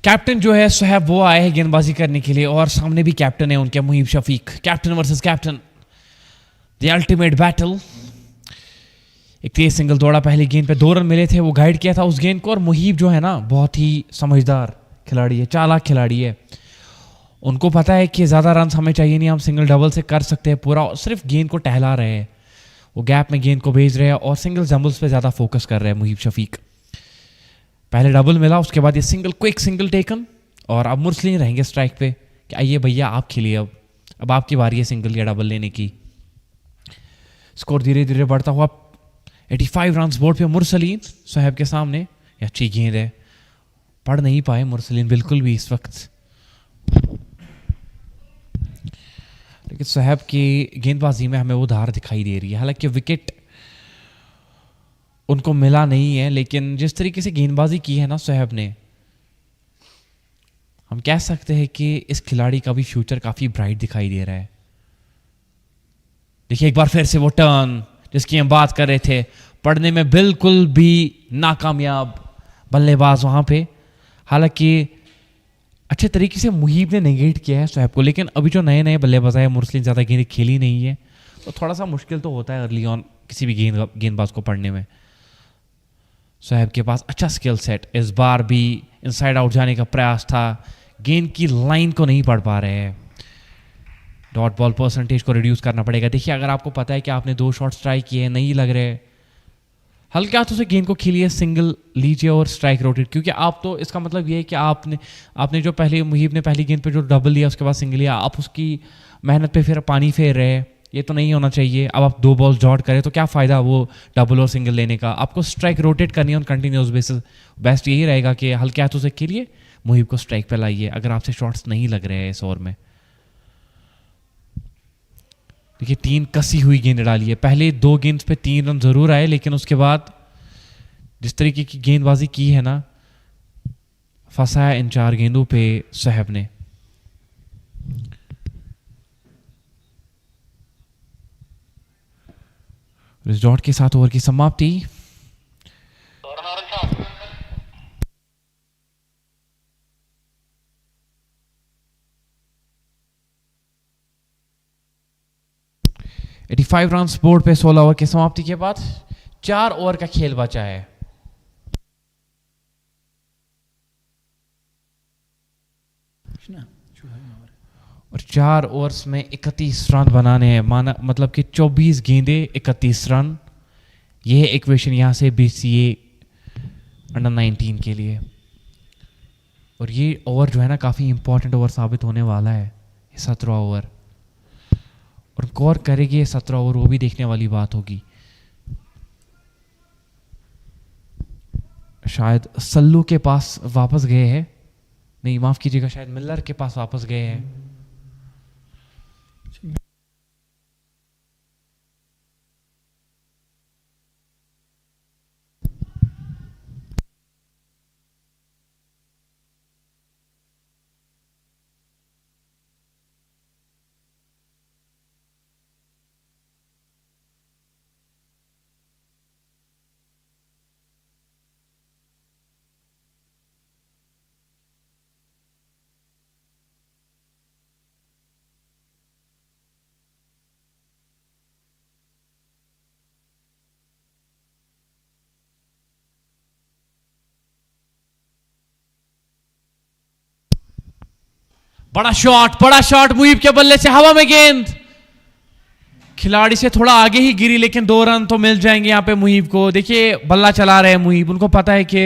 Captain जो है सुहैब वो आए हैं गेंदबाजी करने के लिए और सामने भी कैप्टन है उनके Muhib Shafiq. Captain versus captain, the ultimate battle. एक तेज सिंगल दौड़ा पहली गेंद पे, 2 रन मिले थे, वो गाइड किया था उस गेंद को। और मुहीब जो है ना बहुत ही समझदार खिलाड़ी है, चालाक खिलाड़ी है। उनको पता है कि ज़्यादा रन हमें चाहिए नहीं, हम सिंगल डबल से कर सकते हैं पूरा, सिर्फ गेंद को टहला रहे हैं, वो गैप में गेंद को भेज रहे हैं और सिंगल डबल्स पे ज़्यादा फोकस कर रहे हैं मुहीब शफीक। पहले डबल मिला, उसके बाद ये सिंगल, क्विक सिंगल टेकन और अब मुरसलीन रहेंगे स्ट्राइक पे कि आइए भैया आप खेलिए, अब आपकी बारी है सिंगल या डबल लेने की। स्कोर धीरे धीरे बढ़ता हुआ 85 रन बोर्ड पे मुरसलीन सुहैब के सामने। ये अच्छी गेंद है, पढ़ नहीं पाए मुरसलीन बिल्कुल भी इस वक्त, लेकिन सुहैब की गेंदबाजी में हमें वो धार दिखाई दे रही है। हालांकि विकेट उनको मिला नहीं है, लेकिन जिस तरीके से गेंदबाजी की है ना सुहैब ने, हम कह सकते हैं कि इस खिलाड़ी का भी फ्यूचर काफी ब्राइट दिखाई दे रहा है। देखिए एक बार फिर से वो टर्न जिसकी हम बात कर रहे थे, पढ़ने में बिल्कुल भी नाकामयाब बल्लेबाज वहां पे। हालांकि अच्छे तरीके से मुहीब ने नेगेट किया है सुहैब को, लेकिन अभी जो नए नए बल्लेबाज आए, मुरसलीन ज़्यादा गेंद खेली नहीं है, तो थोड़ा सा मुश्किल तो होता है अर्ली ऑन किसी भी गेंदबाज को पढ़ने में। सुहैब के पास अच्छा स्किल सेट, इस बार भी इनसाइड आउट जाने का प्रयास था, गेंद की लाइन को नहीं पढ़ पा रहे हैं। डॉट बॉल परसेंटेज को रिड्यूस करना पड़ेगा। देखिए अगर आपको पता है कि आपने 2 शॉट्स ट्राई किए, नहीं लग रहे, हल्के हाथों से गेंद को खेलिए, सिंगल लीजिए और स्ट्राइक रोटेट, क्योंकि आप तो इसका मतलब ये है कि आपने जो पहले मुहीब ने पहली गेंद पे जो डबल लिया उसके बाद सिंगल लिया, आप उसकी मेहनत पे फिर पानी फेर रहे हैं, ये तो नहीं होना चाहिए। अब आप 2 बॉल डॉट करें तो क्या फ़ायदा वो डबल और सिंगल लेने का। आपको स्ट्राइक रोटेट करनी है ऑन कंटिन्यूस बेसिस। बेस्ट यही रहेगा कि हल्के हाथों से खेलिए, मुहीब को स्ट्राइक पे लाइए अगर आपसे शॉट्स नहीं लग रहे हैं इस ओवर में। देखिए 3 कसी हुई गेंद डाली है, पहले 2 गेंद पे 3 रन जरूर आए, लेकिन उसके बाद जिस तरीके की गेंदबाजी की है ना, फंसाया इन 4 गेंदों पे सुहैब ने। इस डॉट के साथ ओवर की समाप्ति। एटी 85 रन बोर्ड पे 16 ओवर की समाप्ति के बाद 4 ओवर का खेल बचा है। और 4 ओवर्स में 31 रन बनाने हैं, माना मतलब कि 24 गेंदे 31 रन। ये है इक्वेशन यहाँ से BCA अंडर 19 के लिए। और ये ओवर जो है ना काफ़ी इंपॉर्टेंट ओवर साबित होने वाला है, 17 ओवर, और कौर करेगी ये 17 ओवर, वो भी देखने वाली बात होगी। शायद सल्लू के पास वापस गए हैं, नहीं माफ कीजिएगा, शायद मिलर के पास वापस गए हैं। बड़ा शॉट मुहीब के बल्ले से हवा में गेंद, खिलाड़ी से थोड़ा आगे ही गिरी, लेकिन 2 रन तो मिल जाएंगे यहां पे मुहीब को। देखिए बल्ला चला रहे हैं मुहीब, उनको पता है कि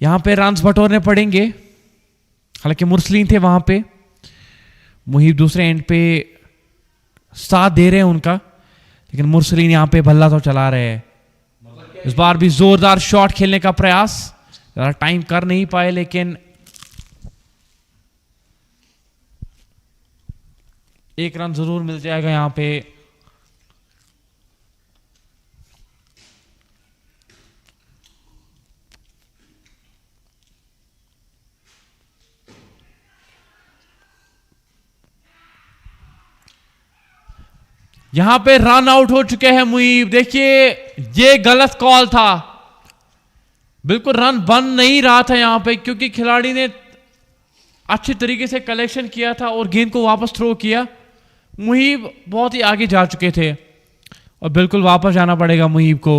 यहां पे रन्स बटोरने पड़ेंगे। हालांकि मुरसलीन थे वहां पे, मुहीब दूसरे एंड पे साथ दे रहे हैं उनका, लेकिन मुरसलीन यहां पे बल्ला तो चला रहे हैं। इस बार भी जोरदार शॉट खेलने का प्रयास, ज्यादा टाइम कर नहीं पाए, लेकिन 1 रन जरूर मिल जाएगा यहां पे। यहां पे रन आउट हो चुके हैं मुहीब। देखिए ये गलत कॉल था, बिल्कुल रन बन नहीं रहा था यहाँ पे, क्योंकि खिलाड़ी ने अच्छे तरीके से कलेक्शन किया था और गेंद को वापस थ्रो किया। मुहीब बहुत ही आगे जा चुके थे और बिल्कुल वापस जाना पड़ेगा मुहीब को।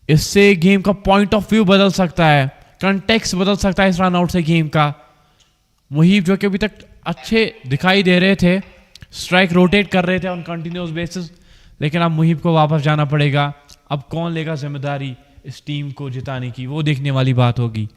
इससे गेम का पॉइंट ऑफ व्यू बदल सकता है, कंटेक्स्ट बदल सकता है इस रन आउट से गेम का। मुहीब जो कि अभी तक अच्छे दिखाई दे रहे थे, स्ट्राइक रोटेट कर रहे थे ऑन कंटिन्यूस बेसिस, लेकिन अब मुहीब को वापस जाना पड़ेगा। अब कौन लेगा जिम्मेदारी इस टीम को जिताने की, वो देखने वाली बात होगी।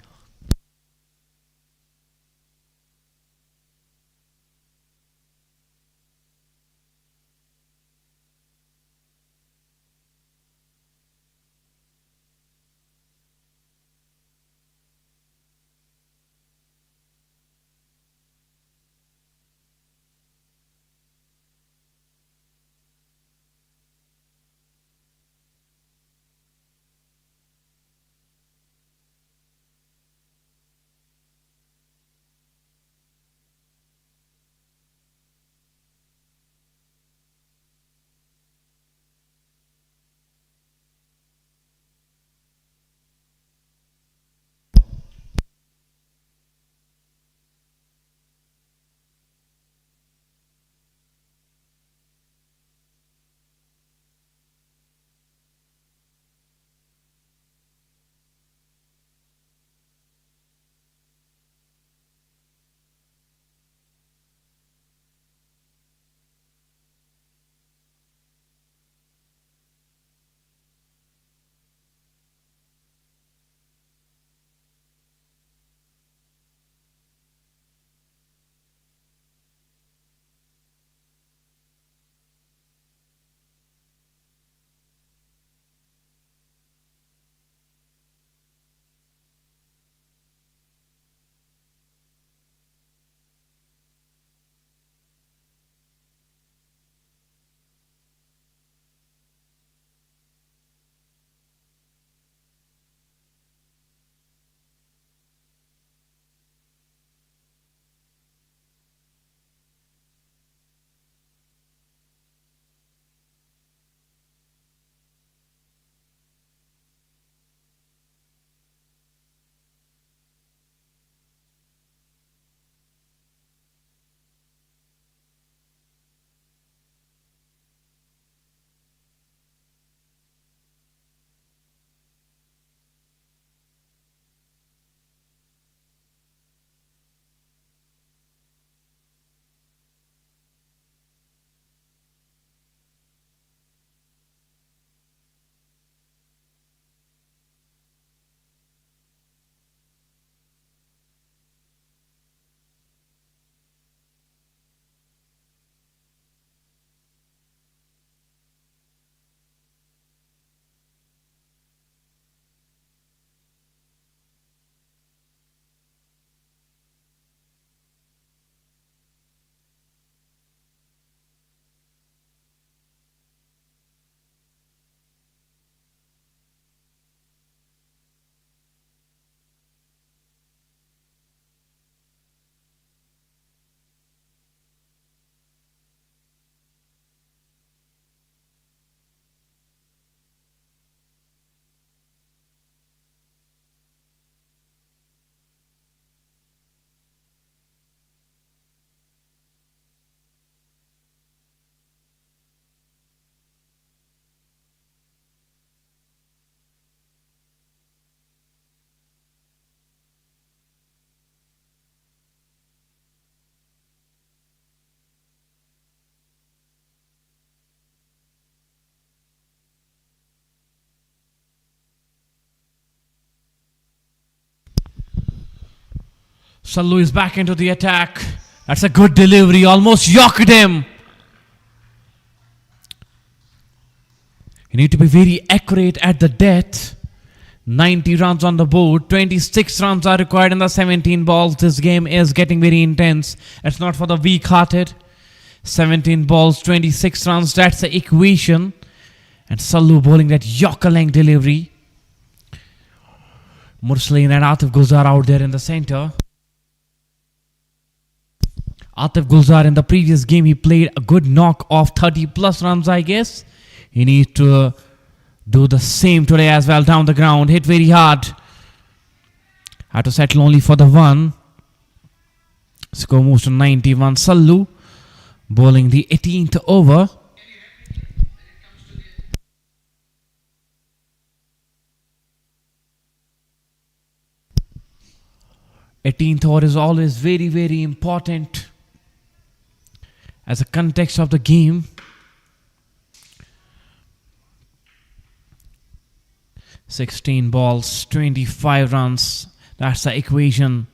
Sallu is back into the attack. That's a good delivery, almost yoked him. You need to be very accurate at the death. 90 runs on the board, 26 runs are required in the 17 balls. This game is getting very intense. It's not for the weak-hearted. 17 balls, 26 runs, that's the equation. And Sallu bowling that yorker-length delivery. Mursaleen and Atif Gulzar out there in the center. Atif Gulzar in the previous game, he played a good knock of 30 plus runs, I guess. He needs to do the same today as well. Down the ground, hit very hard. Had to settle only for the one. Score moves to 91. Sallu bowling the 18th over. Eighteenth over is always very, very important as a context of the game. 16 balls, 25 runs. That's the equation.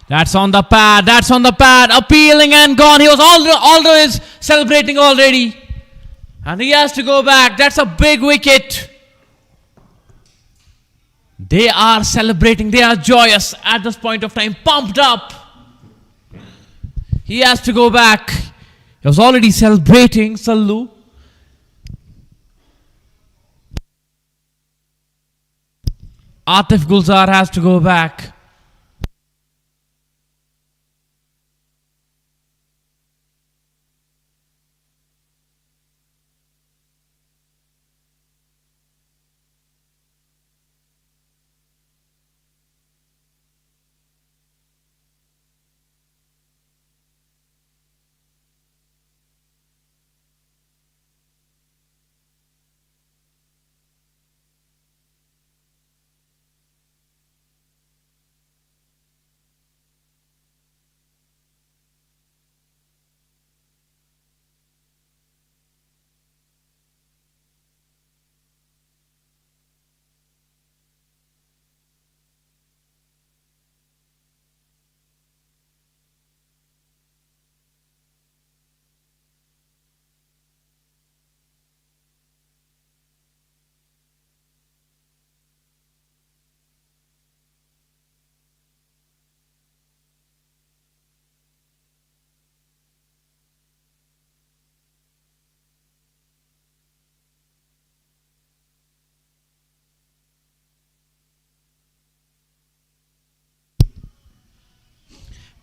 That's on the pad. That's on the pad. Appealing and gone. He was always celebrating already. And he has to go back. That's a big wicket. They are celebrating. They are joyous at this point of time. Pumped up. He has to go back. He was already celebrating, Sallu. Atif Gulzar has to go back.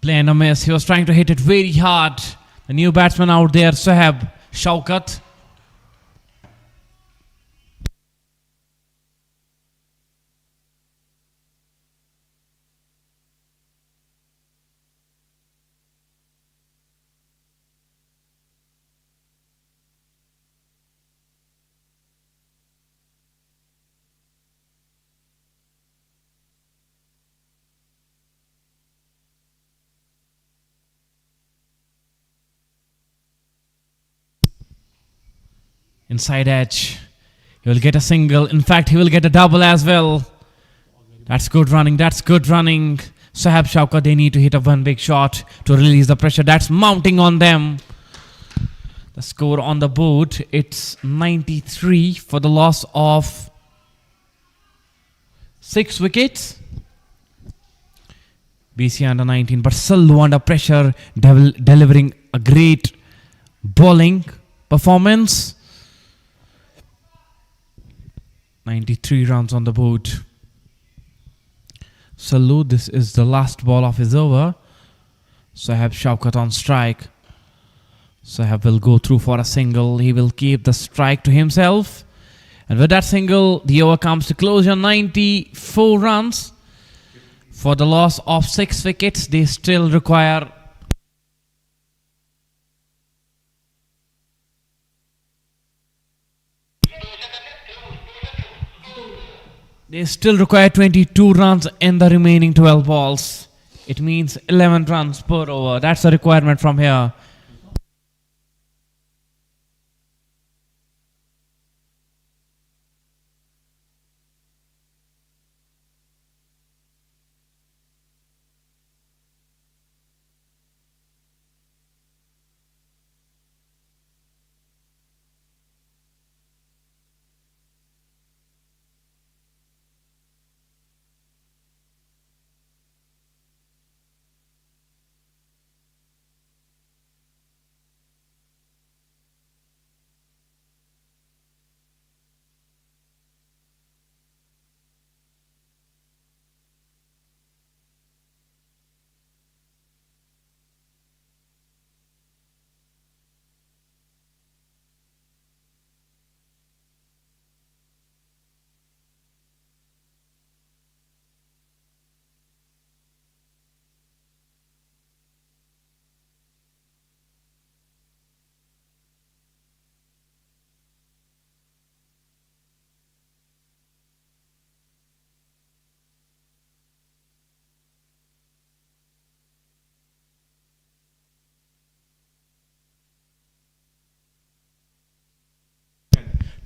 Playing a miss. He was trying to hit it very hard. The new batsman out there, Sohaib Shaukat. Inside edge. He will get a single. In fact, he will get a double as well. That's good running. That's good running. Sohaib Shaukat, they need to hit a one big shot to release the pressure that's mounting on them. The score on the board, it's 93 for the loss of 6 wickets. BCA under 19, but Sallu under pressure, delivering a great bowling performance. 93 runs on the board. Sallu, this is the last ball of his over. Sohaib Shaukat on strike. Sohaib will go through for a single. He will keep the strike to himself. And with that single, the over comes to closure. 94 runs. For the loss of 6 wickets, they still require They still require 22 runs in the remaining 12 balls. It means 11 runs per over. That's a requirement from here.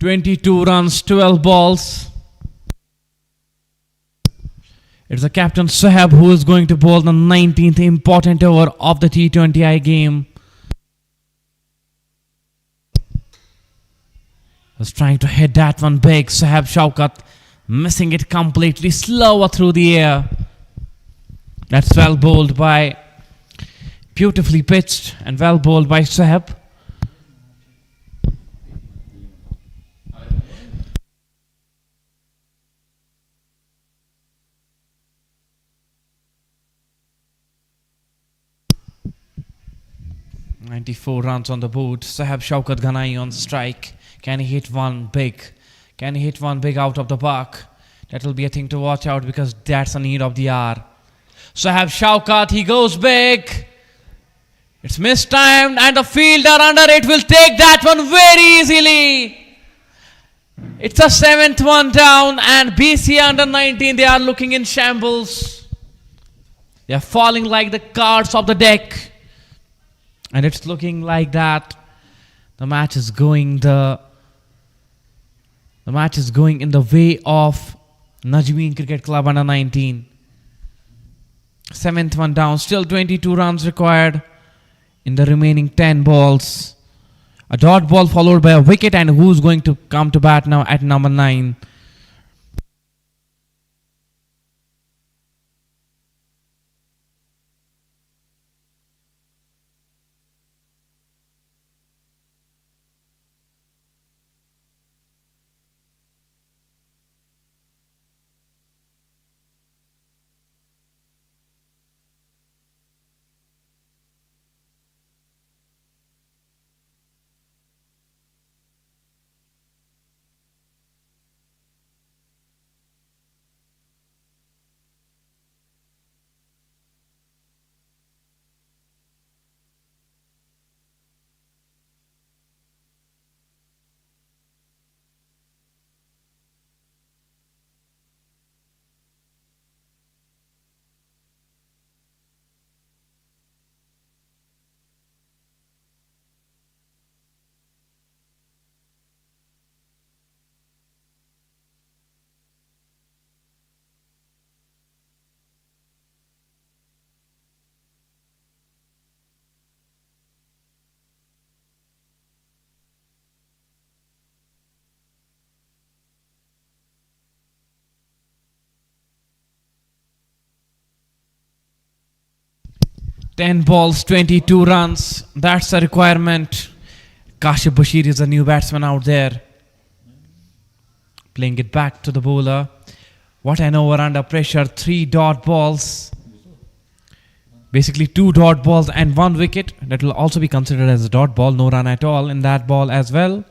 22 runs, 12 balls. It's the captain Sohaib who is going to bowl the 19th important over of the T20I game. Was trying to hit that one big. Sohaib Shaukat missing it completely, slower through the air. That's well bowled by, beautifully pitched and well bowled by Sohaib. .94 runs on the board. Sohaib Shaukat Ghanai on strike. Can he hit one big? Can he hit one big out of the park? That will be a thing to watch out because that's a need of the hour. Sohaib Shaukat, he goes big. It's mistimed and the fielder under it will take that one very easily. It's the 7th one down and BCA under 19, they are looking in shambles. They are falling like the cards of the deck. And it's looking like that the match is going in the way of Najmeen Cricket Club under 19. 7th one down, still 22 runs required in the remaining 10 balls. A dot ball followed by a wicket, and who's going to come to bat now at number 9? Ten balls, 22 runs. That's the requirement. Kashif Bashir is a new batsman out there. Playing it back to the bowler. What an over under pressure. 3 dot balls. Basically 2 dot balls and 1 wicket. That will also be considered as a dot ball. No run at all in that ball as well.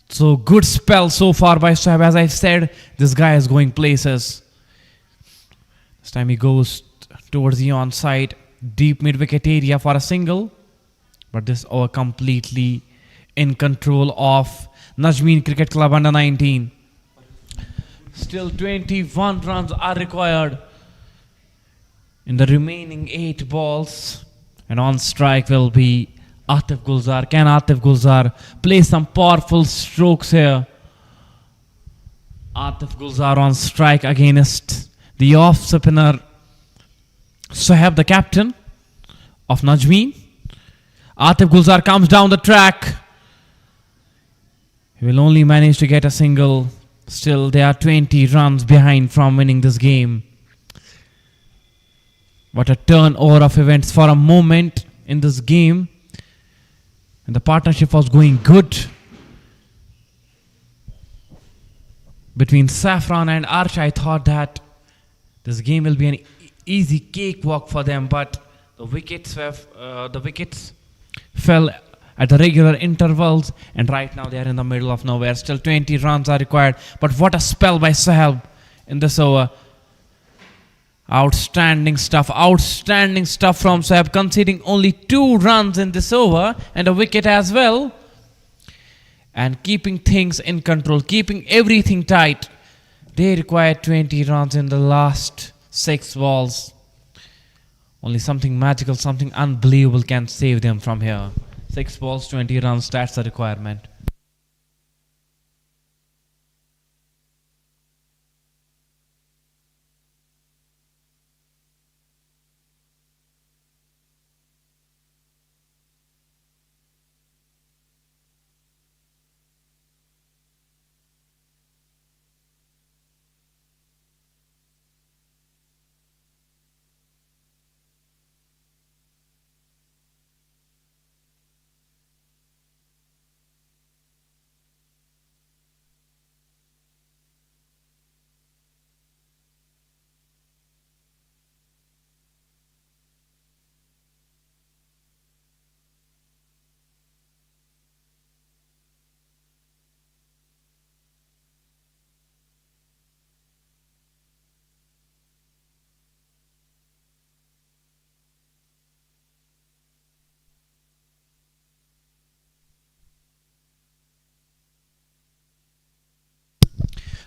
So good spell so far by Sohaib. As I said, this guy is going places. This time he goes towards the onside. Deep mid-wicket area for a single. But this over completely in control of Najmeen Cricket Club under 19. Still 21 runs are required in the remaining 8 balls. And on strike will be Atif Gulzar. Can Atif Gulzar play some powerful strokes here? Atif Gulzar on strike against the off-spinner Sohaib, the captain of Najmeen. Atif Gulzar comes down the track. He will only manage to get a single. Still, they are 20 runs behind from winning this game. What a turnover of events for a moment in this game. And the partnership was going good between Saffron and Arch. I thought that this game will be an easy cakewalk for them, but the wickets fell at the regular intervals, and right now they are in the middle of nowhere. Still 20 runs are required, but what a spell by Sohaib in this over. Outstanding stuff from Sohaib, conceding only 2 runs in this over and a wicket as well, and keeping things in control, keeping everything tight. They required 20 runs in the last 6 balls. Only something magical, something unbelievable can save them from here. 6 balls, 20 runs, that's the requirement.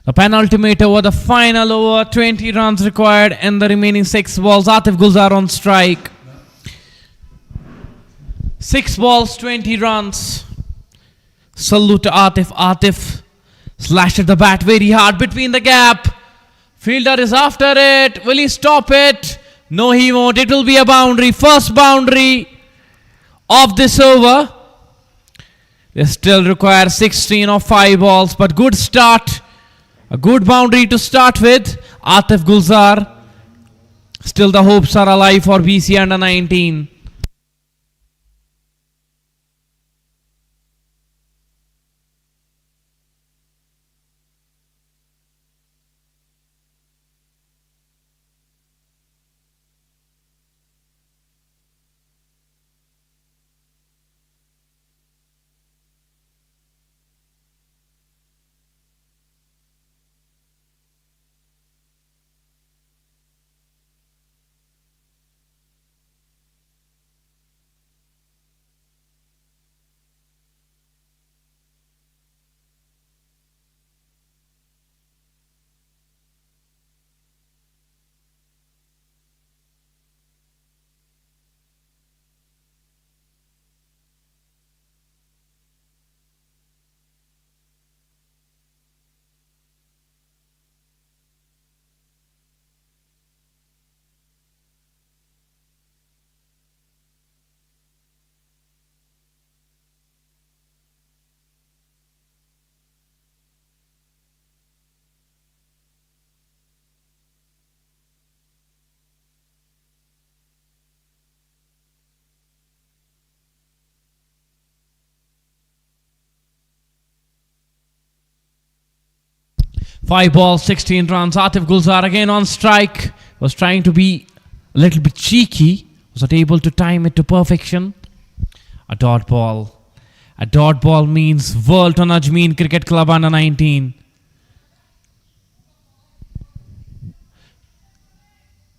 The penultimate over, the final over, 20 runs required in the remaining 6 balls. Atif Gulzar on strike. 6 balls, 20 runs. Salute to Atif. Atif slashed at the bat very hard between the gap. Fielder is after it. Will he stop it? No, he won't. It will be a boundary. First boundary of this over. They still require 16 or 5 balls, but good start. A good boundary to start with. Atif Gulzar. Still the hopes are alive for BCA under 19. Five balls, 16 runs. Atif Gulzar again on strike. Was trying to be a little bit cheeky. Was not able to time it to perfection. A dot ball. A dot ball means world to Najmeen Cricket Club under 19.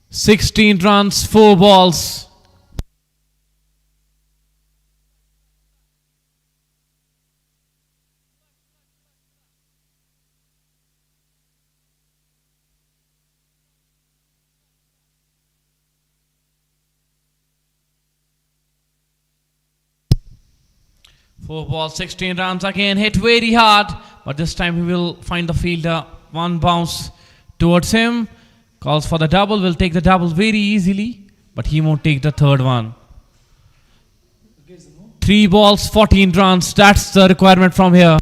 "16 runs, 4 balls. Four balls, 16 runs. Again hit very hard, but this time he will find the fielder. One bounce towards him. Calls for the double. Will take the double very easily, but he won't take the third one. 3 balls, 14 runs. That's the requirement from here.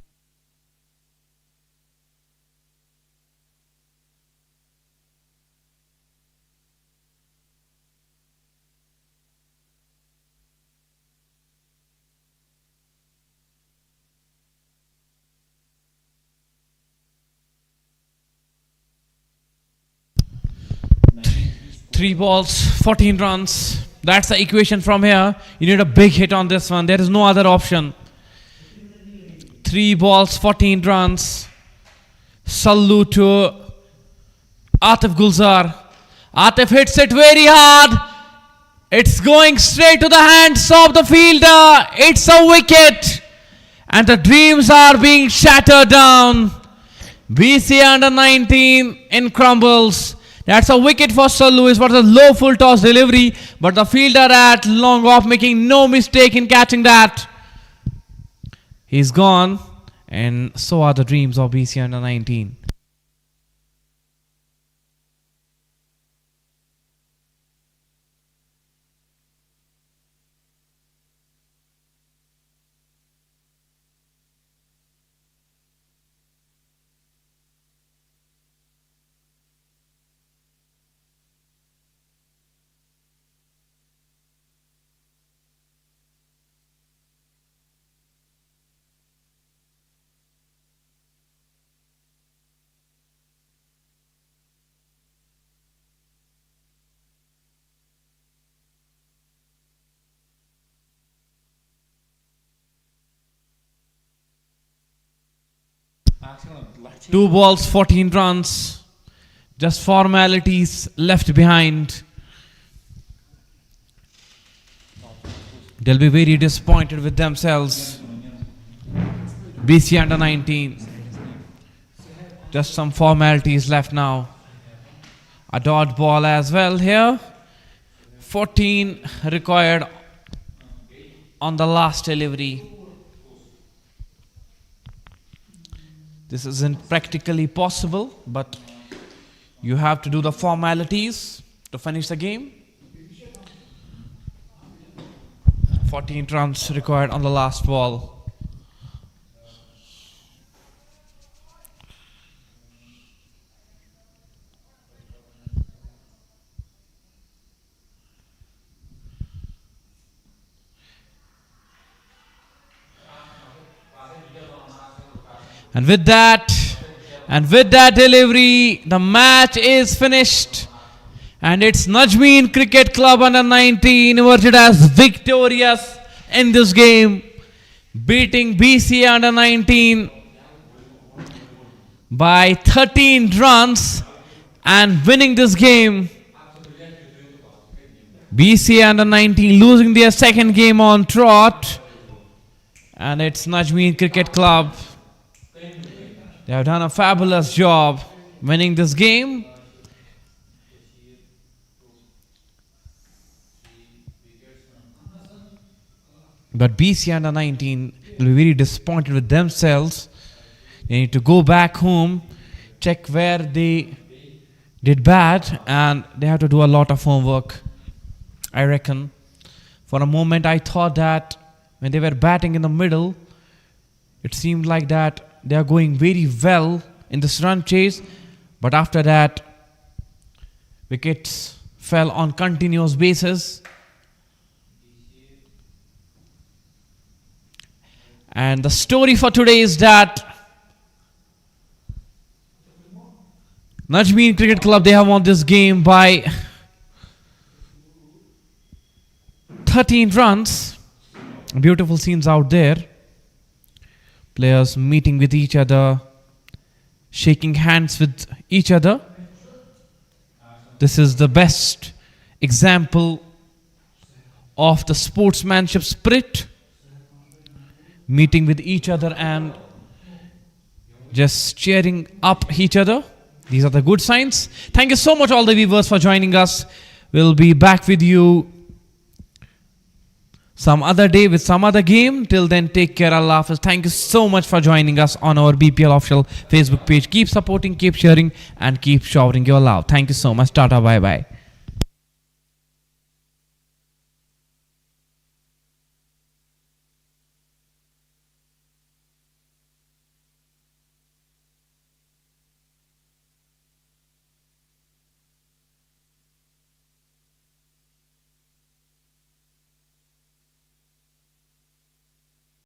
Three balls, 14 runs. That's the equation from here. You need a big hit on this one. There is no other option. 3 balls, 14 runs. Salute to Atif Gulzar. Atif hits it very hard. It's going straight to the hands of the fielder. It's a wicket. And the dreams are being shattered down. BCA under 19 in crumbles. That's a wicket for Sir Lewis. What a low full toss delivery. But the fielder at long off making no mistake in catching that. He's gone. And so are the dreams of BCA under 19. Two balls, 14 runs. Just formalities left behind. They'll be very disappointed with themselves. BC under 19. Just some formalities left now. A dot ball as well here. 14 required on the last delivery. This isn't practically possible, but you have to do the formalities to finish the game. 14 runs required on the last ball. And with that delivery, the match is finished. And it's Najmeen Cricket Club under 19 emerged as victorious in this game, beating BCA under 19 by 13 runs and winning this game. BCA under 19 losing their second game on trot. And it's Najmeen Cricket Club. They have done a fabulous job winning this game. But BC under 19 will be very disappointed with themselves. They need to go back home, check where they did bad, and they have to do a lot of homework, I reckon. For a moment I thought that when they were batting in the middle, it seemed like that they are going very well in this run chase, but after that, wickets fell on continuous basis. And the story for today is that Najmeen Cricket Club, they have won this game by 13 runs. Beautiful scenes out there. Players meeting with each other, shaking hands with each other. This is the best example of the sportsmanship spirit. Meeting with each other and just cheering up each other. These are the good signs. Thank you so much all the viewers for joining us. We'll be back with you some other day with some other game. Till then, take care. Allah Hafiz. Thank you so much for joining us on our BPL official Facebook page. Keep supporting, keep sharing, and keep showering your love. Thank you so much. Tata, bye bye.